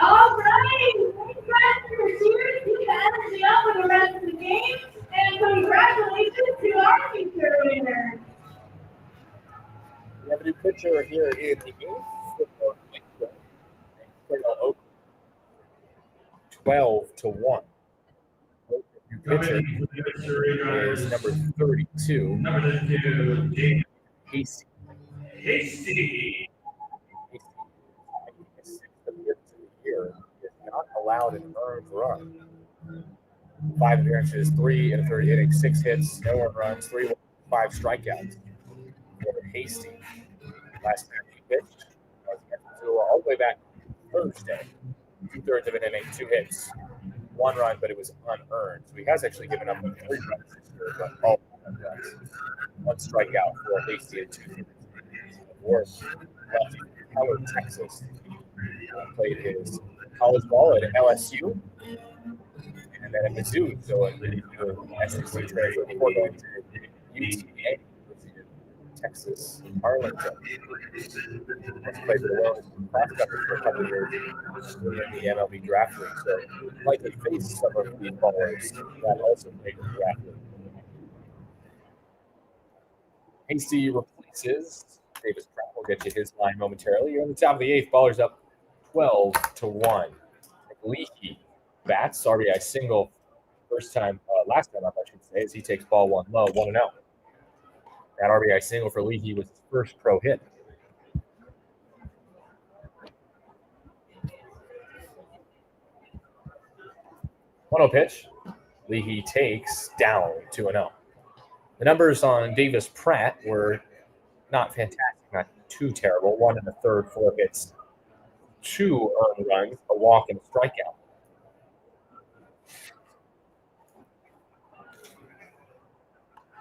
S4: All right, thanks guys for your cheers. Keep the energy up for the rest of the game. And congratulations to our feature winner.
S2: We have a new pitcher here in the game. Oakland, 12-1. New pitcher is number 32.
S3: Number 2, James
S2: Hasty.
S3: Hasty.
S2: Year is not allowed an earned run. 5 appearances, 3 in a third inning, 6 hits, no earned runs, 5 strikeouts. Hasty. Last time he pitched, all the way back Thursday. 2/3 of an inning, 2 hits, 1 run, but it was unearned. So he has actually given up 3 runs this year, but all runs. 1 strikeout for Hasty and 2 hits. Of course, lefty Howard, Texas. Played his college ball at LSU and then at Mizzou, so in SEC transfer before going to UTA, Texas, Arlington. Played for the Wellness Cross-Country for a couple of years in the MLB draft league, so likely faced some of the ballers that also played in the draft league. Hasty replaces Davis Pratt. We'll get you his line momentarily. You're on the top of the 8th. Ballers up 12-1. Leahy bats RBI single last time up, I should say, as he takes ball 1 low, 1-0. That RBI single for Leahy was his first pro hit. One-0 pitch. Leahy takes down 2-0. The numbers on Davis Pratt were not fantastic, not too terrible. 1 in the third, 4 hits, 2 earned runs, a walk, and a strikeout.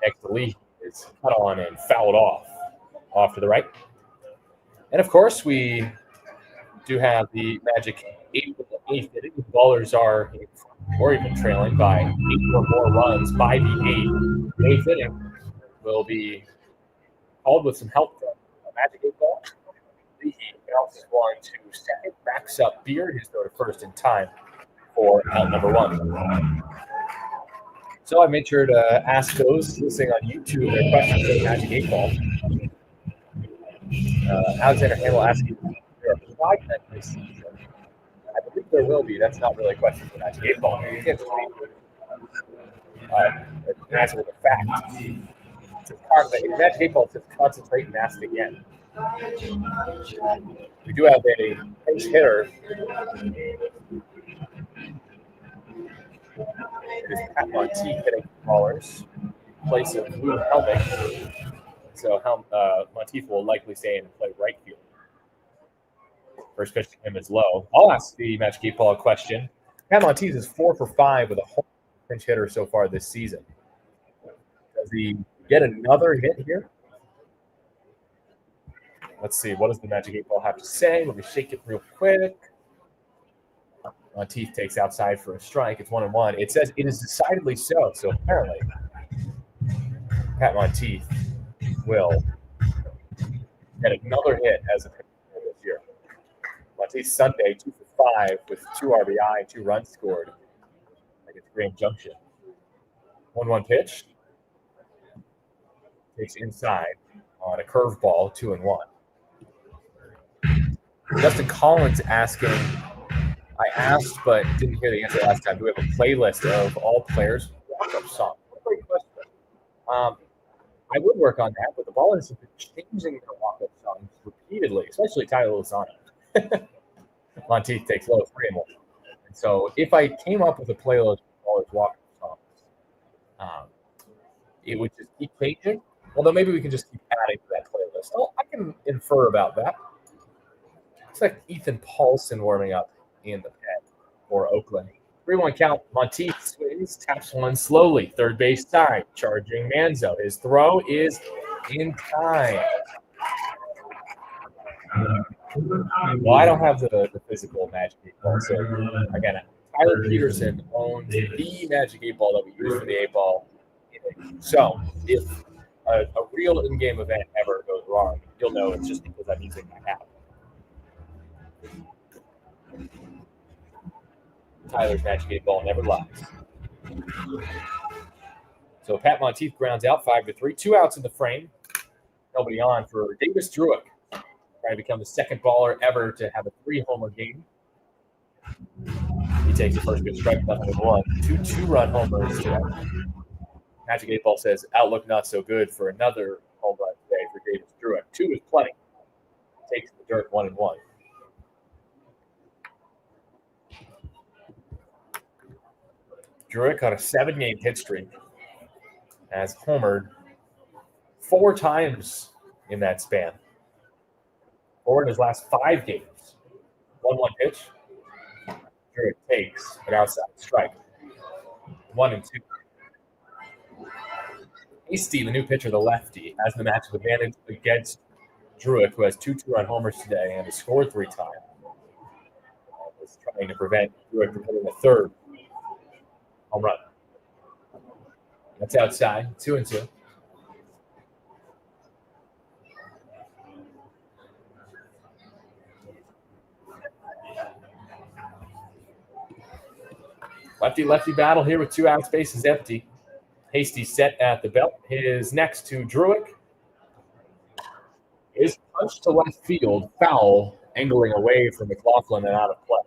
S2: Next, Lee is cut on and fouled off to the right. And of course, we do have the Magic 8th inning. The Ballers are or even trailing by 8 or more runs by the 8th. The 8th inning will be called with some help from Magic 8 ball. He bounces 1 to second, backs up Beard, who's throw to first in time for out number 1. So I made sure to ask those listening on YouTube their questions for the Magic 8 ball. Alexander Hamel asking if there are flag men this season. I believe there will be. That's not really a question for Magic 8 ball. You get to answer with a fact. Magic 8 ball says concentrate and ask again. We do have a pinch hitter. It is Pat Monteith hitting Ballers in place of Blue Helmick. So Monteith will likely stay in and play right field. First pitch to him is low. I'll ask the Magic 8 Ball a question. Pat Monteith is 4 for 5 with a home pinch hitter so far this season. Does he get another hit here? Let's see. What does the Magic 8 Ball have to say? Let me shake it real quick. Monteith takes outside for a strike. It's 1-1. It says it is decidedly so. So apparently, Pat Monteith will get another hit as a pitcher this year. Monteith Sunday, 2 for 5 with 2 RBI, 2 runs scored against Grand Junction. 1-1 pitch. takes inside on a curveball, 2-1. Justin Collins asking, I asked but didn't hear the answer last time. Do we have a playlist of all players' walk-up songs? Great question. I would work on that, but the Ballers have been changing their walk-up songs repeatedly, especially Tyler Lozano. Monteith takes low 3-1. And so if I came up with a playlist of Ballers walk-up songs, it would just keep changing. Although maybe we can just keep adding to that playlist. Oh, I can infer about that. Looks like Ethan Paulson warming up in the pen for Oakland. 3-1 count. Monteith swings, taps one slowly. Third base side, charging Manzo. His throw is in time. Well, I don't have the physical Magic 8 Ball. So, again, Tyler Peterson owns the Magic 8 Ball that we use for the 8 Ball. So, if a real in-game event ever goes wrong, you'll know it's just because I'm using my app. Tyler's Magic 8 Ball never lies. So Pat Monteith grounds out 5-3. 2 outs in the frame. Nobody on for Davis Druick. Trying to become the second baller ever to have a 3-homer game. He takes the first good strike, nothing with one. 2 2-run homers today. Magic 8 Ball says outlook not so good for another home run today for Davis Druick. 2 is plenty. Takes the dirt 1-1. Druick on a 7-game hit streak has homered 4 times in that span. 4 in his last 5 games. 1-1 pitch. Druick takes an outside strike. 1-2. Hasty, the new pitcher, the lefty, has the matchup advantage against Druick, who has 2 2-run homers today and has scored 3 times. Is trying to prevent Druick from hitting the third home run. That's outside. 2-2. Lefty-lefty battle here with 2 outs, bases empty. Hasty set at the belt. His next to Druick is punched to left field, foul, angling away from McLaughlin and out of play.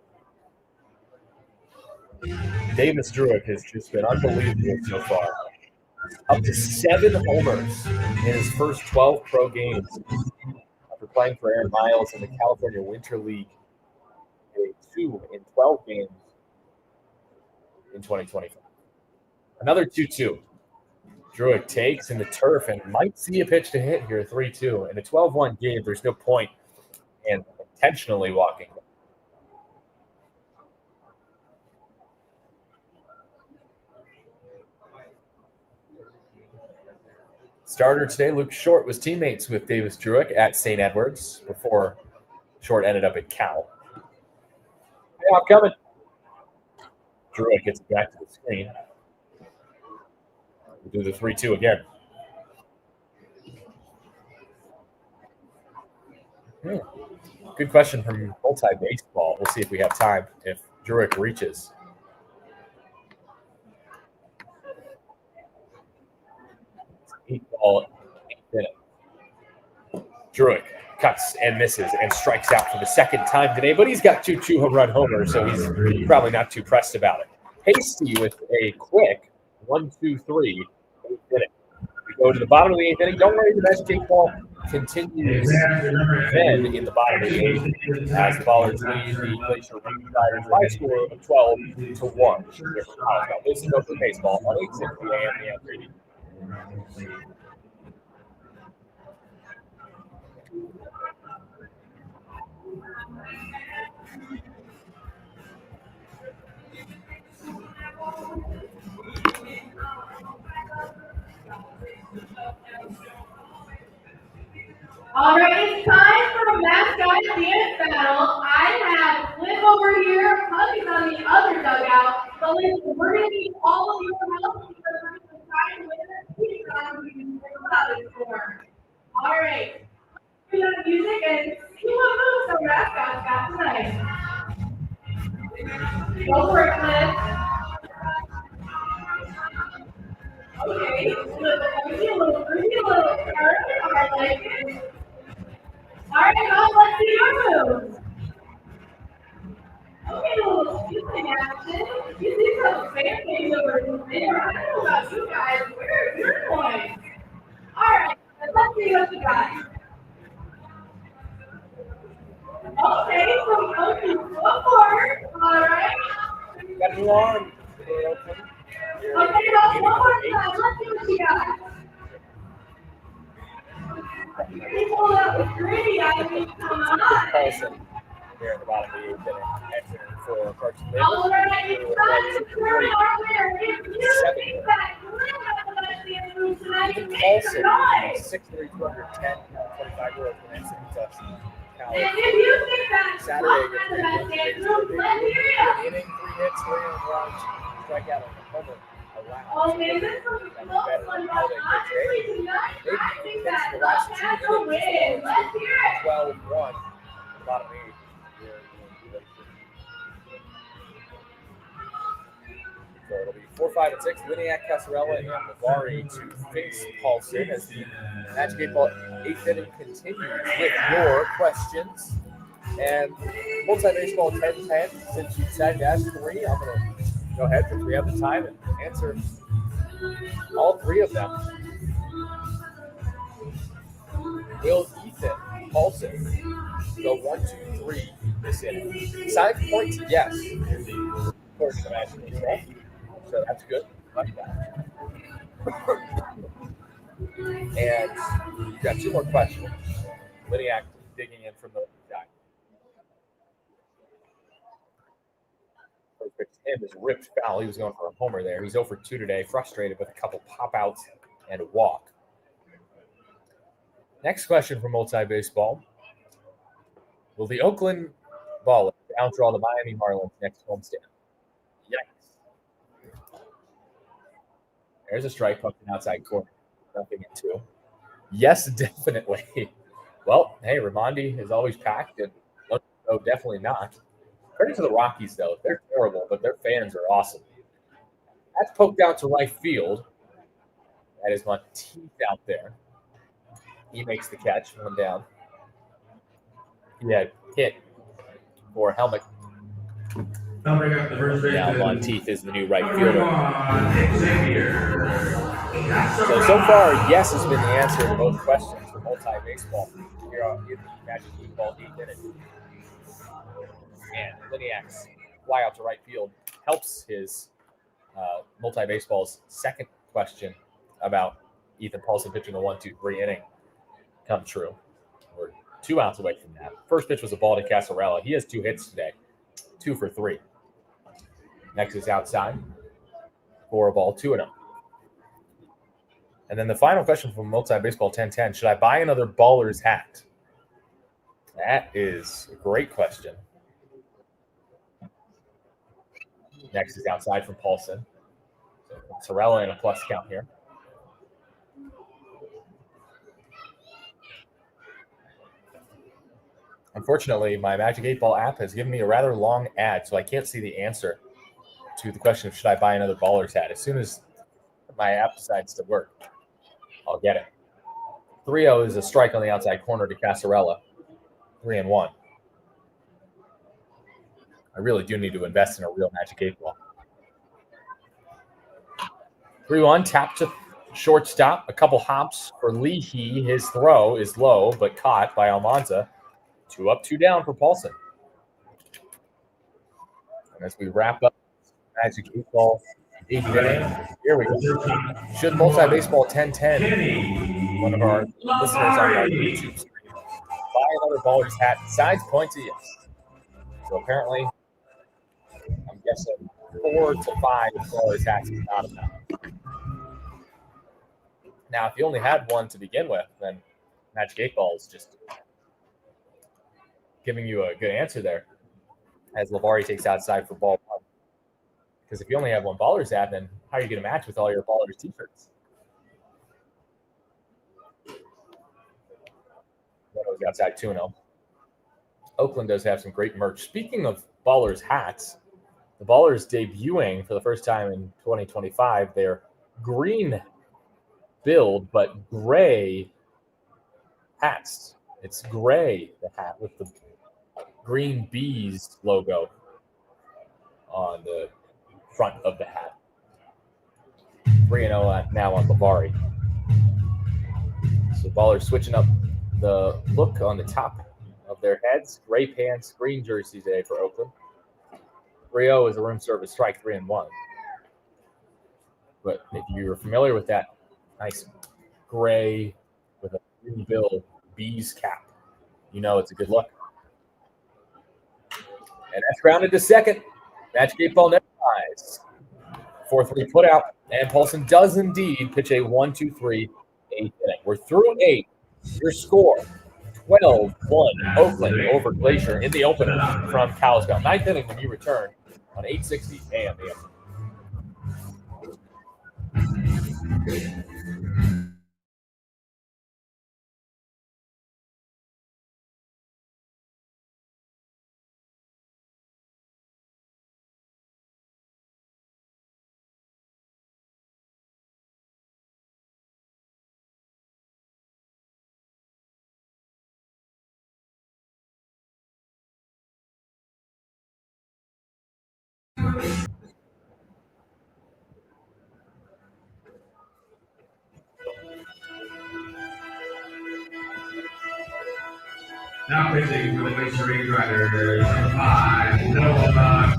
S2: Davis Druick has just been unbelievable so far. Up to 7 homers in his first 12 pro games after playing for Aaron Miles in the California Winter League. 2 in 12 games in 2025. Another 2-2. Druick takes in the turf and might see a pitch to hit here, 3-2. In a 12-1 game, there's no point in intentionally walking. Starter today, Luke Short, was teammates with Davis Druick at St. Edwards before Short ended up at Cal. Hey, I'm coming. Druick gets back to the screen. We'll do the 3-2 again. Good question from Multi-Baseball. We'll see if we have time if Druick reaches. Ball, 8th inning. Druick cuts and misses and strikes out for the second time today, but he's got 2 2-run homers, so he's probably not too pressed about it. Hasty with a quick 1-2-3 8th inning. We go to the bottom of the 8th inning. Don't worry, the Magic 8 Ball continues then in the bottom of the 8th as the Ballers lead the Glacier Riders by a score of 12-1. This is Oakland Baseball on 860 AM and radio.
S4: All right, it's time for a mascot dance battle. I have Flip over here, Puck is on the other dugout. But listen, we're going to need all of your help because we're going to try to win this speed round we can bring about this score. All right, we got music and see what moves our mascots got tonight. Go for it, Flip. Okay, a little crazy, a little crazy, a little like it. All right, now let's see your moves. Okay, a little shooting action. You see some fan things over there. I don't know about you guys. Where are your points? All right, let's see what you got. Okay, so we go to 4. All right.
S2: Got a new arm for Oakland.
S4: Okay, now one more time. Let's see what you got. People that was gritty, I mean, come on.
S2: Paulson here in the bottom of the 8th inning, entering for Carson
S4: All
S2: Labor.
S4: right, it's time to turn our winner. If you think that Glenn has the best dance move tonight,
S2: Even
S4: make
S2: Paulson,
S4: some noise.
S2: 6'3", 210, 25-year-old from Encinitas,
S4: And if you think that
S2: Saturday
S4: Glenn
S2: against
S4: has the best
S2: Oakland,
S4: dance move, let's hear
S2: an
S4: it.
S2: inning, 3 hits, 3 runs, strikeout on the homer allowed.
S4: Oh man, this was a close one, but honestly tonight, I think that Glenn has the win. Let's hear it.
S2: 12-1, bottom 8. So it'll be 4, 5, and 6. Liniak, Casarella, and Lavari to face Paulson as the Magic 8 Ball 8th inning continues with your questions. And multi-baseball 10-10, since you said -3, I'm going to go ahead for 3 at a time and answer all 3 of them. Will Ethan Paulson go 1, 2, 3 this inning? Side points, yes. According to Magic 8 Ball. So that's good. Like that. And you've got 2 more questions. Liniak digging in from the side. First pitch to him is ripped foul. He was going for a homer there. He's 0 for 2 today, frustrated with a couple pop-outs and a walk. Next question for multi-baseball. Will the Oakland Ballers outdraw the Miami Marlins next homestand? Yikes. There's a strike up in outside corner. Nothing in 2. Yes, definitely. Well, hey, Raimondi is always packed, and no, definitely not. Credit to the Rockies, though. They're terrible, but their fans are awesome. That's poked out to right field. That is Monteith out there. He makes the catch, 1 down. He had hit for helmet.
S3: Now bring up the first baseman.
S2: Now Monteith is the new right fielder.
S3: So
S2: far, yes has been the answer to both questions for multi-baseball here on the Magic 8 Ball 8th inning. And Liniak's fly out to right field helps his multi-baseball's second question about Ethan Paulson pitching the 1, 2, 3 inning come true. We're 2 outs away from that. First pitch was a ball to Casarella. He has 2 hits today, 2 for 3. Next is outside for a ball, 2-0. And then the final question from Multi-Baseball 10-10, should I buy another Baller's hat? That is a great question. Next is outside from Paulson. So Sorella in a plus count here. Unfortunately, my Magic 8 Ball app has given me a rather long ad, so I can't see the answer to the question of should I buy another Baller's hat. As soon as my app decides to work, I'll get it. 3-0 is a strike on the outside corner to Casarella. 3-1. I really do need to invest in a real Magic 8 Ball. 3-1, tap to shortstop. A couple hops for Leahy. His throw is low, but caught by Almanza. 2 up, 2 down for Paulson. And as we wrap up Magic 8 Ball 8th inning, here we go. Should Multi-Baseball 10-10, one of our listeners on our YouTube stream, buy another Baller's hat? Sides point to yes. So apparently, I'm guessing 4 to 5 Baller's hats is not enough. Now, if you only had one to begin with, then Magic 8 Ball is just giving you a good answer there as Lavari takes outside for ball 1. Because if you only have one Baller's hat, then how are you going to match with all your Baller's t-shirts? Outside 2-0. Oakland does have some great merch. Speaking of Baller's hats, the Ballers debuting for the first time in 2025. They're green build, but gray hats. It's gray, the hat with the green bees logo on the front of the hat. 3-0 now on Bavari. So Ballers switching up the look on the top of their heads. Gray pants, green jersey today for Oakland. 3-0 is a room service strike, 3-1. But if you're familiar with that nice gray with a green bill bees cap, you know it's a good look. And that's grounded to second. Match game ball never dies. 4-3 put out, and Paulson does indeed pitch a 1-2-3 eighth inning. We're through 8. Your score 12-1 Oakland over Glacier in the opener from Kalispell. 9th inning when you return on 860 AM.
S3: Now pitching for the Glacier Range Riders, 5, Noah.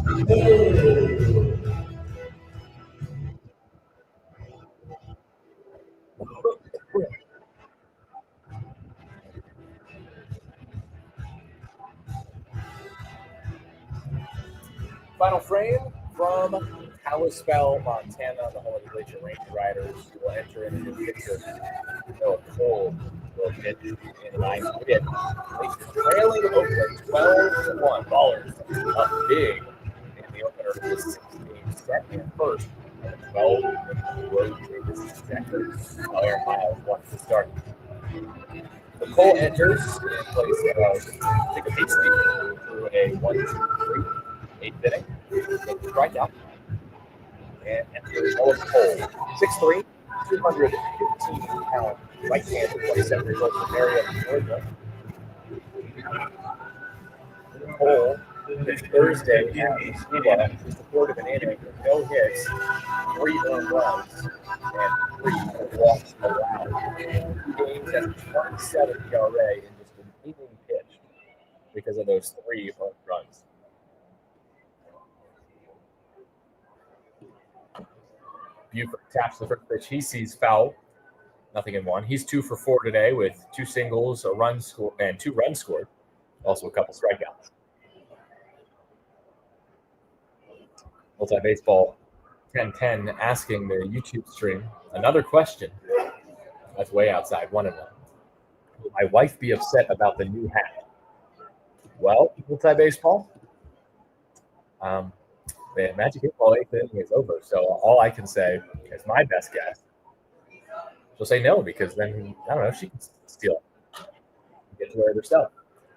S2: Final frame from Kalispell, Montana. The home of the Glacier Range Riders will enter in a new pitcher. Noah Cole will pitch in the 9th. Glacier trailing Oakland 12-1. Ballers up big in the opener of the 6-game set and first. 12 road changes second. Aaron Miles wants to start. The Cole enters in place of Jacob Hasty through a 1-2-3 eighth inning. Strikeout. And enters Noah Cole. 6'3", 215-pound right-handed 27-year-old from area of Georgia. Cole pitched Thursday at Mesquite. He's reported an inning with no hits, 3 earned runs, and 3 walks allowed. 2 games at 27 ERA in just an inning pitched because of those 3 earned runs. Buford taps the first pitch. He sees foul. 0-1. He's 2 for 4 today with 2 singles, a run score, and 2 runs scored. Also a couple strikeouts. Multi-Baseball 1010 asking the YouTube stream another question. That's way outside, 1-1. Will my wife be upset about the new hat? Well, Multi-Baseball, the Magic 8 Ball 8th inning is over, so all I can say is my best guess. She'll say no, because then, I don't know, she can steal it. Get to wear it herself.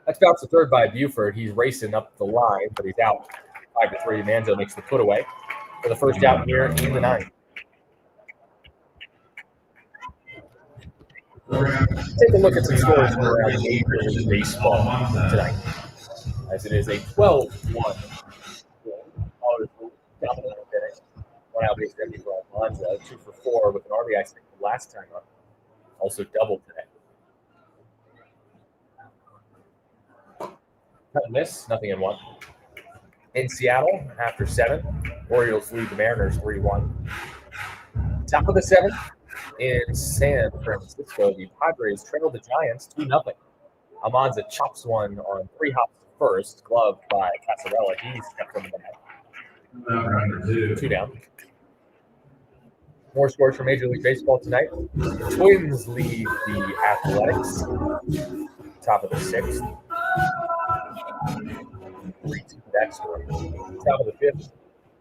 S2: That's bounce to third by Buford. He's racing up the line, but he's out. 5-3. Manzo makes the put away for the first out here in the 9th. Take a look at some scores from around Major League Baseball tonight, as it is a 12-1. Dominant inning. 1 out base empty for Alonzo. 2 for 4 with an RBI single last time up. Also doubled today. Cut and miss, 0-1. In Seattle, after 7, Orioles lead the Mariners 3-1. Top of the 7th, in San Francisco, the Padres trailed the Giants 2-0. Almanza chops one on 3 hops to first, gloved by Casarella. He's kept from the bat. 2 down. More scores for Major League Baseball tonight. Twins lead the Athletics. Top of the 6th. 3-2 that score. Top of the 5th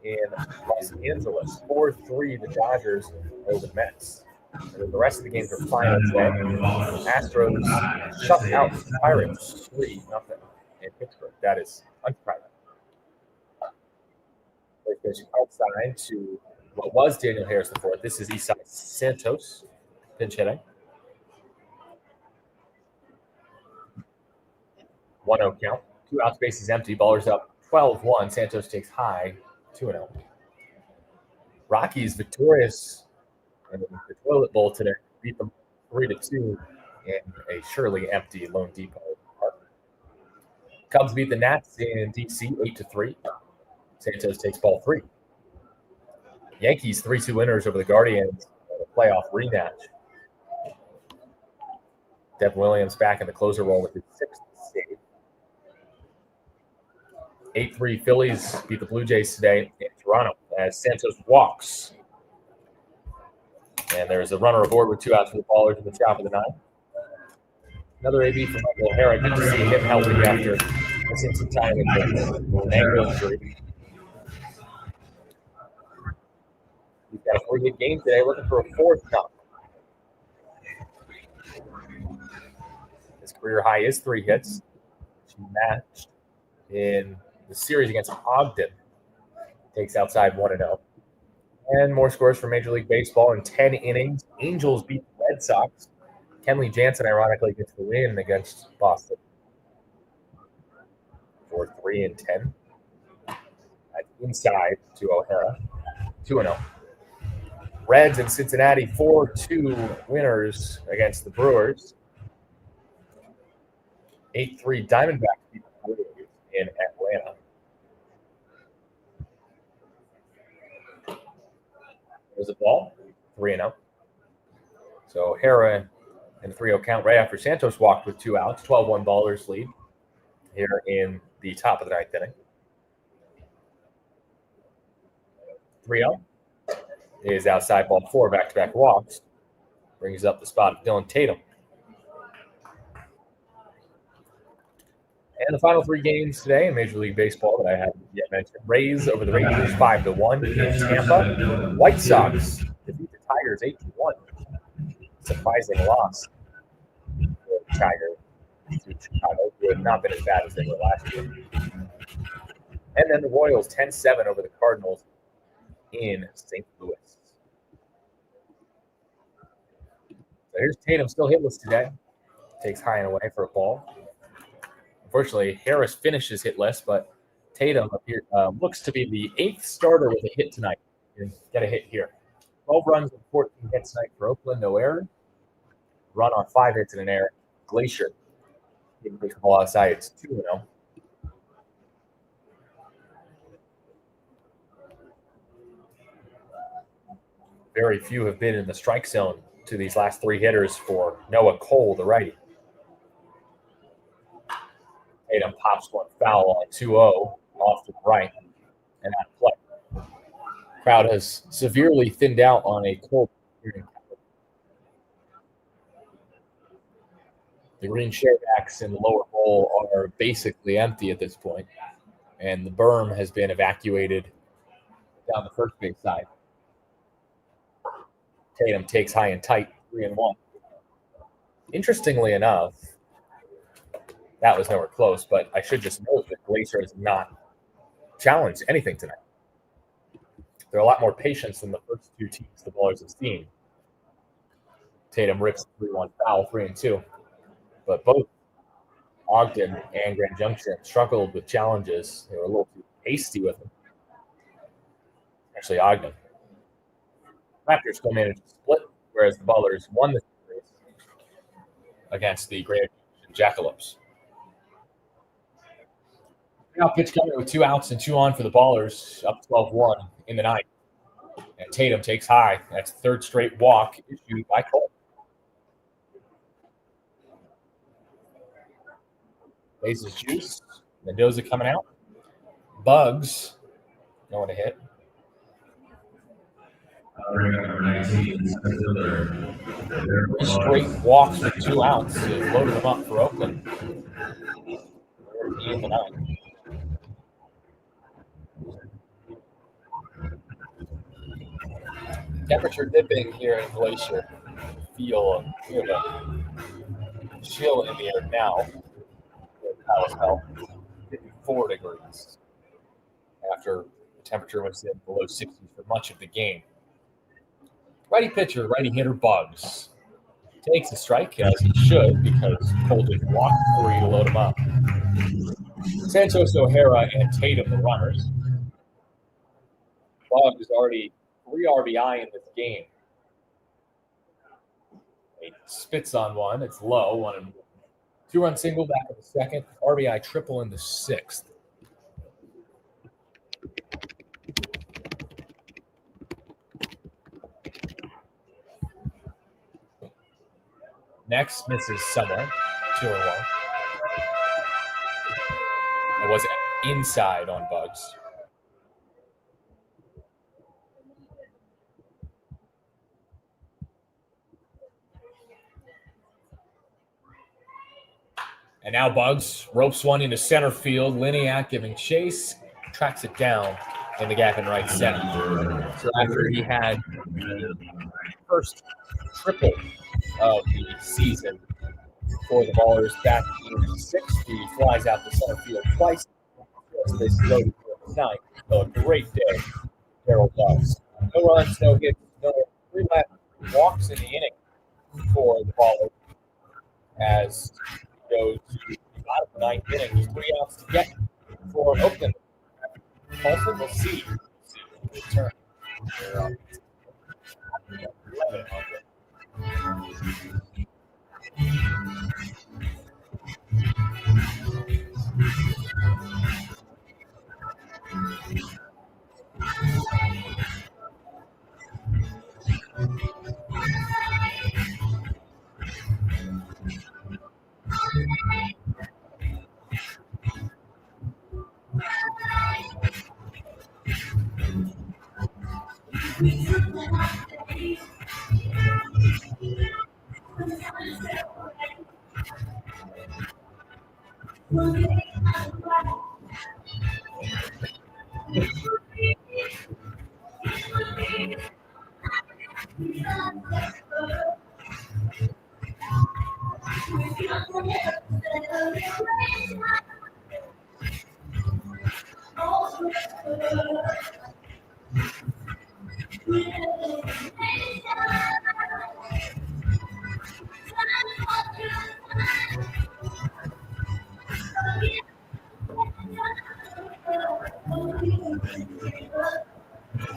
S2: in Los Angeles. 4-3 the Dodgers over the Mets. And then the rest of the games are final today. Astros shut out the Pirates 3-0 in Pittsburgh. That is unsurprising. Pitch outside to what was Daniel Harris the fourth. This is Isai Santos pinch hitting. 1-0 count. 2 outs, bases empty. Ballers up 12-1. Santos takes high, 2-0. Rockies victorious in the Toilet Bowl today. Beat them 3-2 in a surely empty Lone Depot park. Cubs beat the Nats in DC 8-3. Santos takes ball 3. Yankees 3-2 winners over the Guardians in a playoff rematch. Devin Williams back in the closer role with his 6th save. 8-3 Phillies beat the Blue Jays today in Toronto as Santos walks. And there's a runner aboard with 2 outs for the Ballers in the top of the 9th. Another AB for Michael O'Hara. Good to see him healthy after missing some time with an ankle injury. He's got a 3-hit game today, looking for a 4th knock. His career high is 3 hits, which he matched in the series against Ogden. Takes outside 1-0. And more scores for Major League Baseball in 10 innings. Angels beat the Red Sox. Kenley Jansen, ironically, gets the win against Boston. For 3-10. That's inside to O'Hara. 2-0. Reds in Cincinnati, 4-2 winners against the Brewers. 8-3 Diamondbacks beat the Brewers in Atlanta. There's a ball, 3-0. So O'Hara in a 3-0 count right after Santos walked with 2 outs. 12-1 Ballers lead here in the top of the 9th inning. 3-0 is outside ball 4, back-to-back walks. Brings up the spot of Dylan Tatum. And the final 3 games today in Major League Baseball that I haven't yet mentioned. Rays over the Rangers 5-1 in Tampa. White Sox defeat the Tigers 8-1. Surprising loss for the Tigers to Chicago, who have not been as bad as they were last year. And then the Royals 10-7 over the Cardinals in St. Louis. So here's Tatum, still hitless today. Takes high and away for a ball. Unfortunately, Harris finishes hitless, but Tatum looks to be the 8th starter with a hit tonight. Get a hit here. 12 runs and 14 hits tonight for Oakland, no error. Run on 5 hits and an error. Glacier. He takes the ball outside. It's 2-0. Very few have been in the strike zone to these last 3 hitters for Noah Cole, the righty. Tatum pops one foul on 2-0 off to the right and out of play. Crowd has severely thinned out on a cold. The green chairbacks in the lower bowl are basically empty at this point, and the berm has been evacuated down the first base side. Tatum takes high and tight, 3-1. Interestingly enough, that was nowhere close, but I should just note that Glacier has not challenged anything tonight. There are a lot more patience than the first 2 teams the Ballers have seen. Tatum rips 3-1 foul, 3-2. But both Ogden and Grand Junction struggled with challenges. They were a little too hasty with them. Actually, Ogden. Raptors still managed to split, whereas the Ballers won the series against the Grand Junction Jackalopes. Now pitch coming with 2 outs and 2 on for the Ballers, up 12-1 in the 9th. And Tatum takes high. That's the 3rd straight walk issued by Cole. Bases juice. Mendoza coming out. Bugs going to hit. Straight walks with 2 outs. It loaded them up for Oakland. In the 9th. Temperature dipping here in Glacier. Feel a chill in the air now. Palace Health, 54 degrees after the temperature was in below 60s for much of the game. Righty pitcher, righty hitter Bugs. Takes a strike, as he should, because Colton walked 3 to load him up. Santos, O'Hara, and Tatum, the runners. Boggs is already 3 RBI in this game. He spits on one. It's low. 2-run single back in the second. RBI triple in the sixth. Next misses somewhere. 2-1. It was inside on Bugs. And now Bugs ropes one into center field. Liniak giving chase, tracks it down in the gap in right center. So after he had the first triple of the season for the Ballers back in sixth, he flies out to center field twice. They slowed to the ninth. So a great day, Darryl Bugs. No runs, no hits, no 3 left walks in the inning for the Ballers as goes to the bottom of the ninth inning. There's 3 outs to get for Oakland. Paulson will see. Return.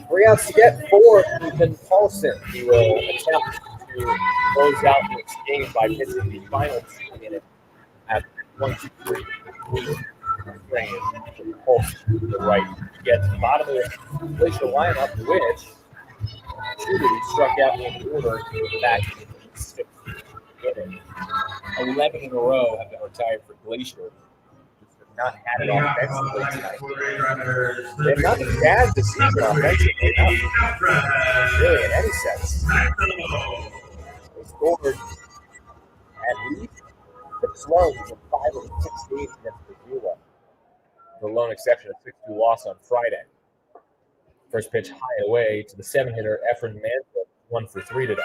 S2: Three outs to get for Ethan Paulson. He will attempt to close out this game by pitching the final 2 minutes at 1-2-3. Frame from Paulson to the right. He gets the bottom of the Glacier lineup, which Shooter struck out in order back in the 6th inning. 11 in a row have been retired for Glacier. Not had it offensively tonight. They've not been bad this season offensively, not really in any sense. They scored at least 6 runs in 5 of the 6 games against Missoula. The lone exception of 6-2 loss on Friday. First pitch high away to the 7-hitter Efren Manfield, 1 for 3 today.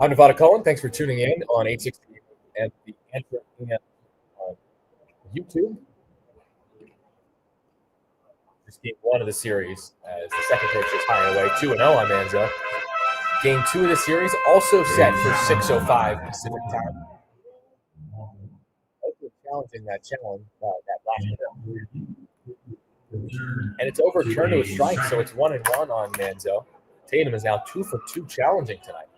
S2: I'm Nevada Cullen. Thanks for tuning in on 860 and the Answer and YouTube. This game 1 of the series as the second pitch is high away, 2-0 on Manzo. Game 2 of the series also set for 6:05 Pacific time. Hopefully challenging that that last hit. And it's overturned to a strike, so it's 1-1 on Manzo. Tatum is now 2 for 2 challenging tonight,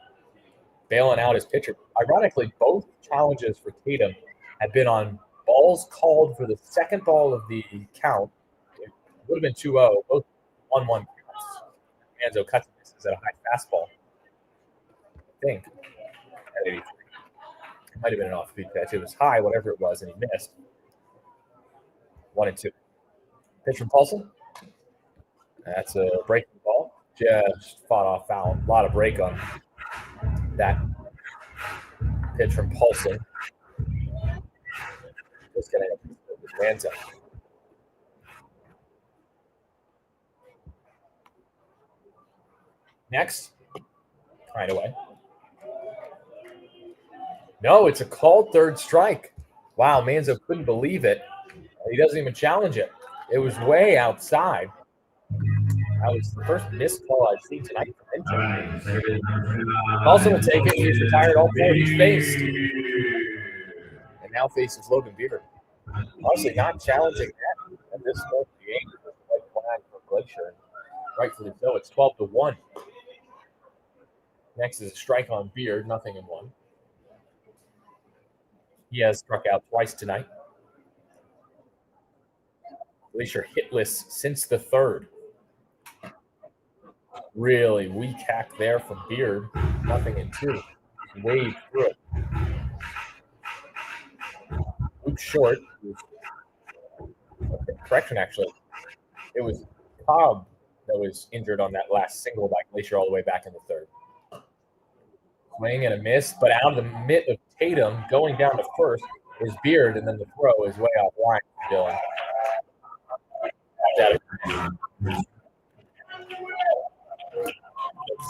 S2: bailing out his pitcher. Ironically, both challenges for Tatum have been on balls called for the second ball of the count. It would have been 2-0, both 1-1 counts. Manzo cuts and misses at a high fastball. I think at 83. It might have been an off-speed pitch. It was high, whatever it was, and he missed. 1-2. Pitch from Paulson. That's a breaking ball. Just fought off foul. A lot of break on that pitch from Paulson. Just going to hit Manzo. Next. Right away. No, it's a called third strike. Wow, Manzo couldn't believe it. He doesn't even challenge it. It was way outside. That was the first missed call I've seen tonight from Paulson will take it. He's retired all 4 he's faced. And now faces Logan Beard. Honestly, not challenging that at this point of the game. It's a white flag for Glacier. Rightfully so. It's 12-1. Next is a strike on Beard, nothing in one. He has struck out twice tonight. Glacier hitless since the third. Really weak hack there from Beard. Nothing in two. Wade through it. Luke Short. Correction, actually. It was Cobb that was injured on that last single by Glacier all the way back in the third. Swing and a miss, but out of the mitt of Tatum, going down to first is Beard, and then the throw is way off line for Dylan.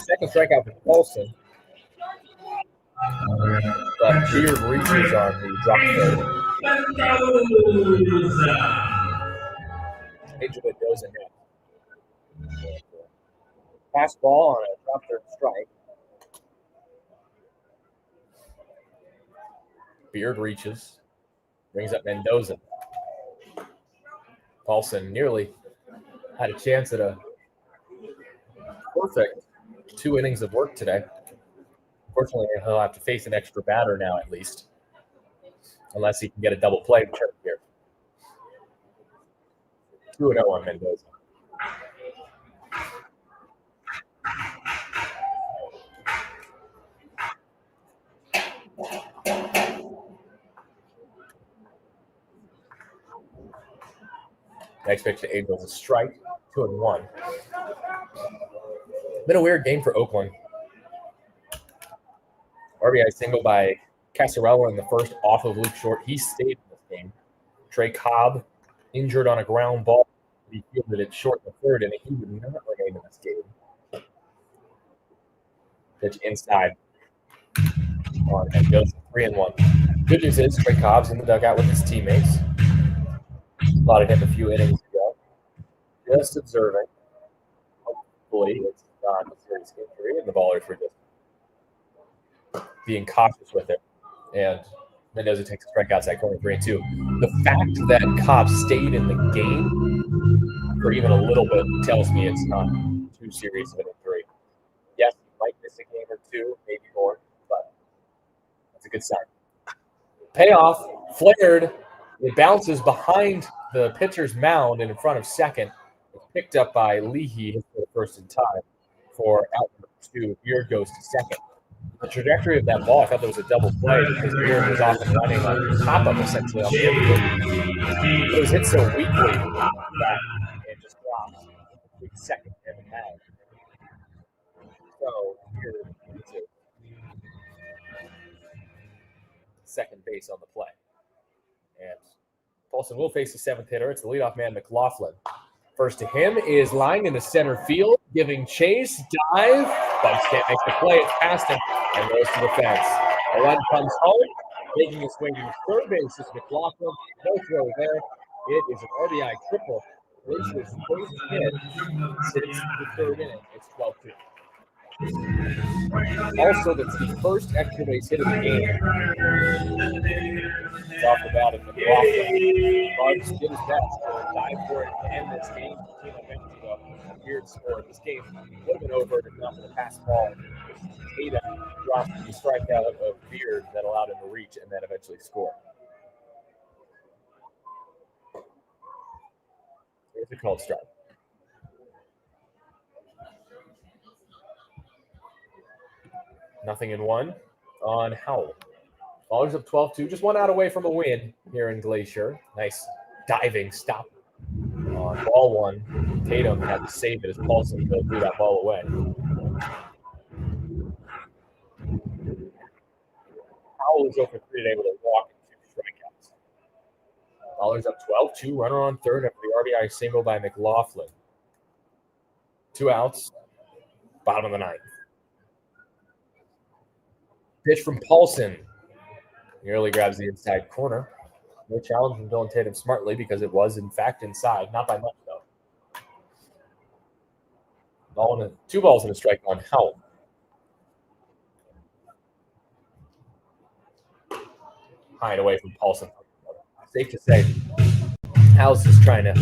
S2: Second strikeout for Paulson. But Beard reaches on the drop third. Major Mendoza now. Pass ball on a drop third strike. Beard reaches, brings up Mendoza. Paulson nearly had a chance at a perfect 2 innings of work today. Fortunately, he'll have to face an extra batter now at least, unless he can get a double play here. 2-0 on Mendoza. Next pitch to Abel's a strike, 2-1. Been a weird game for Oakland. RBI single by Casarella in the first off of Luke Short. He stayed in this game. Trey Cobb injured on a ground ball. He fielded it short in the third, and he would not remain in this game. Pitch inside on Mendoza, 3-1. Good news is Trey Cobb's in the dugout with his teammates. Spotted him a few innings ago. Just observing. Hopefully it's not a serious injury, and the ballers were just being cautious with it. And Mendoza takes a strikeout at corner 3-2. The fact that Cobb stayed in the game for even a little bit tells me it's not too serious of an injury. Yes, he might miss a game or two, maybe more, but that's a good sign. Payoff, flared. It bounces behind the pitcher's mound and in front of second. It's picked up by Leahy for the first in time for out number 2. Beard goes to second. The trajectory of that ball, I thought there was a double play because Beard was off and running on top of essentially on the field. It was hit so weakly that it just dropped. Second and a half. So Beard to second base on the play. And Paulson will face the 7th hitter. It's the leadoff man, McLaughlin. First to him is lying in the center field, giving chase, dive. Bugs can't make the play. It's past him and goes to the fence. A run comes home, making his way to the third base is McLaughlin. No throw there. It is an RBI triple. Glacier's first hit since the third inning. It's 12-2. Also, that's the first extra base hit of the game. It's off the bat of McLaughlin. Bugs did his best to dive for it to end this game. The team eventually a weird score. This game would have been over if not for the pass ball. Tatum dropped the strikeout of Beard that allowed him to reach and then eventually score. Here's a called strike. Nothing in one on Howell. Ballers up 12-2, just 1 out away from a win here in Glacier. Nice diving stop on ball 1. Tatum had to save it as Paulson threw that ball away. Howell is over 3 today with a walk and 2 strikeouts. Ballers up 12-2, runner on third after the RBI single by McLaughlin. 2 outs, bottom of the 9th. Pitch from Paulson. Nearly grabs the inside corner. No challenge from Dylan Tatum smartly because it was, in fact, inside. Not by much, though. Two balls and a strike on Howell. High and away from Paulson. Safe to say, House is trying to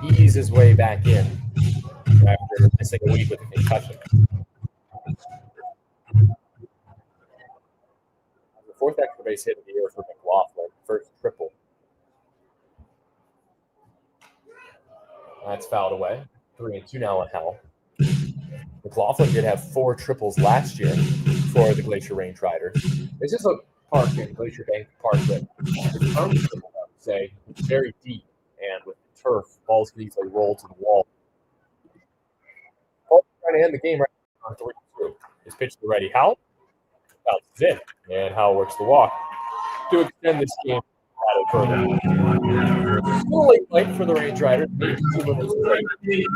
S2: ease his way back in after missing a week with a concussion. The fourth extra base hit of the year for McLaughlin, first triple. That's fouled away. 3-2 now on Howell. McLaughlin did have 4 triples last year for the Glacier Range Riders. This is a park in Glacier Bank Park that is I would say it's very deep, and with the turf, balls can easily roll to the wall. Paul's trying to end the game right on 3-2. His pitch to ready. Howell bounces in, and Howell works the walk to extend this game further. Still late for the Range Riders. Maybe 2 minutes late.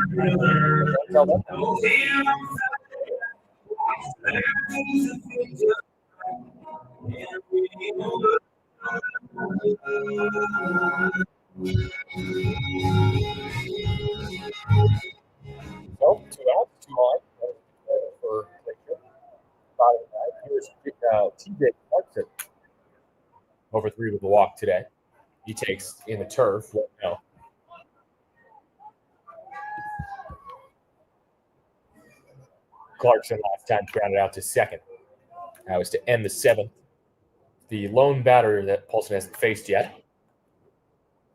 S2: Tell them that. So, 2 outs, 2 on for Glacier. Bottom of the ninth. Here's TJ Clarkson over 3 with the walk today. He takes in the turf. Now. Clarkson last time grounded out to second. That was to end the 7th. The lone batter that Paulson hasn't faced yet.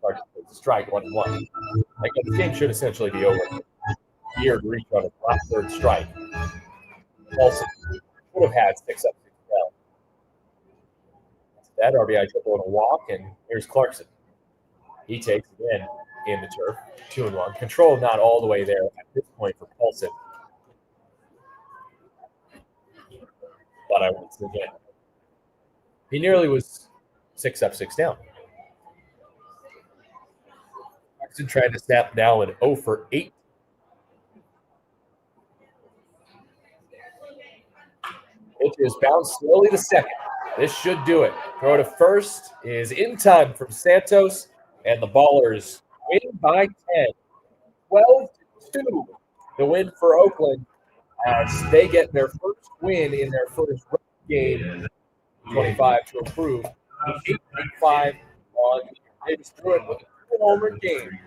S2: Clarkson takes a strike, 1-1. Again, the game should essentially be over. Here to reach on a third strike. Paulson would have had 6 up, 6 down. That RBI triple and a walk, and here's Clarkson. He takes it in the turf, 2-1. Control not all the way there at this point for Paulson. But I won't say again. He nearly was 6 up, 6 down. Clarkson trying to snap now an 0 for 8. It is bounced slowly to second. This should do it. Throw to first is in time from Santos, and the Ballers win by 10. 12-2. The win for Oakland as they get their first win in their first game, 25 to improve. 8-5 on Davis Druid with a 2-homer game.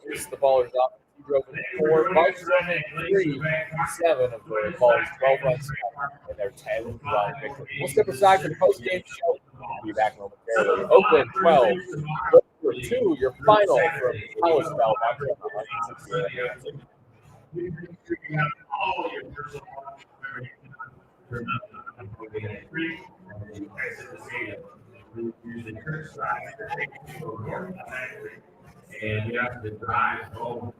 S2: Here's the Ballers up. He drove in 4 bucks, 3, 7 of the Ballers, 12 runs, and their 10-run victory. We'll step aside for the post-game show. We'll be back momentarily. Oakland 12, 2, your final from Kalispell.
S3: And you have to drive home.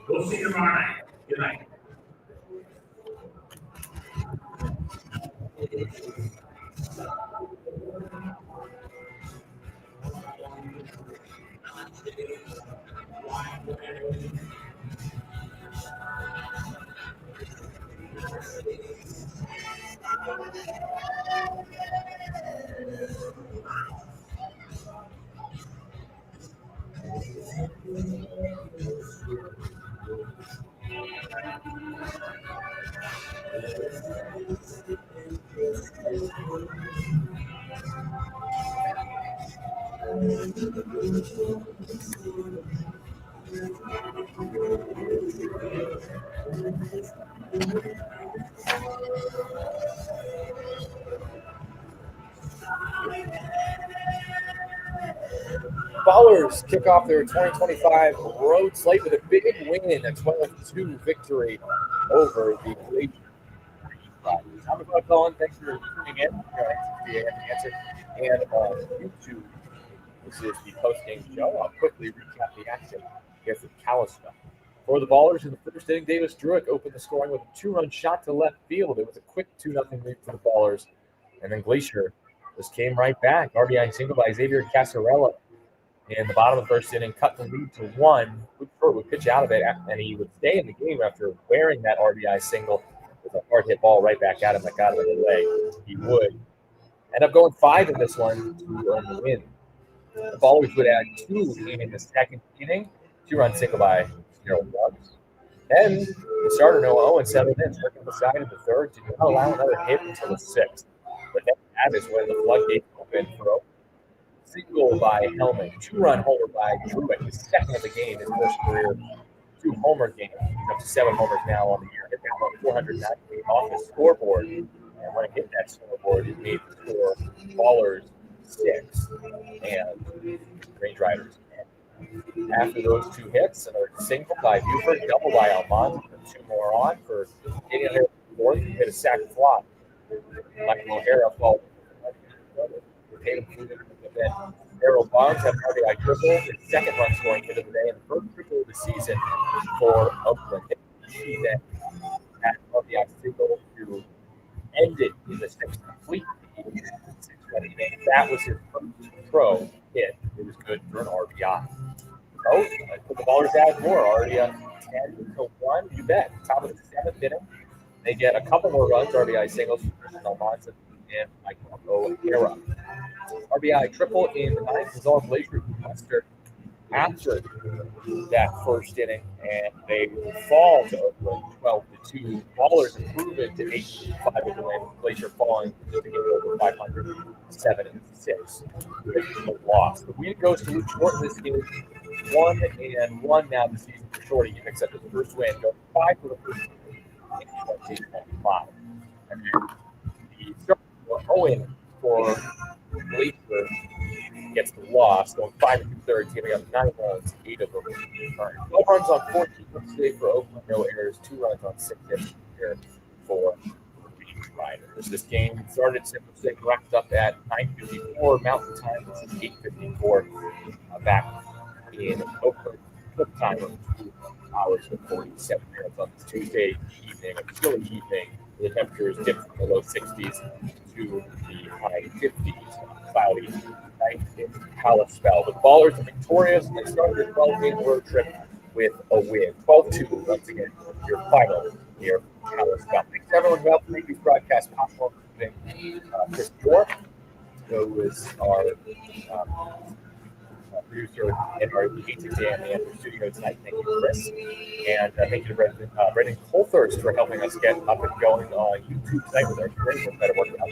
S3: We'll see you tomorrow night. Good night.
S2: Ballers kick off their 2025 road slate with a big win, a 12-2 victory over the Glacier. I'm about Colin. Thanks for tuning in. The answer. And on YouTube, this is the post-game show. I'll quickly recap the action here from Kalispell. For the Ballers in the first inning, Davis Druick opened the scoring with a 2-run shot to left field. It was a quick 2-0 lead for the Ballers. And then Glacier just came right back. RBI single by Xavier Casarella in the bottom of the first inning, cut the lead to 1. Woodford would pitch out of it, and he would stay in the game after wearing that RBI single with a hard hit ball right back at him that got him in the way. He would end up going 5 in this one to earn the win. The Ballers would add 2 in the second inning, 2-run single by Harold Ruggs. Then the starter Noah Owen settled in, working the side in the third, did not allow another hit until the sixth. But then that is when the floodgates opened for Oakland. Single by Hellman, two-run homer by Druitt, his second of the game, his first career two-homer game. He's up to 7 homers now on the year. Hit down about 498 off his scoreboard. And when it hit that scoreboard, it made the score Ballers 6 and Range Riders 10. After those two hits, another single by Buford, double by Almonte, and 2 more on for getting there fourth. He hit a sac flop. Michael O'Hara followed. Paid him through the event. Harold Bonds had an RBI triple, his second run scoring hit of the day, and the first triple of the season for Oakland. He then had an RBI single to end it in the sixth complete. That was his first throw hit. It was good for an RBI. So, I put the Ballers out more, already up 10-1. You bet. Top of the 7th inning. They get a couple more runs, RBI singles from Christian Almonte and Michael O'Hara. RBI triple in the 9th was on Glacier Buster after that first inning, and they fall to Oakland 12-2. Ballers improve it to 8-5 with the win. Glacier falling to get over 500, 7-6. The loss. The win goes to Luke Short this game. 1-1 now this season for Shorty. He picks up his first win, goes 5 for the first game in 2025. And the start Owen for Glacier gets the loss, going 5 2/3, giving up 9 runs, 8 of them earned. 12 runs on 14 hits today for Oakland, no errors, 2 runs on 6 hits here for Range Riders. This game started Simple Stick, wrapped up at 9:54 Mountain Time. This is 8:54 back in Oakland. Flip time of 2 hours and 47 minutes on this Tuesday evening, a chilly evening. The temperatures dip from the low 60s to the high 50s. Cloudy night in Kalispell. The Ballers are victorious, and they started their 12-game road trip with a win. 12-2 once again, your final here in Kalispell. Thanks to everyone who helped make these broadcasts possible, including Chris York, who is our producer and our pizza jam and the studio tonight. Thank you, Chris. And thank you to Brendan Colthurst for helping us get up and going on YouTube tonight with our stream. We're trying to work out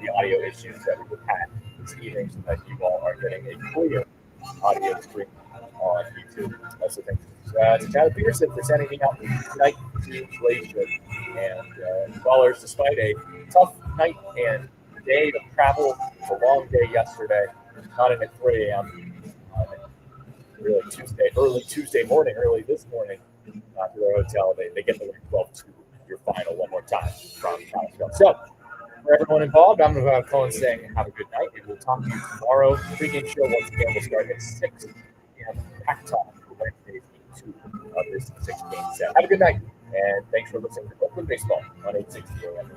S2: the audio issues that we've had this evening so that you all are getting a clear audio stream on YouTube. Also, thanks to Chad Peterson for sending me out tonight to Glacier. And Ballers, despite a tough night and day of travel, it's a long day yesterday, not in at 3 a.m. Really early Tuesday morning, early this morning, to their hotel. They get the win 12-2, your final one more time from Kalispell. So, for everyone involved, I'm going to have Colin saying have a good night, and we'll talk to you tomorrow. The pregame show once again will start at 6 p.m. Pack Talk for Wednesday's game 2 of this 6-game set. Have a good night, and thanks for listening to Oakland Baseball on 860 AM.